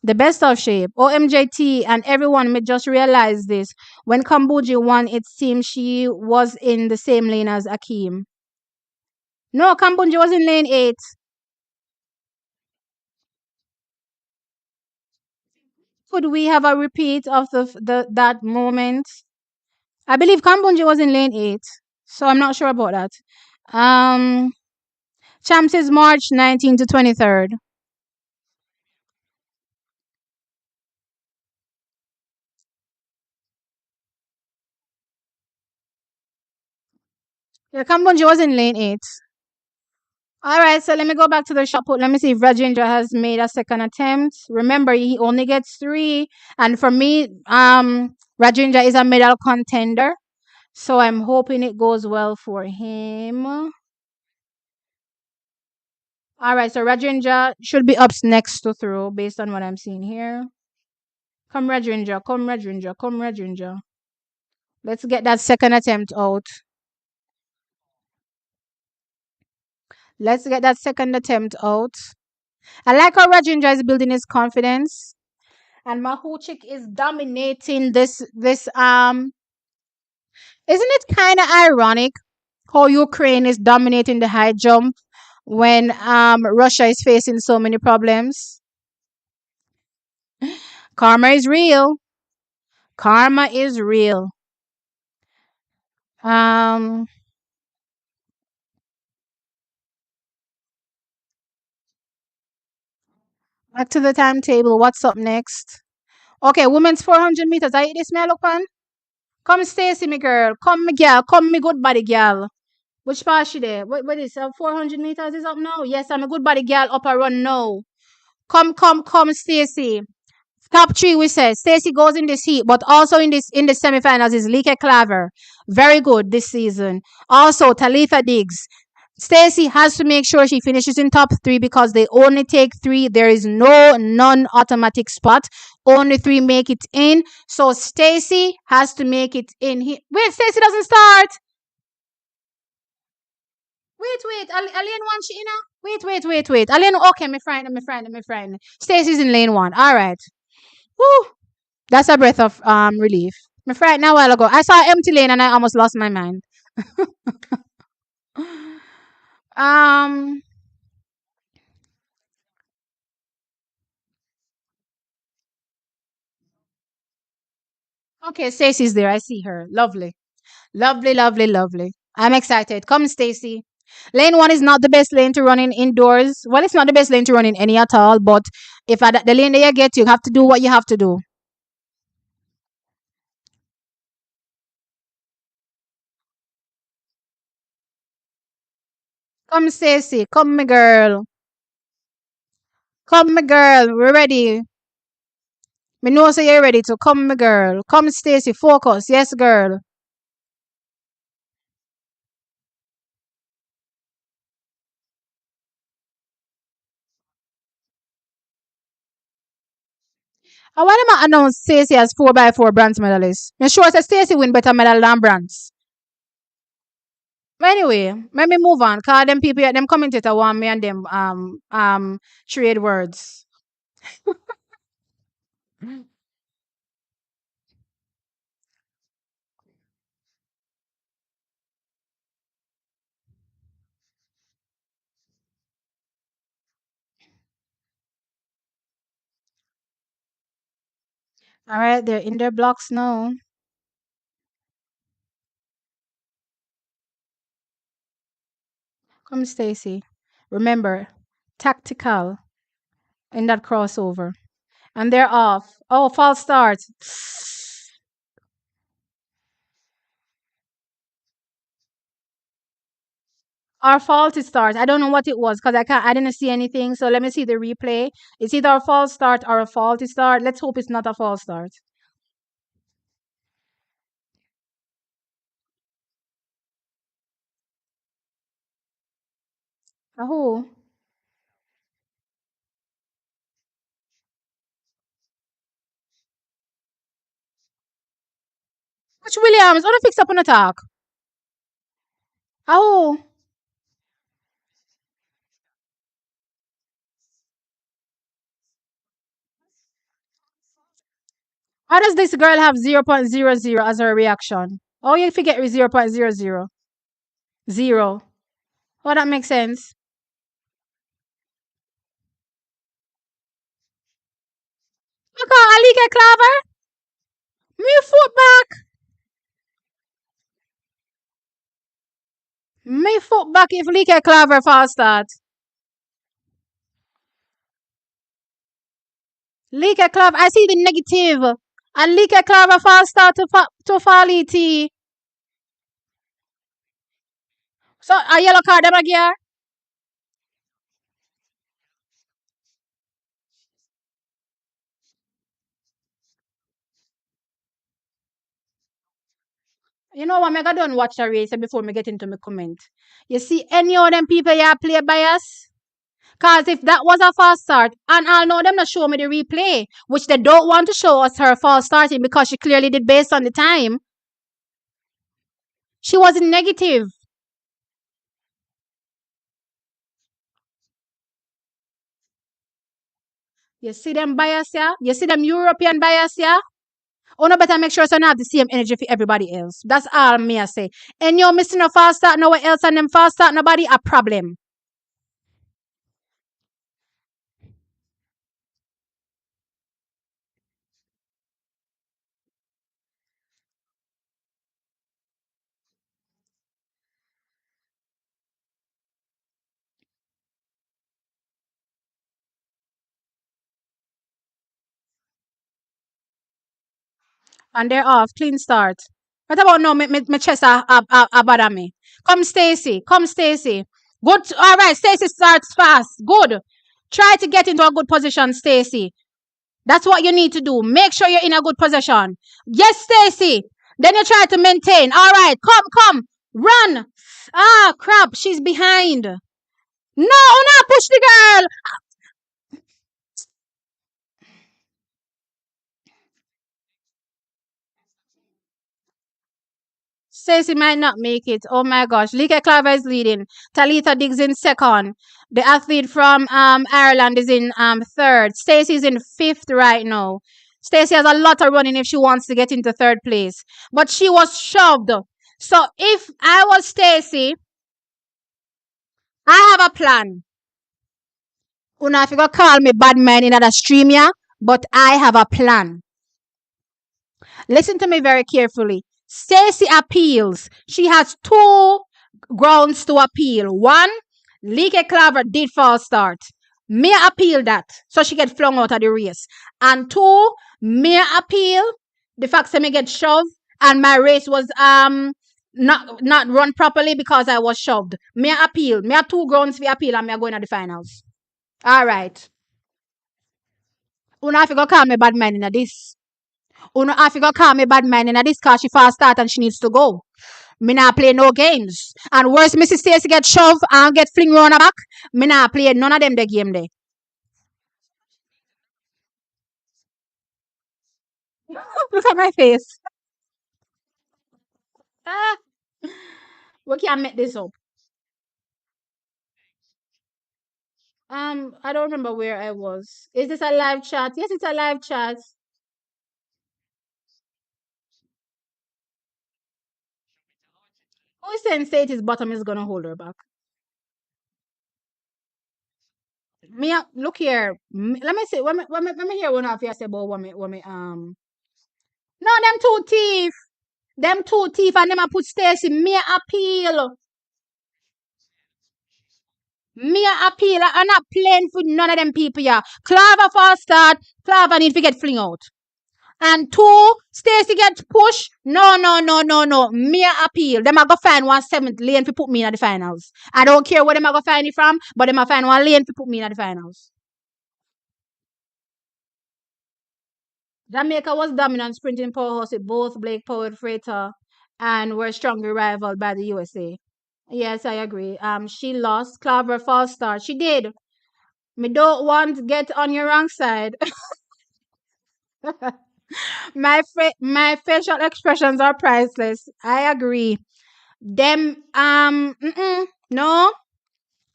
The best of shape. OMJT and everyone may just realize this. When Kambuji won, it seemed she was in the same lane as Akeem. No, Kambuji was in lane 8. Could we have a repeat of the that moment? I believe Kambunji was in lane 8, so I'm not sure about that. Um, Champs is March 19th to 23rd. Yeah, Kambunji was in lane 8. All right, so let me go back to the shot put. Let me see if Rajendra has made a second attempt. Remember, he only gets 3, and for me, Rajendra is a medal contender, so I'm hoping it goes well for him. All right, so Rajendra should be up next to throw based on what I'm seeing here. Come, Rajendra, come, Rajendra, come, Rajendra. Let's get that second attempt out. Let's get that second attempt out. I like how Rajendra is building his confidence. And Mahuchik is dominating this. Isn't it kind of ironic how Ukraine is dominating the high jump when Russia is facing so many problems? Karma is real. Karma is real. Um Back to the timetable. What's up next? Okay, women's 400 meters. I this me I look on. Come Stacy, me girl. Come me girl. Come me good body girl. Which part she there? What is 400 meters is up now? Yes, I'm a good body girl up a run now. Come, Stacy. Top three, we said Stacey goes in this heat, but also in the semifinals is Lika Claver, very good this season. Also Talitha Diggs. Stacey has to make sure she finishes in top three because they only take three. There is no non-automatic spot. Only three make it in. So Stacey has to make it in. Wait, Stacey doesn't start. Wait. Lane one, she, you know. Wait. Lane, okay, my friend. Stacey's in lane one. All right. Woo. That's a breath of relief. My friend, a while ago, I saw an empty lane and I almost lost my mind. Um. Okay, Stacy's there. I see her. Lovely, lovely. I'm excited. Come, Stacy. Lane one is not the best lane to run in indoors. Well, it's not the best lane to run in any at all. But if the lane that you get, you have to do what you have to do. Come, Stacy. Come, my girl. Come, my girl. We're ready. Me know say you're ready to come, my girl. Come, Stacy. Focus. Yes, girl. And why them a announce Stacey as 4x4 bronze medalist? I'm sure say Stacey win better medal than bronze. But anyway, let me move on. Cause them people, them commentator want me and them trade words. All right, they're in their blocks now. Come, Stacey. Remember, tactical in that crossover. And they're off. Oh, false start. Our faulty start. I don't know what it was because I didn't see anything. So let me see the replay. It's either a false start or a faulty start. Let's hope it's not a false start. Oh, which Williams? Oh, fix up on attack. Oh, how does this girl have 0.00 as her reaction? Oh, you forget with 0.00. Zero. Oh, that makes sense. Look how Ali get clever. Me foot back. Me foot back if Lee get clever fast start. Lee get clever. I see the negative. And Lee get clever fast start to fall ET. So a yellow card them again. You know what? I don't watch a race before me get into my comment. You see any of them people you play bias? Cause if that was a false start, and I'll know them not show me the replay, which they don't want to show us her false starting because she clearly did based on the time. She was in negative. You see them bias, yeah? You see them European bias, yeah? Oh, no, better make sure so you have the same energy for everybody else. That's all me I say. And you're missing a fast start, nowhere else, and them fast start, nobody a problem. And they're off. Clean start. What about no? Me chest a bother me. Come, Stacy. Come, Stacy. Good. All right. Stacy starts fast. Good. Try to get into a good position, Stacy. That's what you need to do. Make sure you're in a good position. Yes, Stacy. Then you try to maintain. All right. Come, come. Run. Ah, crap. She's behind. No, no, push the girl. Stacey might not make it. Oh my gosh. Lika Claver is leading. Talitha Diggs in second. The athlete from Ireland is in third. Stacey is in fifth right now. Stacey has a lot of running if she wants to get into third place. But she was shoved. So if I was Stacey, I have a plan. Una, if you go call me bad man in other stream, yeah, but I have a plan. Listen to me very carefully. Stacey appeals. She has two grounds to appeal. One, Leke Claver did false start. Mia appeal that, so she get flung out of the race. And two, Mia appeal the fact that me get shoved and my race was not run properly because I was shoved. Mia appeal. Me have two grounds for appeal and me are going to the finals. All right. Una have to go call me bad man in this. Una have to go call me bad man in this cause she fast start and she needs to go. Me not play no games. And worse, Mrs. Stacey get shoved and get fling round her back. Me not play none of them the game there. Look at my face. Ah, we can't make this up. I don't remember where I was. Is this a live chat? Yes, it's a live chat. Who is saying Stacey's bottom is gonna hold her back? Me, look here. Let me see. Let me hear one of you say about No, them two thief. Them two thief and them a put Stacey. Me appeal. Me appeal. I'm not playing for none of them people here. Clava fast start. Clava need to get fling out. And two, Stacey gets pushed. No, no, no, no, no. Me appeal. Them a go find one seventh lane to put me in the finals. I don't care where them a go find it from, but them a find one lane to put me in the finals. Jamaica was dominant sprinting powerhouse with both Blake Powered Freighter and were strongly rivaled by the USA. Yes, I agree. She lost. Clover false start. She did. Me don't want to get on your wrong side. My facial expressions are priceless. I agree. Them no.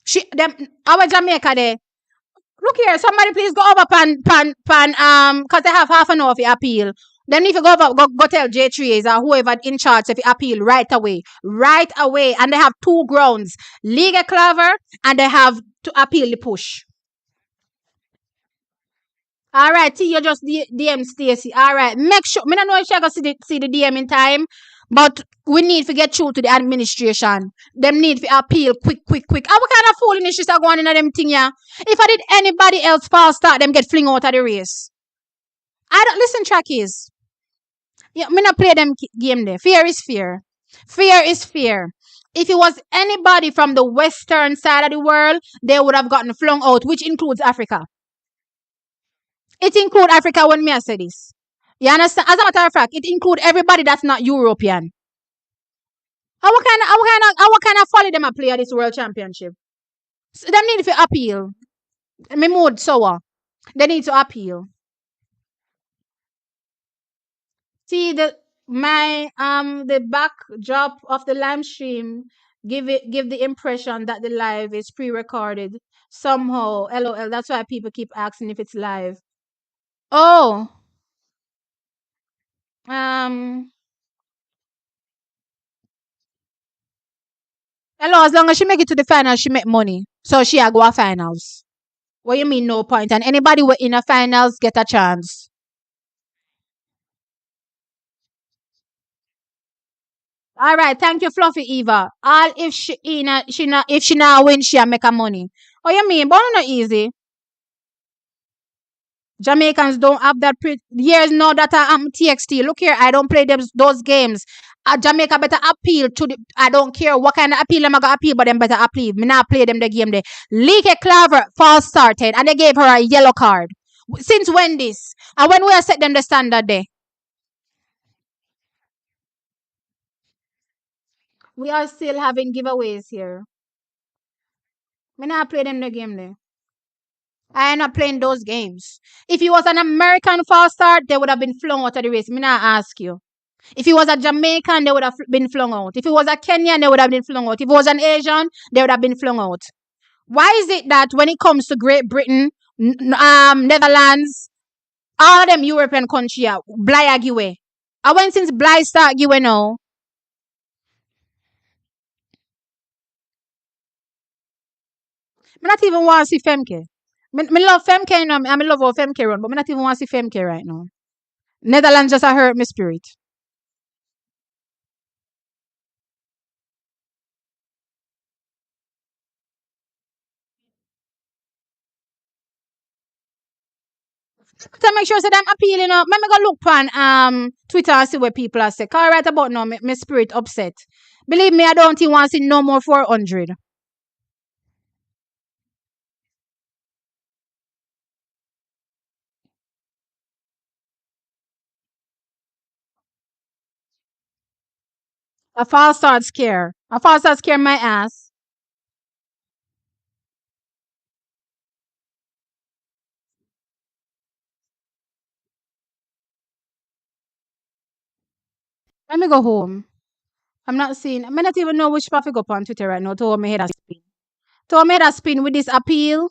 She them our Jamaica there. Look here, somebody please go over pan cause they have half an hour for appeal. Then if you go over go tell J3 or whoever in charge if you appeal right away. Right away. And they have two grounds. Liga Clover and they have to appeal the push. All right, T, you just DM Stacy. All right, make sure. Me don't know if she gonna see the DM in time, but we need to get through to the administration. Them need to appeal quick, quick, quick. And what kind of foolishness is going in them thing, yeah? If I did anybody else fast start, them get fling out of the race. I don't listen, trackies. Yeah, me not play them game there. Fear is fear. Fear is fear. If it was anybody from the western side of the world, they would have gotten flung out, which includes Africa. It include Africa when me I say this. You understand? As a matter of fact, it include everybody that's not European. How kind of folly them a play at this world championship? So them need to appeal. Me mood sour. They need to appeal. See the backdrop of the live stream give the impression that the live is pre-recorded somehow. LOL. That's why people keep asking if it's live. Oh, um, hello, as long as she make it to the finals, she make money. So she a go a finals. What you mean no point? And anybody who in a finals get a chance. All right, thank you, Fluffy Eva. All if she in a, she not if she not win, she a make a money. What you mean? But no easy. Jamaicans don't have that years now that I am TXT. Look here, I don't play those games. Jamaica better appeal to the. I don't care what kind of appeal I'm gonna appeal, but them better appeal. Me not play them the game there. Leaky Claver false started and they gave her a yellow card. Since when this? And when we are set them the standard there, we are still having giveaways here. Me not play them the game there. I am not playing those games. If he was an American false start, they would have been flung out of the race. Me not ask you. If he was a Jamaican, they would have been flung out. If he was a Kenyan, they would have been flung out. If he was an Asian, they would have been flung out. Why is it that when it comes to Great Britain, Netherlands, all of them European countries, Bly give way? I went since Bly start give way now. I not even want to see Femke. Me love Femke, you know. I love how Femke run, but I not even want to see Femke right now. Netherlands just a hurt my spirit. To make sure that I'm appealing up. Let me go look on Twitter and see what people are saying. Cause right about now, my spirit upset. Believe me, I don't even want to see no more 400. A false start scare. A false start scare my ass. Let me go home. I'm not seeing. I may not even know which path to go up on Twitter right now. To my head a spin. To my head a spin with this appeal.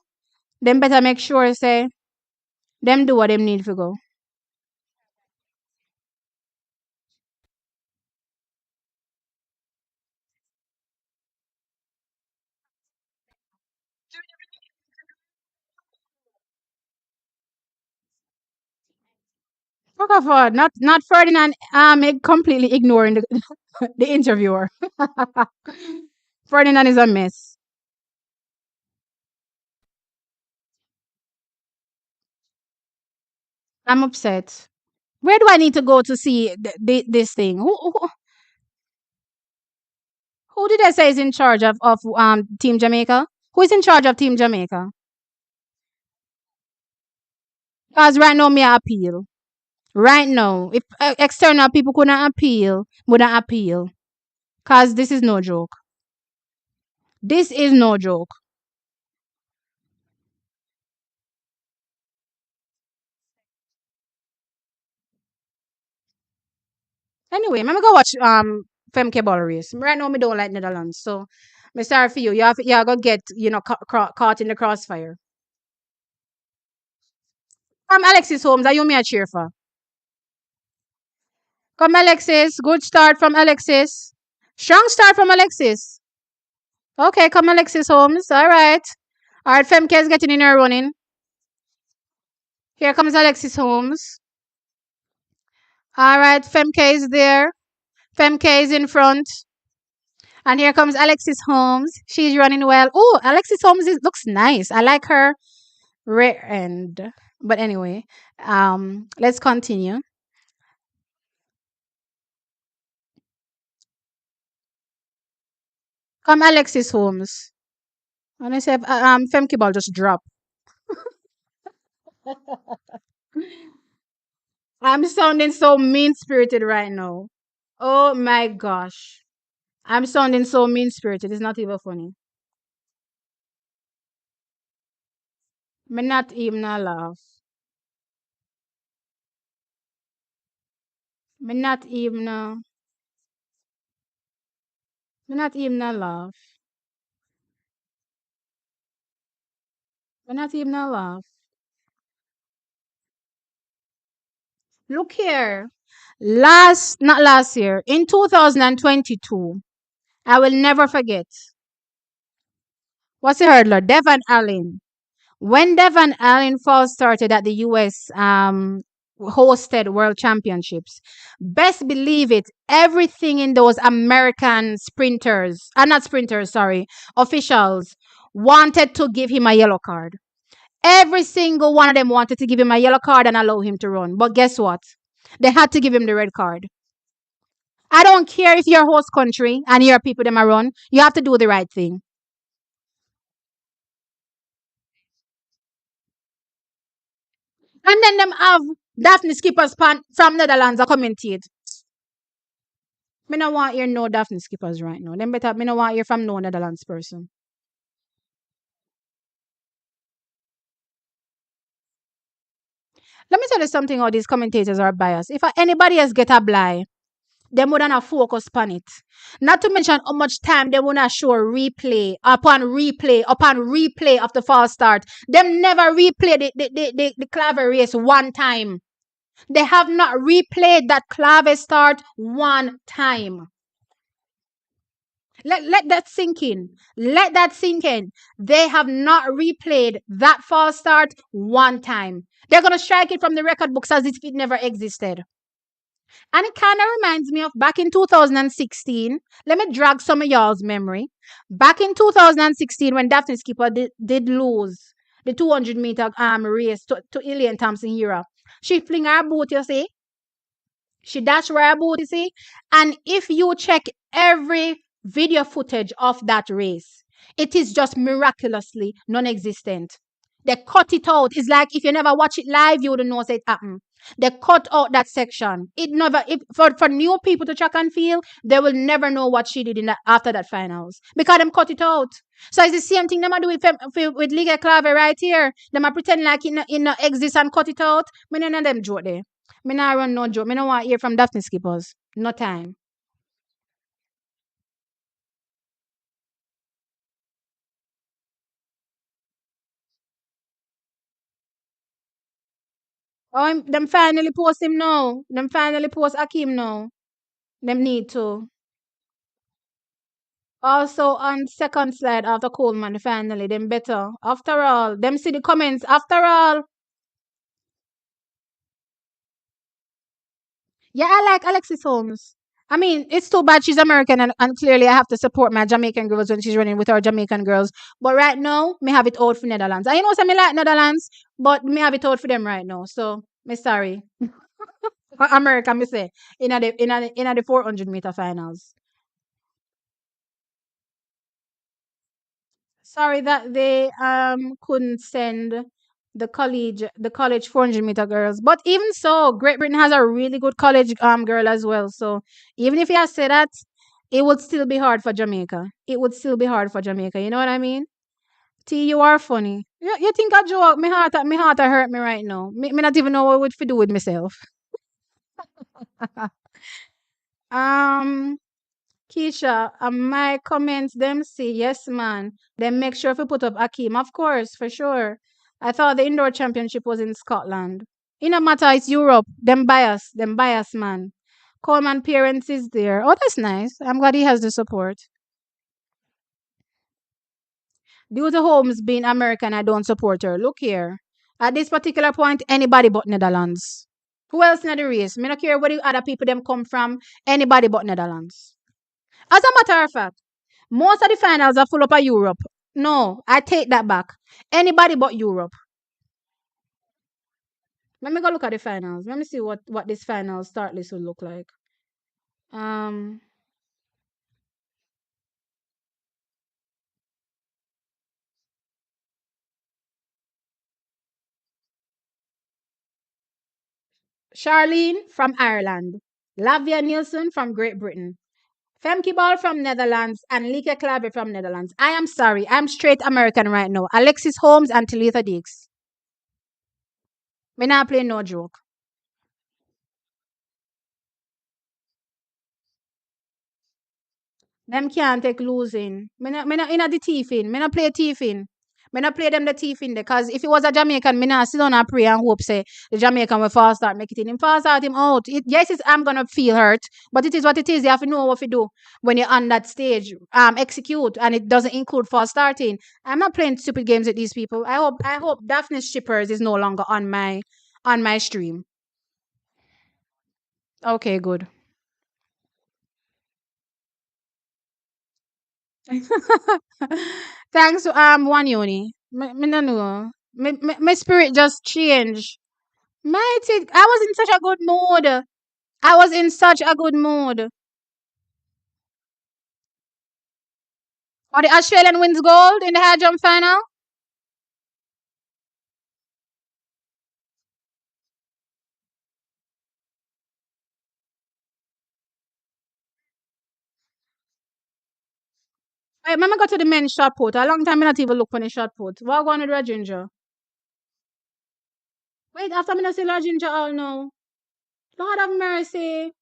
Them better make sure say them do what them need to go. Fuck off, not Ferdinand. Completely ignoring the the interviewer. Ferdinand is a mess. I'm upset. Where do I need to go to see this thing? Who did I say is in charge of Team Jamaica? Who is in charge of Team Jamaica? Because right now me I appeal. Right now, if external people couldn't appeal, wouldn't appeal. Because this is no joke. This is no joke. Anyway, I'm gonna go watch Femke Ball race. Right now, me don't like Netherlands, so me sorry for you. You have to get caught in the crossfire. Alexis Holmes, are you me a cheer for? Come Alexis, good start from Alexis. Strong start from Alexis. Okay, come Alexis Holmes. All right. All right, Femke is getting in her running. Here comes Alexis Holmes. All right, Femke is there. Femke is in front. And here comes Alexis Holmes. She's running well. Oh, Alexis Holmes looks nice. I like her rear end. But anyway, let's continue. Come Alexis Holmes. And I said, Femke ball just drop. I'm sounding so mean spirited right now. Oh my gosh. I'm sounding so mean spirited. It's not even funny. Me not even a laugh. Me not even me not even a laugh. Me not even a laugh. Look here. Not last year, in 2022, I will never forget. What's the hurdler? Devon Allen. When Devon Allen first started at the US hosted World Championships, best believe it, everything in those American sprinters, not sprinters, sorry, officials wanted to give him a yellow card. Every single one of them wanted to give him a yellow card and allow him to run. But guess what? They had to give him the red card. I don't care if you're host country and your people them are run. You have to do the right thing. And then them have Daphne Skippers from Netherlands a commentate. Me no want hear no Daphne Skippers right now. Them better me no want hear from no Netherlands person. Let me tell you something how these commentators are biased. If anybody else get a blind, they wouldn't have focus on it. Not to mention how much time they wanna show replay upon replay of the false start. Them never replay the claver race one time. They have not replayed that clave start one time. Let that sink in. Let that sink in. They have not replayed that false start one time. They're going to strike it from the record books as if it never existed. And it kind of reminds me of back in 2016. Let me drag some of y'all's memory. Back in 2016, when Daphne Skipper did lose the 200-meter race to Elaine Thompson Hera, she fling her boot, you see? She dashed her boot, you see? And if you check every video footage of that race, it is just miraculously non-existent. They cut it out. It's like if you never watch it live, you wouldn't know it happened. They cut out that section. It never if, for new people to track and feel, they will never know what she did in that after that finals because them cut it out. So it's the same thing them a do with Liga Clave right here. Them a pretend like it no exist and cut it out. Me none of them joke there. Me not run no joke. Me no want to hear from Daphne Skippers. No time. Oh, them finally post him now. Them finally post Akim now. Them need to. Also on second slide after Coleman, finally, them better. After all, them see the comments. After all, yeah, I like Alexis Holmes. I mean, it's too bad she's American and clearly I have to support my Jamaican girls when she's running with our Jamaican girls. But right now, me have it out for Netherlands. I know some me like Netherlands, but me have it out for them right now. So me sorry. America, me say in the 400-meter finals. Sorry that they couldn't send the college 400-meter girls. But even so, Great Britain has a really good college girl as well. So even if you say that, it would still be hard for Jamaica. It would still be hard for Jamaica. You know what I mean? T, you are funny. You think I joke? Me heart hurt me right now. Me not even know what I would do with myself. um Keisha, my comments them say yes, man. Then make sure if we put up Akim, of course, for sure. I thought the indoor championship was in Scotland. In no matter, it's Europe. Them bias, man. Coleman parents is there. Oh, that's nice. I'm glad he has the support. Due to Holmes being American, I don't support her. Look here. At this particular point, anybody but Netherlands. Who else in the race? Me not care where the other people them come from. Anybody but Netherlands. As a matter of fact, most of the finals are full up of Europe. No, I take that back. Anybody but Europe. Let me go look at the finals. Let me see what this final start list will look like. Um, Charlene from Ireland, Lavia Nielsen from Great Britain, Femke Ball from Netherlands, and Lika Clave from Netherlands. I am sorry, I'm straight American right now. Alexis Holmes and Talitha Dix. Me not play no joke. Them can't take losing. Me not in the thiefing. Me not play thiefing. Me not play them the thiefing there. Cause if it was a Jamaican, me not sit down and pray and hope say the Jamaican will fast start make it in. Him fast start him out. Yes, I'm gonna feel hurt, but it is what it is. You have to know what to do when you're on that stage. Execute, and it doesn't include fast starting. I'm not playing stupid games with these people. I hope Daphne Shippers is no longer on my stream. Okay, good. Thanks, One Uni. Me no know. My spirit just changed. Mighty, I was in such a good mood. I was in such a good mood. Or the Australian wins gold in the high jump final. I remember go to the men's shot put. A long time I not even look for the shot put. What going with Red Ginger? Wait, after me not see Red Ginger all now. Lord have mercy.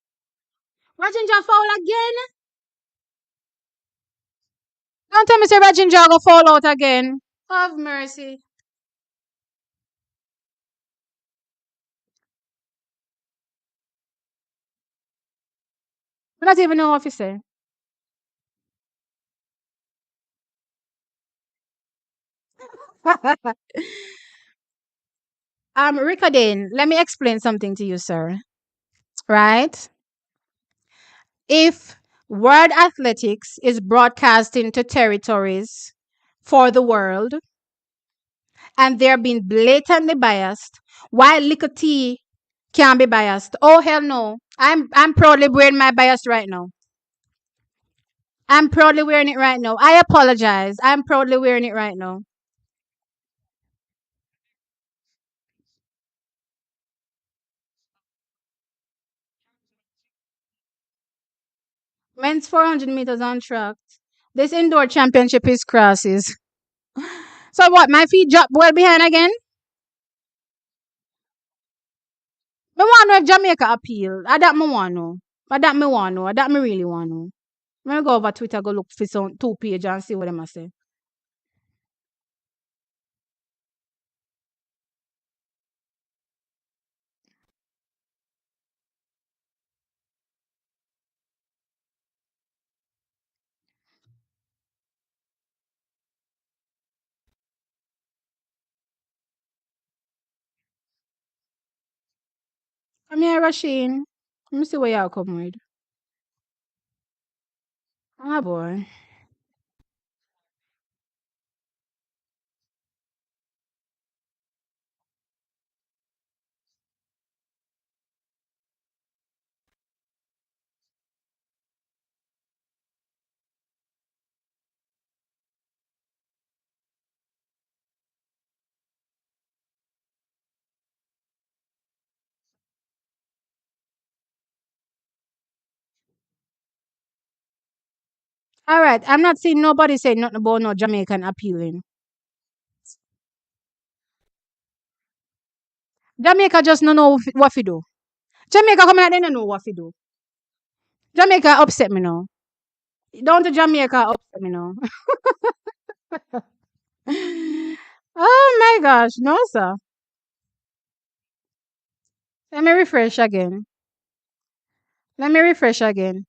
Red Ginger foul again? Don't tell me say Red Ginger go fall out again. Have mercy. I don't even know what to say. Ricardine, let me explain something to you, sir. Right? If World Athletics is broadcasting to territories for the world and they're being blatantly biased, why little T can be biased? Oh hell no. I'm proudly wearing my bias right now. I'm proudly wearing it right now. I apologize. I'm proudly wearing it right now. Men's 400 meters on track. This indoor championship is crosses. So what? My feet drop well behind again? Me want to know if Jamaica appeal. I that me want to know. I that me want to know. I that me really want to know. Let me go over Twitter, go look for some two page and see what them a say. Come here, Rasheen. Let me see what y'all come with. Ah boy. All right. I'm not seeing nobody saying nothing about no Jamaican appealing. Jamaica just no know what to do. Jamaica come out, they don't know what to do. Jamaica upset me now. Down to Jamaica upset me now. Oh my gosh. No, sir. Let me refresh again. Let me refresh again.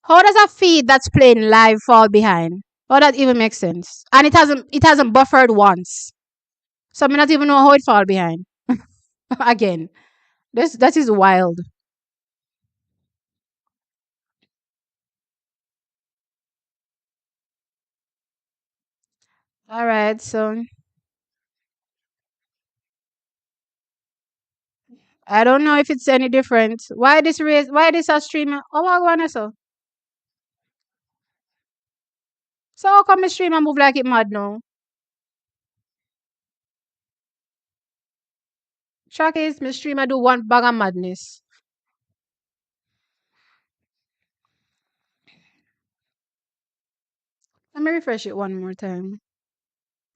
How does a feed that's playing live fall behind? How that even makes sense? And it hasn't buffered once. So I not even know how it fall behind. Again. That is wild. All right, so I don't know if it's any different. Why this race? Why this a streamer? Oh, I want so. So how come my streamer move like it mad now? Shock is my streamer do one bag of madness. Let me refresh it one more time.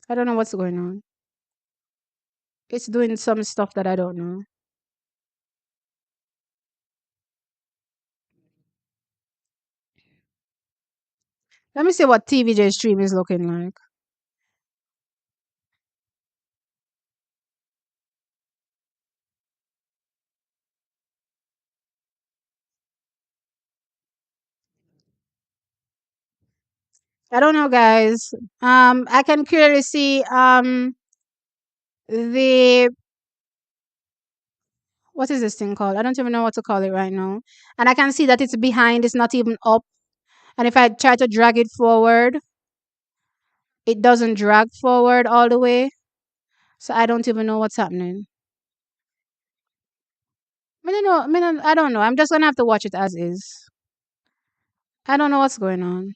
I don't know what's going on. It's doing some stuff that I don't know. Let me see what TVJ stream is looking like. I don't know, guys. I can clearly see the what is this thing called? I don't even know what to call it right now. And I can see that it's behind. It's not even up. And if I try to drag it forward, it doesn't drag forward all the way. So I don't even know what's happening. I don't know. I don't know. I'm just gonna have to watch it as is. I don't know what's going on.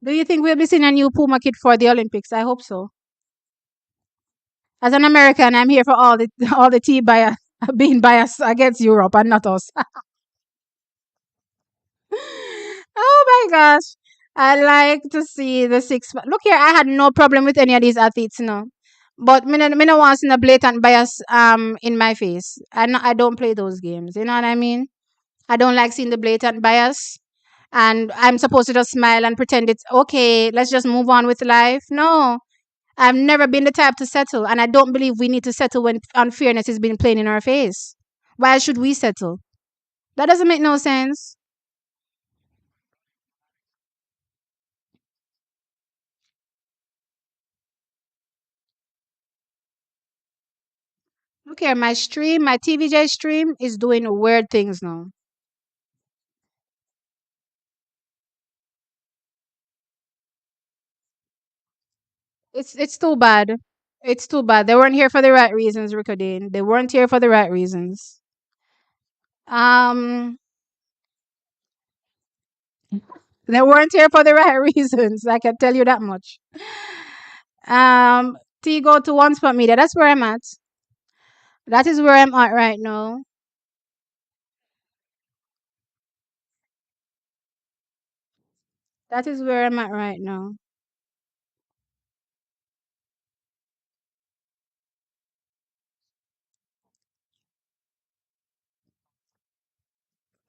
Do you think we'll be seeing a new Puma kit for the Olympics? I hope so. As an American, I'm here for all the all the tea bias being biased against Europe and not us. Oh my gosh. I like to see the six. Look here, I had no problem with any of these athletes, no. But me no want a blatant bias in my face. I don't play those games. You know what I mean? I don't like seeing the blatant bias. And I'm supposed to just smile and pretend it's okay. Let's just move on with life. No, I've never been the type to settle, and I don't believe we need to settle when unfairness is being played in our face. Why should we settle? That doesn't make no sense. Look here, my TVJ stream is doing weird things now. It's too bad. It's too bad. They weren't here for the right reasons, Ricodine. They weren't here for the right reasons. Um, they weren't here for the right reasons. I can tell you that much. T go to One Spot Media. That's where I'm at. That is where I'm at right now. That is where I'm at right now.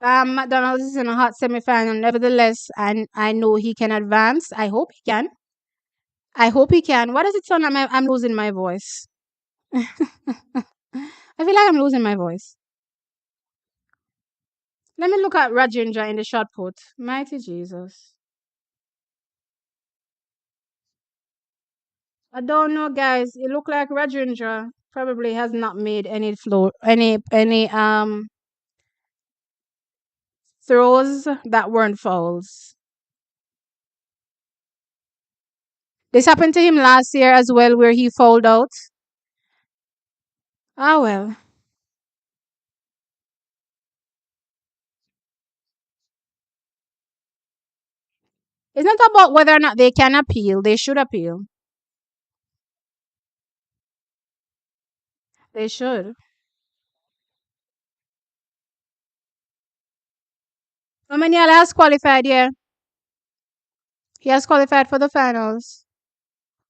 McDonald's is in a hot semifinal. Nevertheless, I know he can advance. I hope he can. I hope he can. What does it sound like? I'm losing my voice. I feel like I'm losing my voice. Let me look at Rajendra in the shot put. Mighty Jesus. I don't know, guys. It look like Rajendra probably has not made any flow, any throws that weren't fouls. This happened to him last year as well, where he fouled out. Ah well, it's not about whether or not they can appeal. They should appeal. They should. Omaniala has qualified, yeah. He has qualified for the finals.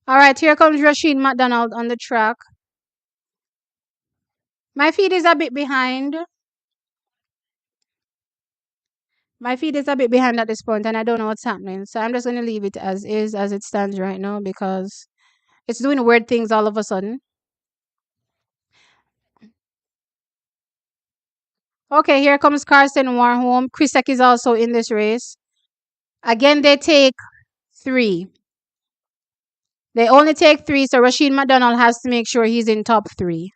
All right, here comes Rashid McDonald on the track. My feed is a bit behind. My feed is a bit behind at this point, and I don't know what's happening. So I'm just going to leave it as is, as it stands right now, because it's doing weird things all of a sudden. Okay, here comes Carson Warholm. Chrisek is also in this race. Again, they take three. They only take three, so Rashid McDonald has to make sure he's in top three.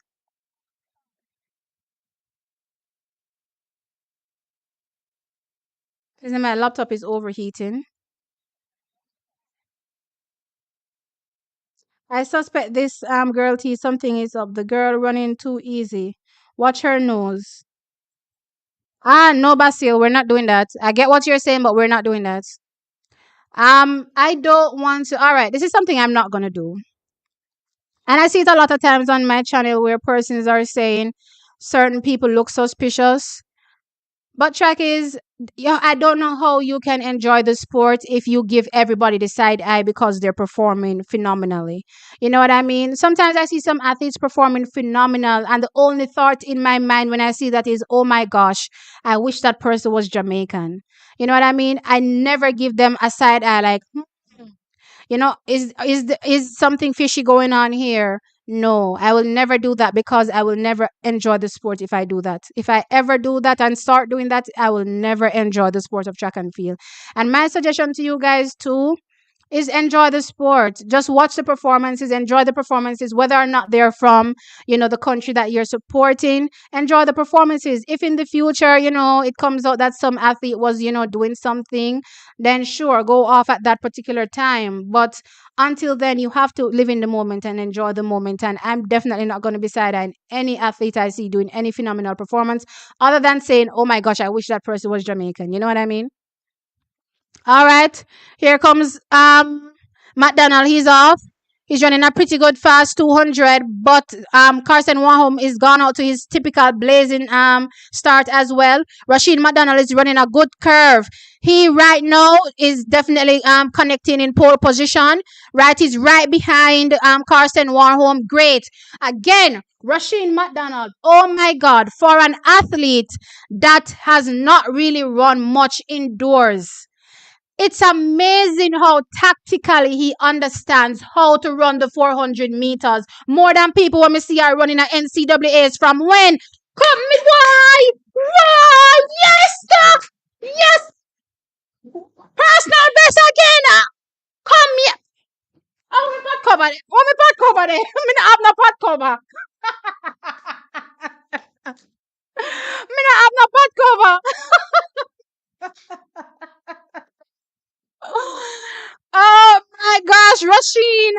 Listen, my laptop is overheating. I suspect this girl T something is up. The girl running too easy. Watch her nose. Ah, no, Basil, we're not doing that. I get what you're saying, but we're not doing that. I don't want to. All right, this is something I'm not gonna do, and I see it a lot of times on my channel where persons are saying certain people look suspicious. But track is, yeah, I don't know how you can enjoy the sport if you give everybody the side eye because they're performing phenomenally. You know what I mean? Sometimes I see some athletes performing phenomenal, and the only thought in my mind when I see that is, oh my gosh, I wish that person was Jamaican. You know what I mean? I never give them a side eye like, is something fishy going on here? No, I will never do that because I will never enjoy the sport if I do that. If I ever do that and start doing that, I will never enjoy the sport of track and field. And my suggestion to you guys too, is enjoy the sport. Just watch the performances, enjoy the performances, whether or not they're from, the country that you're supporting. Enjoy the performances. If in the future, it comes out that some athlete was, doing something, then sure, go off at that particular time. But until then, you have to live in the moment and enjoy the moment. And I'm definitely not going to be side-eyeing any athlete I see doing any phenomenal performance, other than saying, oh my gosh, I wish that person was Jamaican. You know what I mean? All right. Here comes McDonald. He's off. He's running a pretty good fast 200, but Carson Wahom is gone out to his typical blazing start as well. Rashid McDonald is running a good curve. He right now is definitely connecting in pole position. Right, he's right behind Carson Warholm. Great. Again, Rashid McDonald. Oh my God, for an athlete that has not really run much indoors, it's amazing how tactically he understands how to run the 400 meters more than people when we see are running at NCAAs from when. Come me, why? Why? Yes, sir. Yes. Personal best again. Come here. Oh, my pot cover. Oh, my pot cover there. I mean, I have no pot cover. I mean, I have no pot cover. Oh my gosh, Rasheen.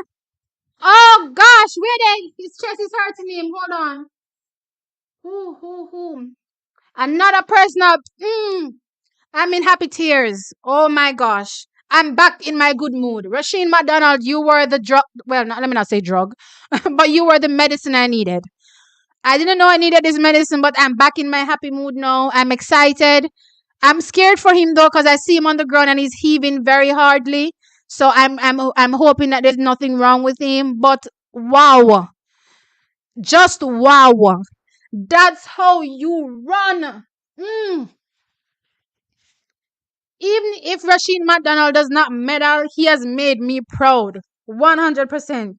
Oh gosh, where they? His chest is hurting him. Hold on. Who? Another person up. I'm in happy tears. Oh my gosh. I'm back in my good mood. Rasheen McDonald, you were the drug. Well, let me not say drug, but you were the medicine I needed. I didn't know I needed this medicine, but I'm back in my happy mood now. I'm excited. I'm scared for him though, because I see him on the ground and he's heaving very hardly. So I'm hoping that there's nothing wrong with him. But wow, just wow. That's how you run. Mm. Even if Rashid McDonald does not medal, he has made me proud. 100%.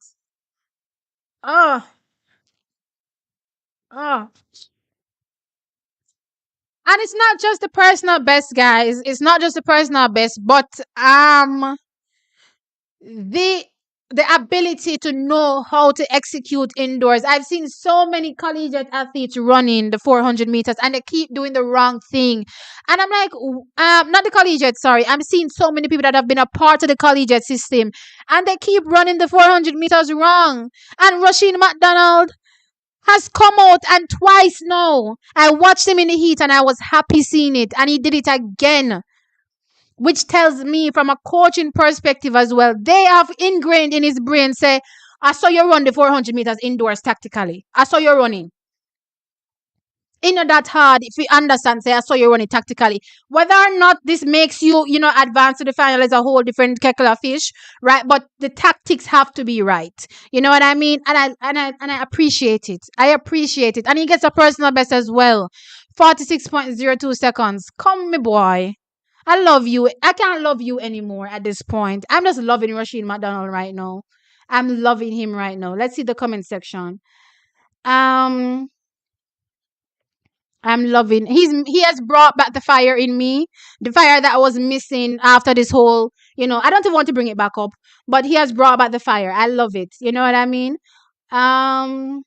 Oh, oh. And it's not just the personal best, guys. It's not just the personal best, but the the ability to know how to execute indoors. I've seen so many collegiate athletes running the 400 meters and they keep doing the wrong thing. And I'm like, not the collegiate, sorry. I'm seeing so many people that have been a part of the collegiate system and they keep running the 400 meters wrong. And Rasheen McDonald has come out and twice now. I watched him in the heat and I was happy seeing it. And he did it again, which tells me from a coaching perspective as well, they have ingrained in his brain, say, I saw you run the 400 meters indoors tactically. I saw you running. It's not that hard if you understand, say, I saw you running tactically. Whether or not this makes you, advance to the final is a whole different kettle of fish, right? But the tactics have to be right. You know what I mean? And I appreciate it. I appreciate it. And he gets a personal best as well. 46.02 seconds. Come, me boy. I love you. I can't love you anymore at this point. I'm just loving Rashid McDonald right now. I'm loving him right now. Let's see the comment section. Um, I'm loving. He has brought back the fire in me, the fire that was missing after this whole. I don't even want to bring it back up, but he has brought back the fire. I love it. You know what I mean? Um,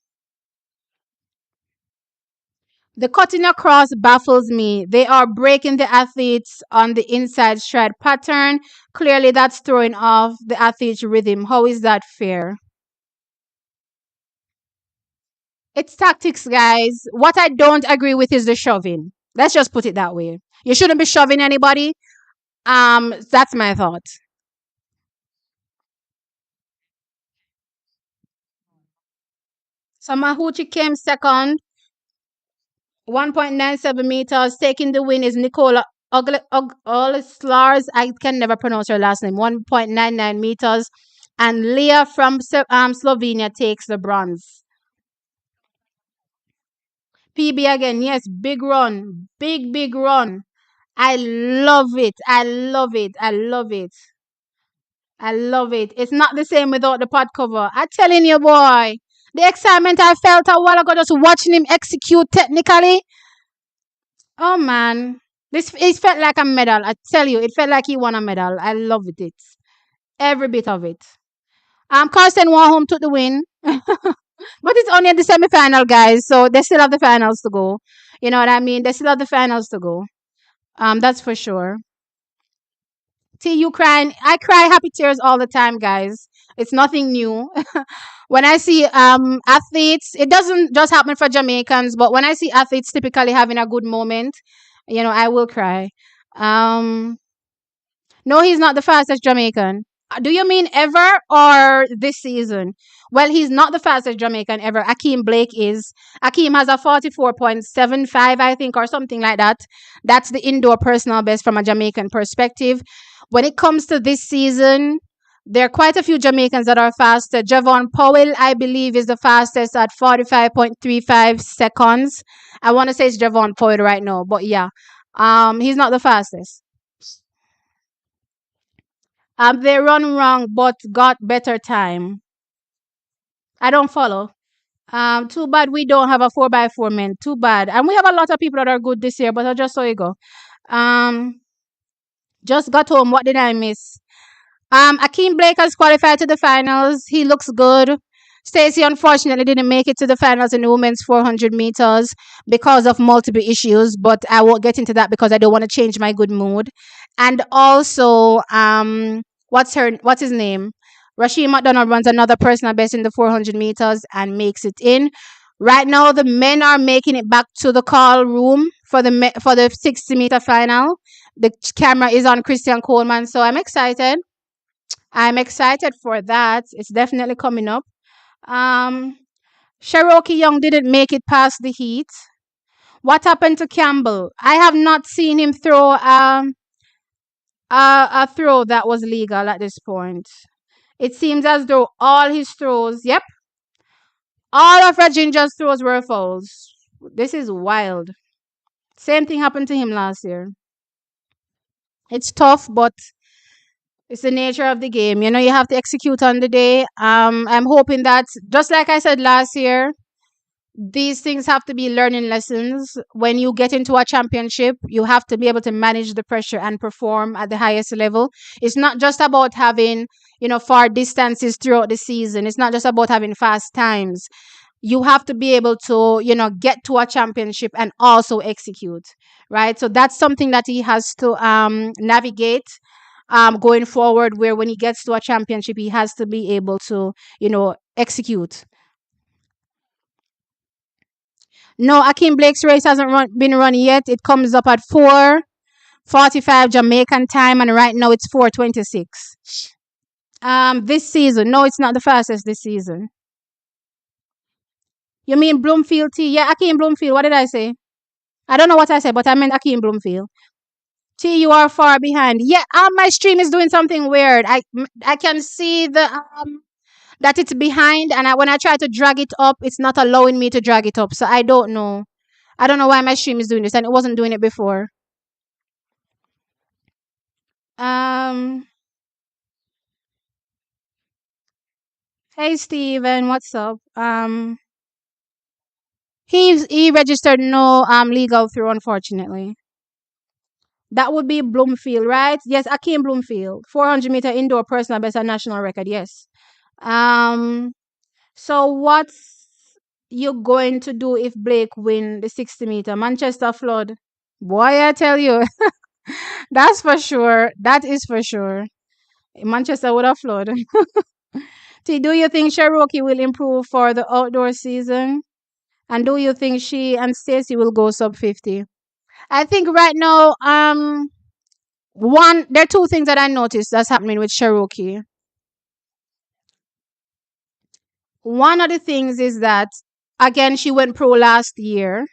The cutting across baffles me. They are breaking the athletes on the inside stride pattern. Clearly, that's throwing off the athlete's rhythm. How is that fair? It's tactics, guys. What I don't agree with is the shoving. Let's just put it that way. You shouldn't be shoving anybody. That's my thought. So Mahuchi came second, 1.97 meters. Taking the win is Nicola Oglars. I can never pronounce her last name. 1.99 meters. And Leah from Slovenia takes the bronze. PB again. Yes, big run. Big run. I love it. I love it. I love it. I love it. It's not the same without the pod cover. I'm telling you, boy. The excitement I felt a while ago just watching him execute technically. Oh man. It felt like a medal. I tell you, it felt like he won a medal. I loved it. Every bit of it. Carson Warholm took the win, but it's only in the semi-final, guys. So they still have the finals to go. You know what I mean? They still have the finals to go. That's for sure. See you crying. I cry happy tears all the time, guys. It's nothing new. When I see athletes, it doesn't just happen for Jamaicans, but when I see athletes typically having a good moment, I will cry. Um, no, he's not the fastest Jamaican. Do you mean ever or this season? Well, he's not the fastest Jamaican ever. Akeem Blake is. Akeem has a 44.75, I think, or something like that. That's the indoor personal best from a Jamaican perspective. When it comes to this season, there are quite a few Jamaicans that are faster. Javon Powell, I believe, is the fastest at 45.35 seconds. I want to say it's Javon Powell right now, but yeah. He's not the fastest. They run wrong but got better time. I don't follow. Too bad we don't have a 4x4 men. Too bad. And we have a lot of people that are good this year, but I just saw you go. Um, just got home. What did I miss? Akeem Blake has qualified to the finals. He looks good. Stacey unfortunately didn't make it to the finals in the women's 400 meters because of multiple issues, but I won't get into that because I don't want to change my good mood. And also, what's his name? Rashid McDonald runs another personal best in the 400 meters and makes it in. Right now, the men are making it back to the call room for the 60-meter final. The camera is on Christian Coleman, so I'm excited. I'm excited for that. It's definitely coming up. Um, Cherokee Young didn't make it past the heat. What happened to Campbell? I have not seen him throw a throw that was legal at this point. It seems as though all his throws, yep, all of Ginger's throws were fouls. This is wild. Same thing happened to him last year. It's tough, but it's the nature of the game. You have to execute on the day. I'm hoping that, just like I said last year, these things have to be learning lessons. When you get into a championship, you have to be able to manage the pressure and perform at the highest level. It's not just about having, far distances throughout the season. It's not just about having fast times. You have to be able to, get to a championship and also execute, right? So that's something that he has to navigate going forward, where when he gets to a championship, he has to be able to, execute. No, Akeem Blake's race hasn't been run yet. It comes up at 4:45 Jamaican time, and right now it's 4:26. This season, no, it's not the fastest this season. You mean Bloomfield T? Yeah, Akeem Bloomfield. What did I say? I don't know what I said, but I meant Akeem Bloomfield. T, you are far behind. Yeah, my stream is doing something weird. I can see that it's behind, and when I try to drag it up, it's not allowing me to drag it up. So I don't know. I don't know why my stream is doing this, and it wasn't doing it before. Um, hey Steven, what's up? He registered no legal through, unfortunately. That would be Bloomfield, right? Yes, Akeem Bloomfield, 400-meter indoor personal best and national record. Yes. So what's you going to do if Blake win the 60-meter Manchester flood? Boy, I tell you, that's for sure. That is for sure. Manchester would have flood. T, do you think Cherokee will improve for the outdoor season? And do you think she and Stacey will go sub 50? I think right now, there are two things that I noticed that's happening with Cherokee. One of the things is that, again, she went pro last year,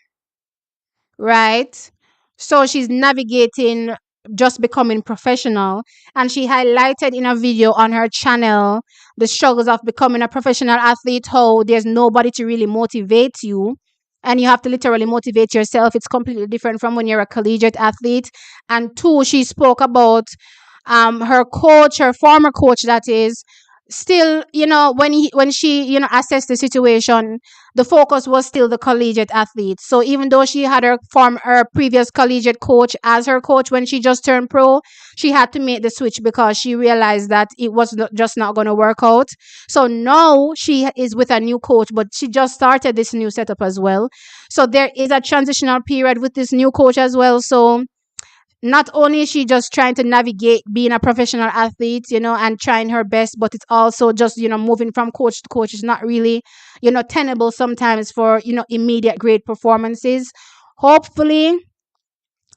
right? So she's navigating just becoming professional. And she highlighted in a video on her channel the struggles of becoming a professional athlete, how there's nobody to really motivate you. And you have to literally motivate yourself. It's completely different from when you're a collegiate athlete. And two, she spoke about her coach, her former coach, that is, still, when she, assessed the situation, the focus was still the collegiate athlete. So even though she had her previous collegiate coach as her coach when she just turned pro, she had to make the switch because she realized that it was just not going to work out. So now she is with a new coach, but she just started this new setup as well. So there is a transitional period with this new coach as well. So not only is she just trying to navigate being a professional athlete, and trying her best, but it's also just, moving from coach to coach is not really, tenable sometimes for, immediate great performances. Hopefully,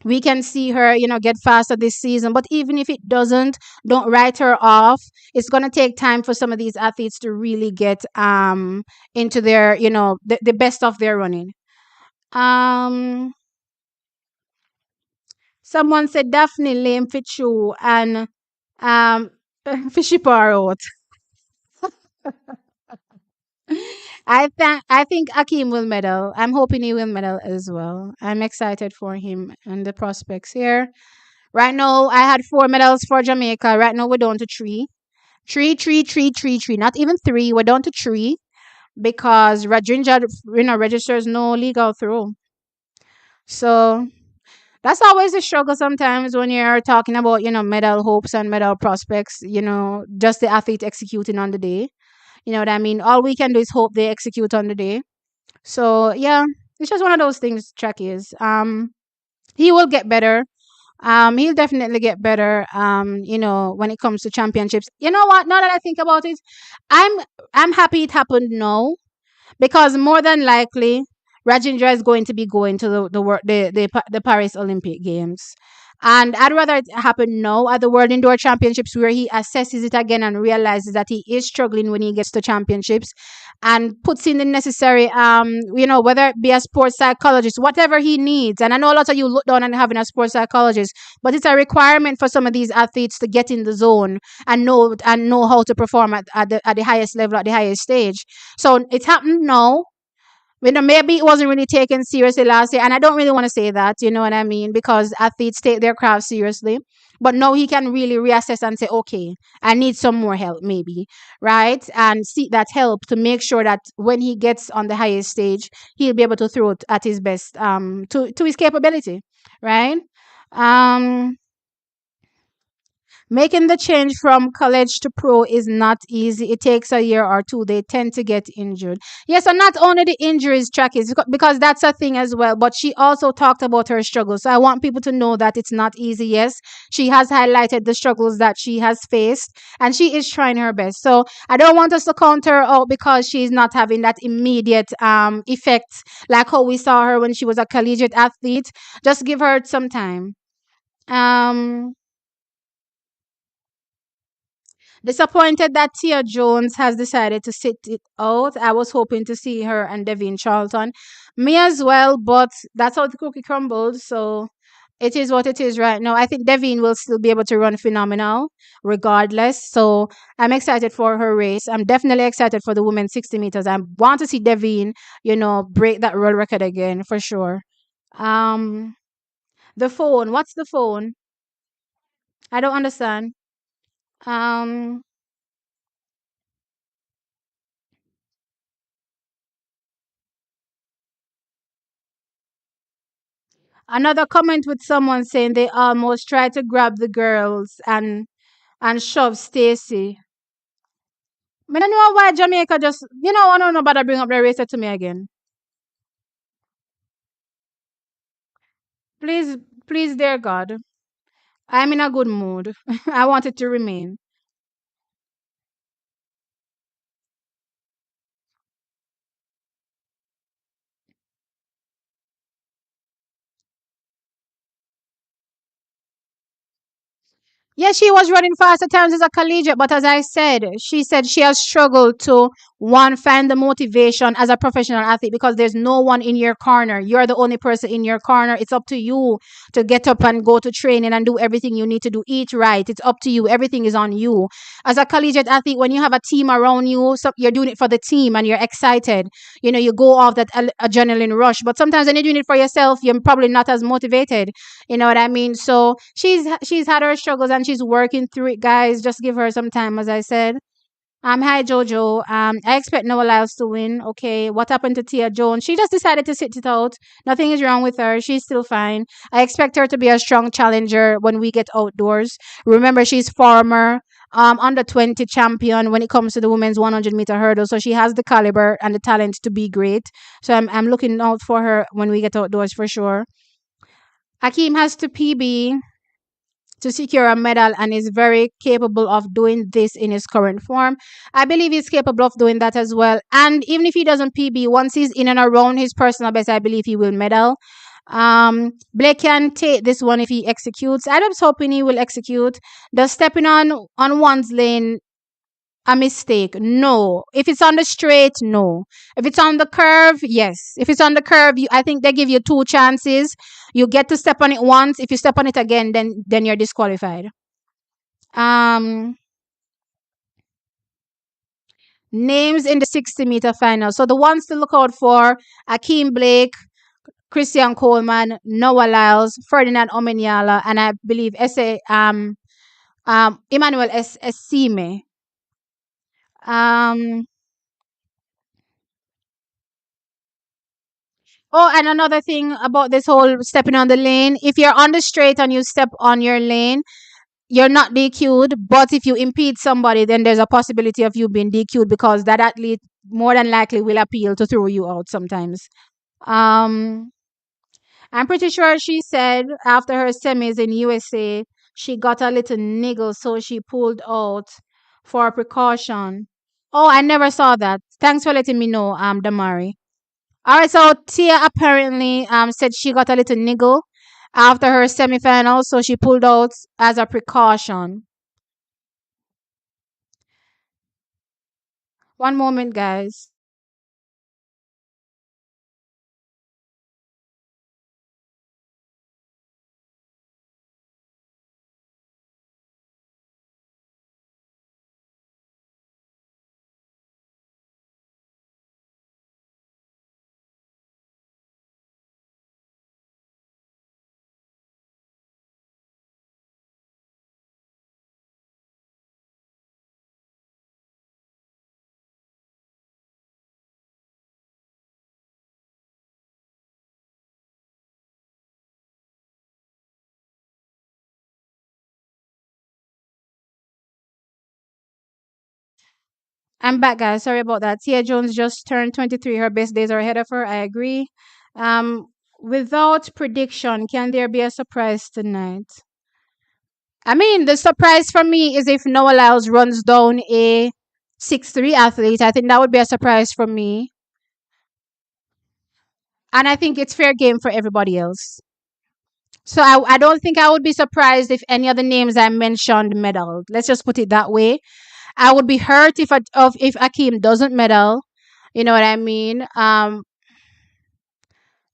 we can see her, get faster this season. But even if it doesn't, don't write her off. It's going to take time for some of these athletes to really get into their, the best of their running. Um, Someone said Daphne Lame Fichu and Fishy Parrot. I think Akeem will medal. I'm hoping he will medal as well. I'm excited for him and the prospects here. Right now, I had 4 medals for Jamaica. Right now, we're down to three. Three, three, three, three, three. Not even three. We're down to three because Rajinja, registers no legal throw. So that's always a struggle sometimes when you're talking about, medal hopes and medal prospects, just the athlete executing on the day. You know what I mean? All we can do is hope they execute on the day. So yeah, it's just one of those things, Track is. He will get better. He'll definitely get better. When it comes to championships. You know what? Now that I think about it, I'm I'm happy it happened now because more than likely Rajendra is going to be going to the Paris Olympic Games. And I'd rather it happen now at the World Indoor Championships where he assesses it again and realizes that he is struggling when he gets to championships and puts in the necessary, whether it be a sports psychologist, whatever he needs. And I know a lot of you look down on having a sports psychologist, but it's a requirement for some of these athletes to get in the zone and know how to perform at the highest level, at the highest stage. So it's happened now. Maybe it wasn't really taken seriously last year, and I don't really want to say that, you know what I mean, because athletes take their craft seriously. But now he can really reassess and say, okay, I need some more help, maybe, right? And seek that help to make sure that when he gets on the highest stage, he'll be able to throw it at his best, to his capability, right? Um, Making the change from college to pro is not easy. It takes a year or two. They tend to get injured. Yes, and not only the injuries, track is because that's a thing as well. But she also talked about her struggles. So I want people to know that it's not easy. Yes, she has highlighted the struggles that she has faced, and she is trying her best. So I don't want us to count her out because she's not having that immediate effect like how we saw her when she was a collegiate athlete. Just give her some time. Um Disappointed that Tia Jones has decided to sit it out. I was hoping to see her and Devin Charlton. Me as well, but that's how the cookie crumbled. So it is what it is right now. I think Devin will still be able to run phenomenal regardless. So I'm excited for her race. I'm definitely excited for the women's 60 meters. I want to see Devin, break that world record again for sure. Um, the phone. What's the phone? I don't understand. Um, Another comment with someone saying they almost tried to grab the girls and shove Stacy. I don't know why Jamaica just I don't know about to bring up the racer to me again. Please, please, dear God, I'm in a good mood. I want it to remain. Yes, she was running fast at times as a collegiate, but as I said, she said she has struggled to one find the motivation as a professional athlete because there's no one in your corner. You're the only person in your corner. It's up to you to get up and go to training and do everything you need to do. Eat right. It's up to you. Everything is on you. As a collegiate athlete, when you have a team around you, so you're doing it for the team and you're excited. You go off that adrenaline rush. But sometimes when you're doing it for yourself, you're probably not as motivated. You know what I mean? So she's had her struggles and she's working through it, guys. Just give her some time, as I said. Hi Jojo. I expect Noah Lyles to win. Okay, what happened to Tia Jones? She just decided to sit it out. Nothing is wrong with her. She's still fine. I expect her to be a strong challenger when we get outdoors. Remember, she's former under 20 champion when it comes to the women's 100-meter hurdle. So she has the caliber and the talent to be great. So I'm looking out for her when we get outdoors for sure. Hakeem has to PB to secure a medal and is very capable of doing this in his current form. I believe he's capable of doing that as well. And even if he doesn't PB, once he's in and around his personal best, I believe he will medal. Blake can take this one if he executes. I'm just hoping he will execute. Does stepping on one's lane a mistake? No. If it's on the straight, no. If it's on the curve, yes. If it's on the curve, I think they give you two chances. You get to step on it once. If you step on it again, then you're disqualified. Um, Names in the 60-meter final. So the ones to look out for: Akeem Blake, Christian Coleman, Noah Lyles, Ferdinand Omeniala, and I believe Emmanuel Esime. Um, Oh, and another thing about this whole stepping on the lane, if you're on the straight and you step on your lane, you're not DQ'd. But if you impede somebody, then there's a possibility of you being DQ'd because that athlete more than likely will appeal to throw you out sometimes. Um, I'm pretty sure she said after her semis in USA, she got a little niggle, so she pulled out for precaution. Oh, I never saw that. Thanks for letting me know, Damari. All right, so Tia apparently said she got a little niggle after her semifinal, so she pulled out as a precaution. One moment, guys. I'm back, guys. Sorry about that. Tia Jones just turned 23. Her best days are ahead of her. I agree. Um, Without prediction, can there be a surprise tonight? I mean, the surprise for me is if Noah Lyles runs down a 6'3" athlete. I think that would be a surprise for me. And I think it's fair game for everybody else. So I don't think I would be surprised if any of the names I mentioned medal. Let's just put it that way. I would be hurt if Akeem doesn't medal. You know what I mean?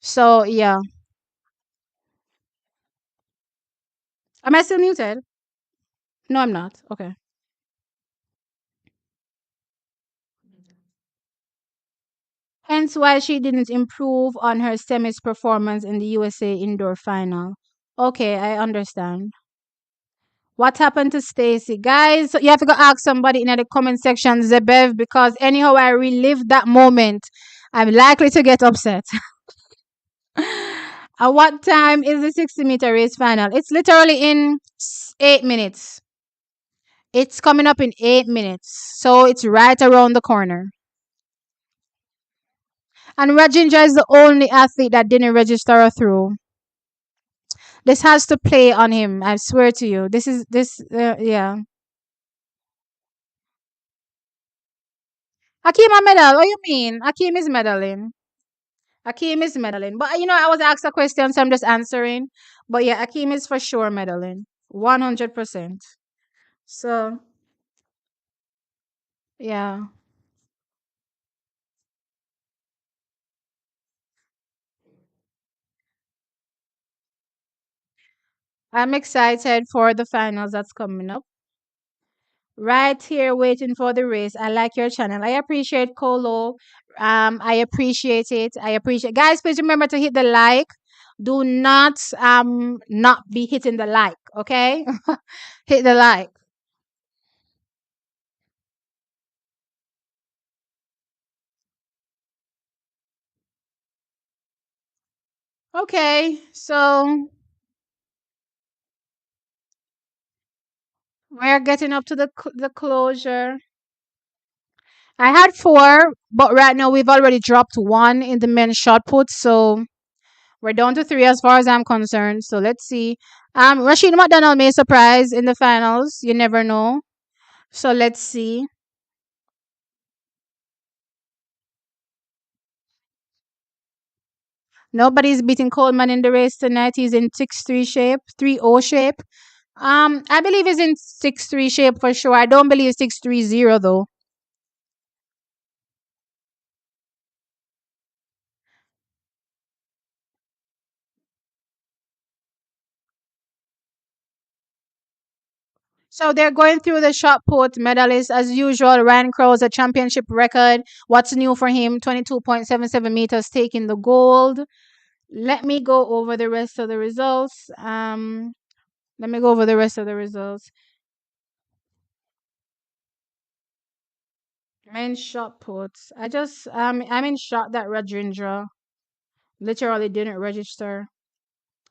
So yeah. Am I still muted? No, I'm not. Okay. Hence why she didn't improve on her semis performance in the USA indoor final. Okay, I understand. What happened to Stacy? Guys, you have to go ask somebody in the comment section, Zebev, because anyhow I relive that moment, I'm likely to get upset. At what time is the 60-meter race final? It's literally in 8 minutes. It's coming up in 8 minutes. So it's right around the corner. And Rajinja is the only athlete that didn't register a throw. This has to play on him. I swear to you. Yeah. Hakeem a medal. What you mean? Hakeem is medaling. Hakeem is medaling. But I was asked a question, so I'm just answering. But yeah, Hakeem is for sure medaling. 100%. So yeah. I'm excited for the finals that's coming up. Right here waiting for the race. I like your channel. I appreciate Colo. I appreciate it. I appreciate guys, please remember to hit the like. Do not be hitting the like, okay? Hit the like. Okay, so we're getting up to the closure. I had four, but right now we've already dropped one in the men's shot put, so we're down to three as far as I'm concerned. So let's see. Rashid McDonald may surprise in the finals. You never know. So let's see. Nobody's beating Coleman in the race tonight. He's in 6-3 shape, 3-0 shape. I believe he's in 6-3 shape for sure. I don't believe 6-3-0 though. So they're going through the shot put medalists as usual. Ryan Krause, a championship record. What's new for him? 22.77 meters taking the gold. Let me go over the rest of the results. Let me go over the rest of the results. Men's shot puts. I'm in shock that Rajendra literally didn't register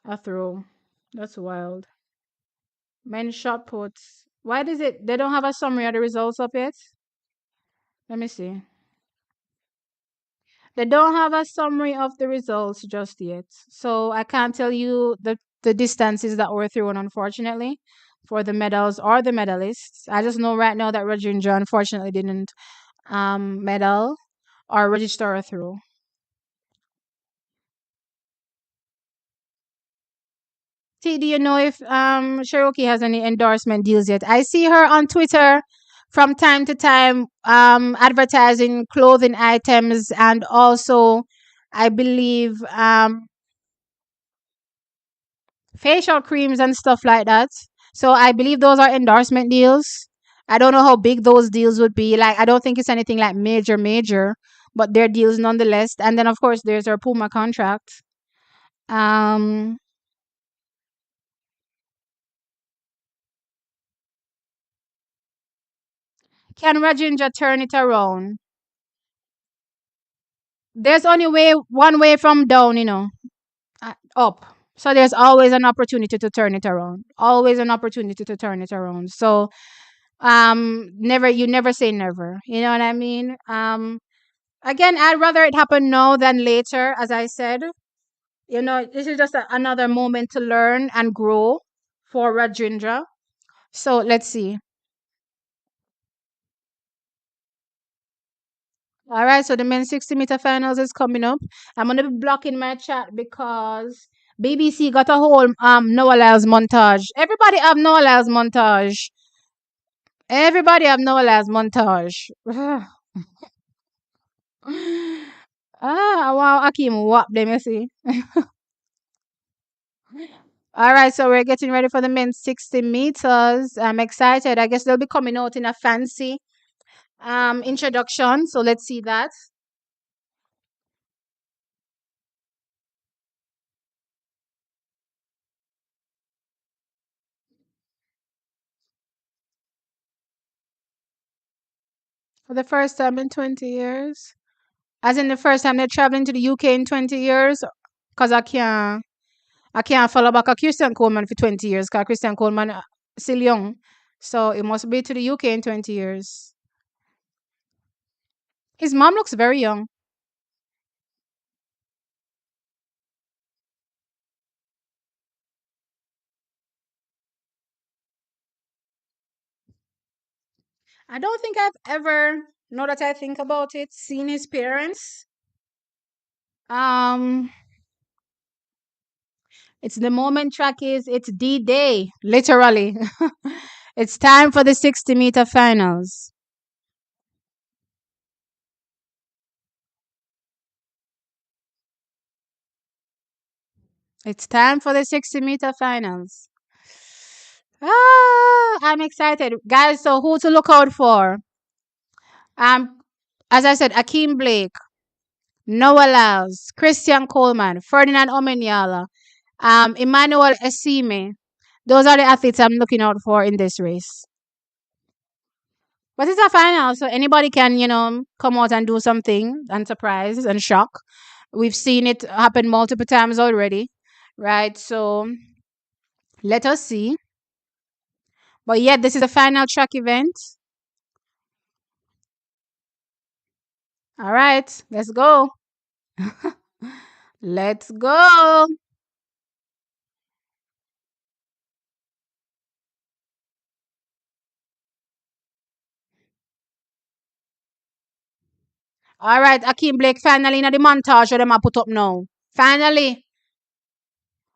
a throw. That's wild. Men's shot puts. Why does it? They don't have a summary of the results of it. Let me see. They don't have a summary of the results just yet. So I can't tell you the distances that were thrown, unfortunately, for the medals or the medalists. I just know right now that Rajendra unfortunately didn't medal or register a throw. T, do you know if Cherokee has any endorsement deals yet? I see her on Twitter from time to time advertising clothing items and also I believe facial creams and stuff like that. So I believe those are endorsement deals. I don't know how big those deals would be. Like I don't think it's anything like major, but they're deals nonetheless. And then of course there's her Puma contract. Um can Rajendra turn it around? There's only way one way from down, up. So there's always an opportunity to turn it around. Always an opportunity to turn it around. So never you never say never. You know what I mean? Again, I'd rather it happen now than later, as I said. This is just another moment to learn and grow for Rajendra. So let's see. All right, so the men's 60-meter finals is coming up. I'm gonna be blocking my chat because BBC got a whole Noah Lyles montage. Everybody have Noah Lyles montage. Everybody have Noah Lyles montage. Wow, Akim whap them, you see. All right, so we're getting ready for the men's 60 meters. I'm excited. I guess they'll be coming out in a fancy introduction. So let's see that. For the first time in 20 years. As in the first time they're traveling to the UK in 20 years. Because I can't follow back a Christian Coleman for 20 years. Because Christian Coleman still young. So it must be to the UK in 20 years. His mom looks very young. I don't think I've ever, now that I think about it, seen his parents. Um, it's the moment track is it's D-Day, literally. It's time for the 60-meter finals. It's time for the 60-meter finals. I'm excited. Guys, so who to look out for? Um, as I said, Akeem Blake, Noah Lyles, Christian Coleman, Ferdinand Omenyala, Emmanuel Esime. Those are the athletes I'm looking out for in this race. But it's a final, so anybody can, come out and do something and surprise and shock. We've seen it happen multiple times already, right? So let us see. But yet, this is the final track event. All right, let's go. Let's go. All right, Akeem Blake finally in the montage of them I put up now. Finally.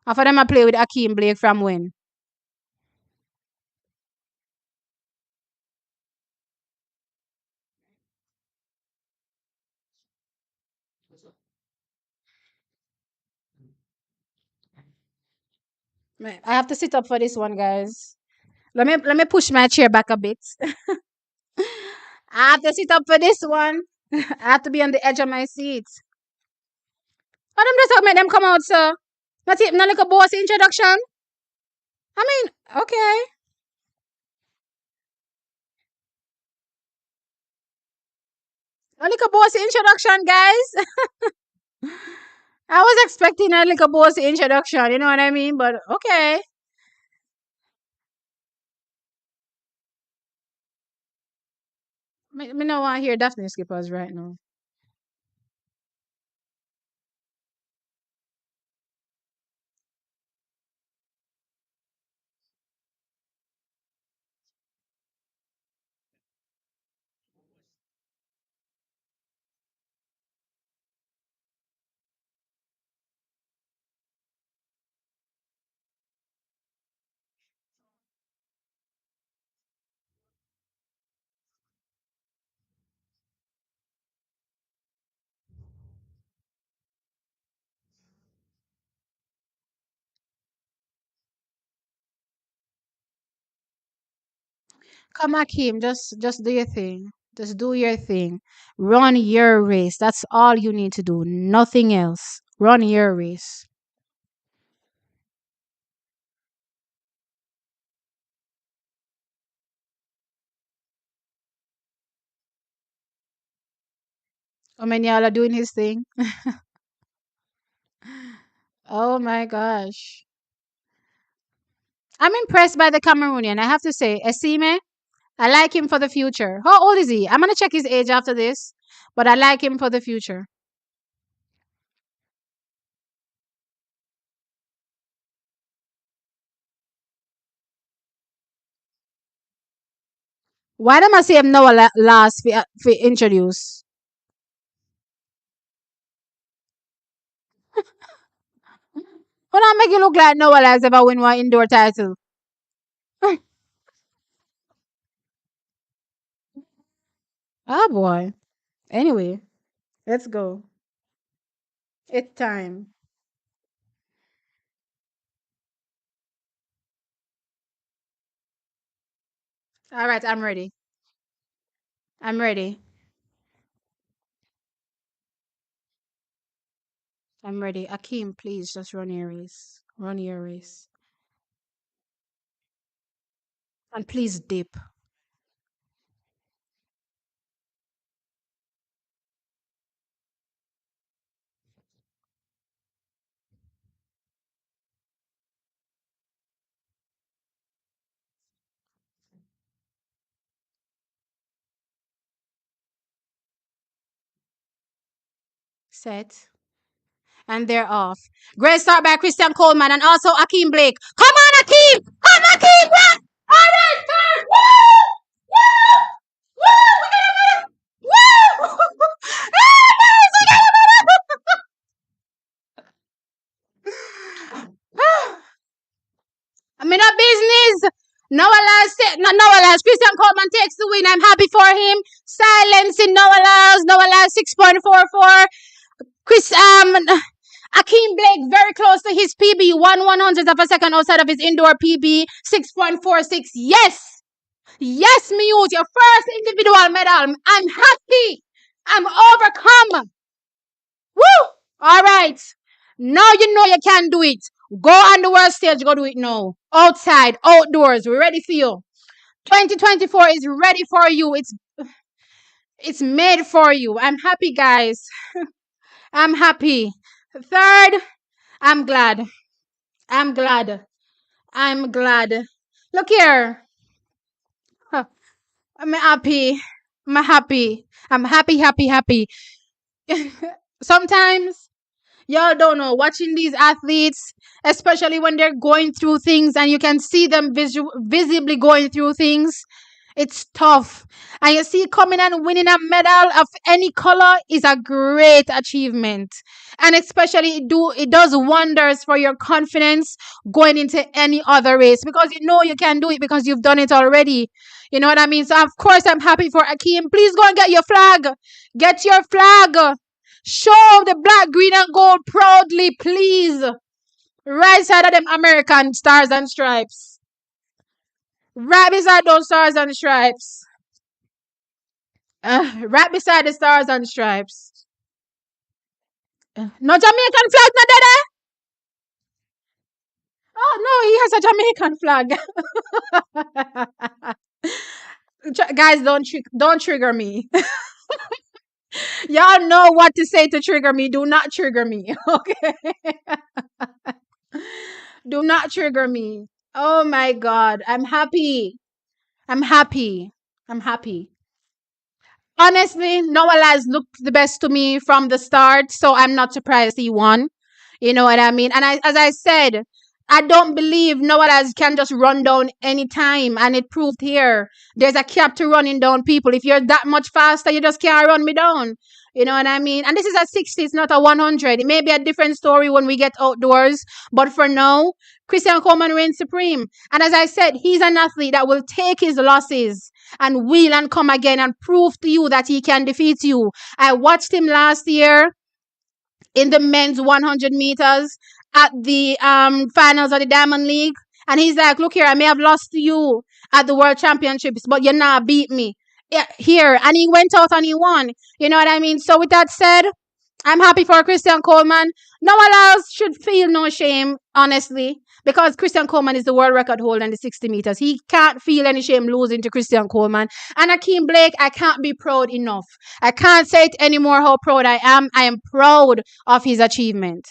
After them I play with Akeem Blake from when? I have to sit up for this one, guys. Let me push my chair back a bit. I have to sit up for this one. I have to be on the edge of my seat. But I'm just make them come out, sir. Not like a boss introduction. I mean, okay. Not like a boss introduction, guys. I was expecting a like a boss introduction, you know what I mean? But okay. Me no want to hear Daphne Skippers right now. Come Hakeem, just do your thing. Just do your thing. Run your race. That's all you need to do. Nothing else. Run your race. I mean, y'all are doing his thing. Oh my gosh. I'm impressed by the Cameroonian. I have to say, Esime, I like him for the future. How old is he? I'm gonna check his age after this, but I like him for the future. Why don't I see him now last for introduce? But I make you look like Noah has ever win one indoor title. Oh boy. Anyway, let's go. It's time. All right, I'm ready. I'm ready. I'm ready. Akeem, please just run your race. Run your race. And please dip. Set. And they're off. Great start by Christian Coleman and also Akeem Blake. Come on, Akeem! Come, Akeem! Run! All right, turn! Woo! Woo! Woo! We got a minute! Woo! Ah, guys, we got a minute! I'm in a business. Noah Lyles. Christian Coleman takes the win. I'm happy for him. Silencing Noah Lyles. Noah Lyles 6.44. Chris Akeem Blake very close to his PB. 1/100th of a second outside of his indoor PB. 6.46. Yes. Yes, Mute. Your first individual medal. I'm happy. I'm overcome. Woo! All right. Now you know you can do it. Go on the world stage. Go do it now. Outside, outdoors. We're ready for you. 2024 is ready for you. It's made for you. I'm happy, guys. I'm happy. Third, I'm glad. I'm glad. I'm glad. Look here. Huh, I'm happy. I'm happy. I'm happy, happy, happy. Sometimes y'all don't know, watching these athletes, especially when they're going through things and you can see them visibly going through things, it's tough. And you see, coming and winning a medal of any color is a great achievement. And especially it does wonders for your confidence going into any other race, because you know you can do it because you've done it already. You know what I mean? So of course I'm happy for Akeem. Please go and get your flag. Get your flag. Show the black, green, and gold proudly, please. Right side of them American stars and stripes. Right beside those stars and stripes. Right beside the stars and stripes. No Jamaican flag, no dada. Oh no, he has a Jamaican flag. Guys, don't trigger me. Y'all know what to say to trigger me. Do not trigger me. Okay. Do not trigger me. Oh my god. I'm happy. I'm happy. I'm happy. Honestly, Noah has looked the best to me from the start, so I'm not surprised he won. You know what I mean? And as I said, I don't believe Noah has can just run down any time, and it proved here. There's a cap to running down people. If you're that much faster, you just can't run me down. You know what I mean? And this is a 60, it's not a 100. It may be a different story when we get outdoors, but for now, Christian Coleman reigns supreme. And as I said, he's an athlete that will take his losses and wheel and come again and prove to you that he can defeat you. I watched him last year in the men's 100 meters at the finals of the Diamond League. And he's like, look here, I may have lost to you at the World Championships, but you now beat me. Yeah, here. And he went out and he won. You know what I mean? So with that said, I'm happy for Christian Coleman. No one else should feel no shame, honestly, because Christian Coleman is the world record holder in the 60 meters. He can't feel any shame losing to Christian Coleman. And Akeem Blake, I can't be proud enough. I can't say it anymore how proud I am. I am proud of his achievement.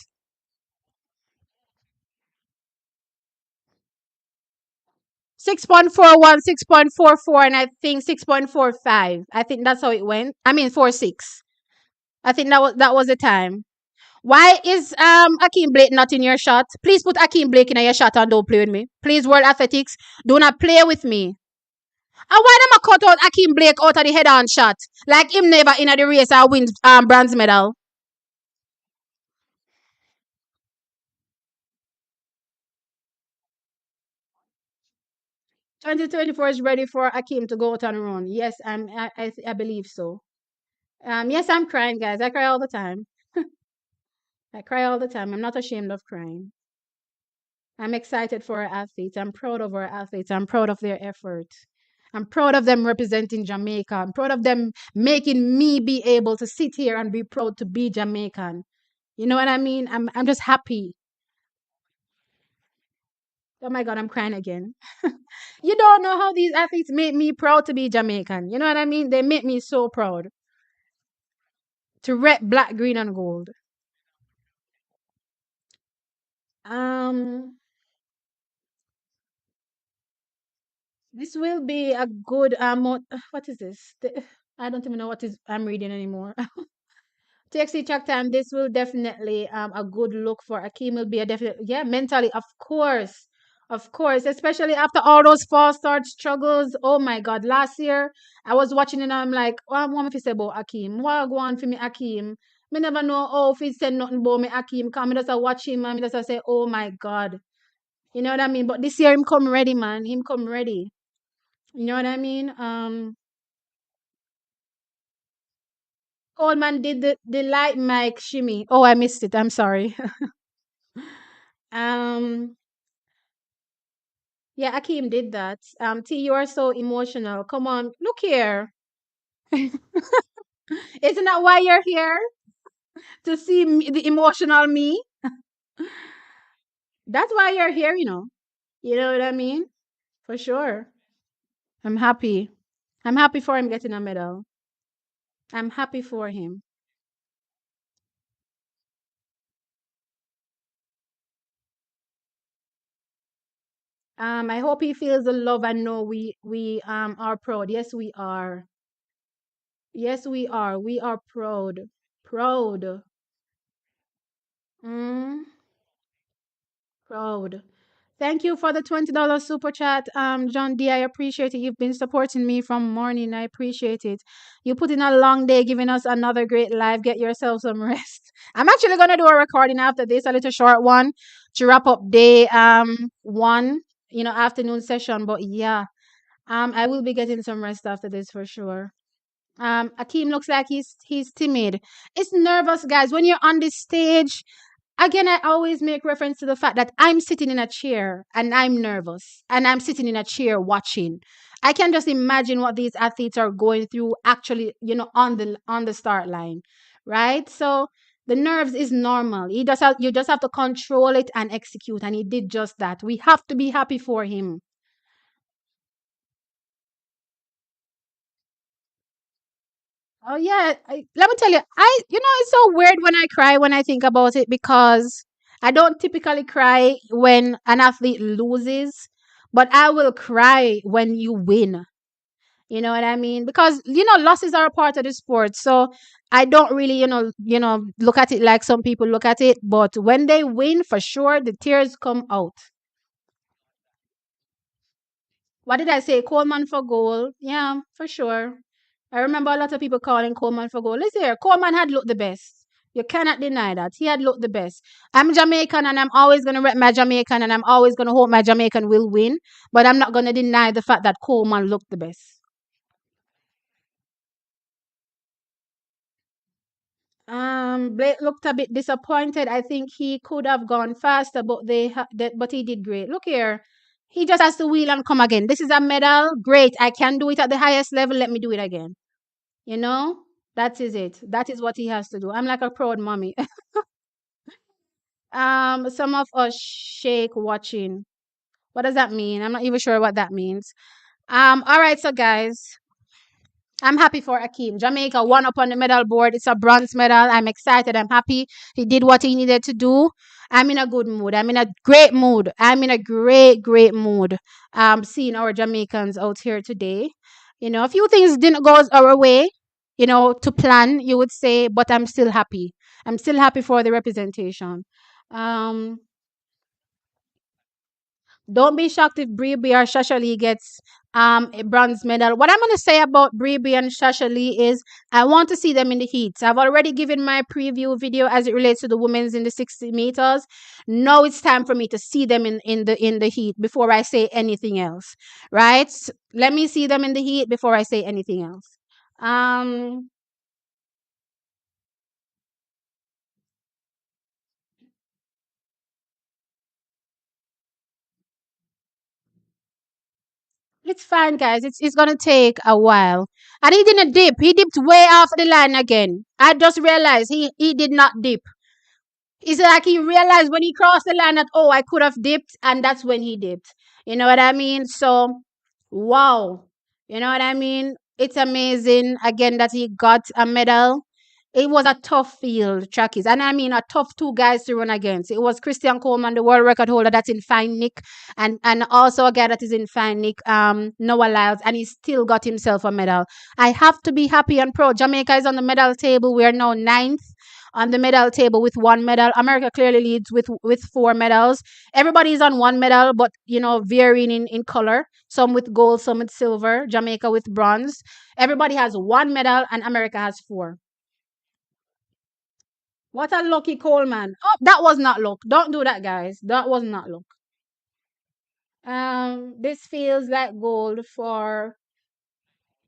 6.41, 6.44, and I think 6.45. I think that's how it went. I mean 4.6. I think that was the time. Why is Akeem Blake not in your shot? Please put Akeem Blake in your shot and don't play with me. Please, World Athletics, do not play with me. And why them a cut out Akeem Blake out of the head on shot? Like him never in the race and win bronze medal. 2024 is ready for Akeem to go out and run. Yes, I believe so. Yes, I'm crying, guys. I cry all the time. I cry all the time. I'm not ashamed of crying. I'm excited for our athletes. I'm proud of our athletes. I'm proud of their effort. I'm proud of them representing Jamaica. I'm proud of them making me be able to sit here and be proud to be Jamaican. You know what I mean? I'm just happy. Oh my God, I'm crying again. You don't know how these athletes make me proud to be Jamaican. You know what I mean? They make me so proud to rep black, green, and gold. Um, this will be a good what is this? I don't even know what is I'm reading anymore. TXT track time. This will definitely a good look for Akeem. Will be a definite, yeah, mentally, of course, especially after all those false start struggles. Oh my God, last year I was watching it and I'm like, what am I to say about Akeem? What go on for me Akeem? Me never know if he said nothing about me Akeem. Come, me just a watch him and me just a say, oh my God, you know what I mean? But this year him come ready, man. Him come ready. You know what I mean? Coleman did the light mic shimmy. Oh, I missed it. I'm sorry. um. Yeah, Akeem did that. T, you are so emotional. Come on, look here. Isn't that why you're here? To see me, the emotional me? That's why you're here, you know. You know what I mean? For sure. I'm happy. I'm happy for him getting a medal. I'm happy for him. I hope he feels the love and know we are proud. Yes, we are. Yes, we are. We are proud. Proud. Mm, proud. Thank you for the $20 super chat, John D. I appreciate it. You've been supporting me from morning. I appreciate it. You put in a long day, giving us another great live. Get yourself some rest. I'm actually gonna do a recording after this, a little short one, to wrap up day one, afternoon session. But yeah, I will be getting some rest after this for sure. Akeem looks like he's timid. It's nervous, guys. When you're on this stage, again, I always make reference to the fact that I'm sitting in a chair and I'm nervous and I'm sitting in a chair watching. I can just imagine what these athletes are going through actually, on the start line, right? So the nerves is normal. You just have to control it and execute, and he did just that. We have to be happy for him. Oh yeah, let me tell you, it's so weird when I cry when I think about it, because I don't typically cry when an athlete loses, but I will cry when you win. You know what I mean? Because losses are a part of the sport, so I don't really look at it like some people look at it. But when they win, for sure, the tears come out. What did I say? Coleman for goal. Yeah, for sure. I remember a lot of people calling Coleman for goal. Listen here, Coleman had looked the best. You cannot deny that. He had looked the best. I'm Jamaican and I'm always going to rep my Jamaican and I'm always going to hope my Jamaican will win. But I'm not going to deny the fact that Coleman looked the best. Blake looked a bit disappointed. I think he could have gone faster, but but he did great. Look here, he just has to wheel and come again. This is a medal. Great, I can do it at the highest level. Let me do it again. You know, that is it. That is what he has to do. I'm like a proud mommy. Some of us shake watching. What does that mean? I'm not even sure what that means. All right, so guys, I'm happy for Akeem. Jamaica won up on the medal board. It's a bronze medal. I'm excited. I'm happy. He did what he needed to do. I'm in a good mood. I'm in a great mood. I'm in a great, great mood. Seeing our Jamaicans out here today. A few things didn't go our way, to plan, you would say, but I'm still happy. I'm still happy for the representation. Um, don't be shocked if Breeby or Shashali gets a bronze medal. What I'm going to say about Breeby and Shashali is I want to see them in the heats. I've already given my preview video as it relates to the women's in the 60 meters. Now it's time for me to see them in the heat before I say anything else. Right? Let me see them in the heat before I say anything else. Um it's fine, guys. It's gonna take a while. And he didn't dip. He dipped way off the line again. I just realized he did not dip. It's like he realized when he crossed the line that, oh, I could have dipped, and that's when he dipped. You know what I mean? So, wow. You know what I mean? It's amazing again that he got a medal. It was a tough field, trackies, and I mean a tough two guys to run against. It was Christian Coleman, the world record holder, that's in fine nick, and also a guy that is in fine nick, Noah Lyles, and he still got himself a medal. I have to be happy and proud. Jamaica is on the medal table. We are now ninth on the medal table with one medal. America clearly leads with four medals. Everybody is on one medal, but varying in color. Some with gold, some with silver. Jamaica with bronze. Everybody has one medal, and America has four. What a lucky Coleman! Oh, that was not luck. Don't do that, guys. That was not luck. This feels like gold for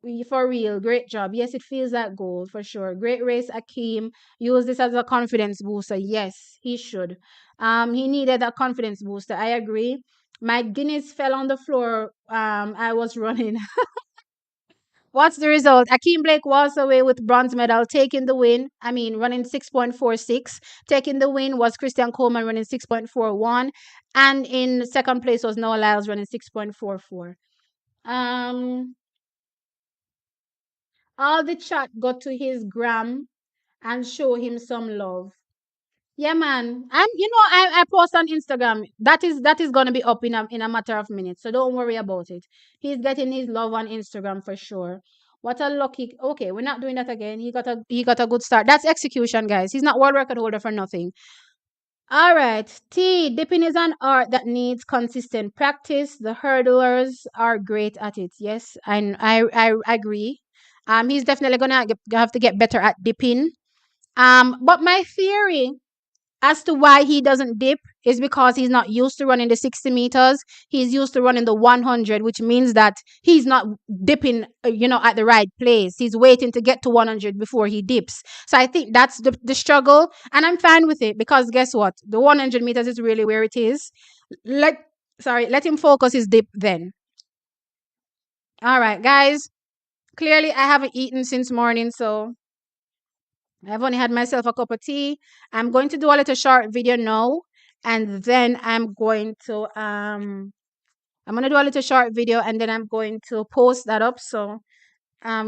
real. Great job. Yes, it feels like gold for sure. Great race, Akeem. Use this as a confidence booster. Yes, he should. He needed a confidence booster. I agree. My Guinness fell on the floor. I was running. What's the result? Akeem Blake walks away with bronze medal, taking the win. I mean, running 6.46. Taking the win was Christian Coleman running 6.41. And in second place was Noah Lyles running 6.44. Um, all the chat got to his gram and show him some love. Yeah, man. I post on Instagram. That is gonna be up in a matter of minutes. So don't worry about it. He's getting his love on Instagram for sure. What a lucky. Okay, we're not doing that again. He got a good start. That's execution, guys. He's not world record holder for nothing. All right. Dipping is an art that needs consistent practice. The hurdlers are great at it. Yes, I agree. He's definitely gonna have to get better at dipping. But my theory as to why he doesn't dip is because he's not used to running the 60 meters. He's used to running the 100, which means that he's not dipping, at the right place. He's waiting to get to 100 before he dips. So I think that's the struggle. And I'm fine with it because guess what? The 100 meters is really where it is. Let, let him focus his dip then. All right, guys. Clearly, I haven't eaten since morning, so I've only had myself a cup of tea. I'm going to do a little short video now, and then I'm gonna do a little short video, and then I'm going to post that up. So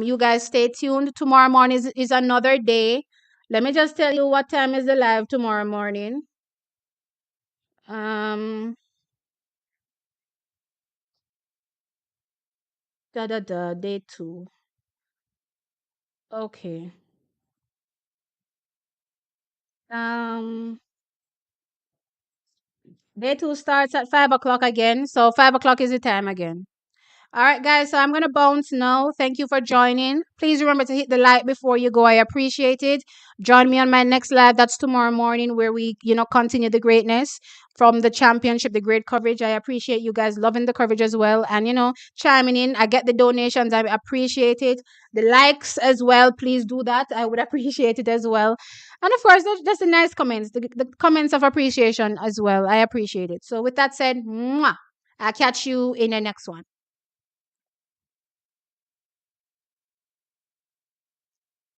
you guys stay tuned. Tomorrow morning is another day. Let me just tell you what time is the live tomorrow morning. Um day two. Okay. Um Day two starts at 5 o'clock again. So 5 o'clock is the time again. All right, guys. So I'm going to bounce now. Thank you for joining. Please remember to hit the like before you go. I appreciate it. Join me on my next live. That's tomorrow morning where we, continue the greatness from the championship, the great coverage. I appreciate you guys loving the coverage as well. And, chiming in. I get the donations. I appreciate it. The likes as well. Please do that. I would appreciate it as well. And of course, just the nice comments, the comments of appreciation as well. I appreciate it. So with that said, mwah, I'll catch you in the next one.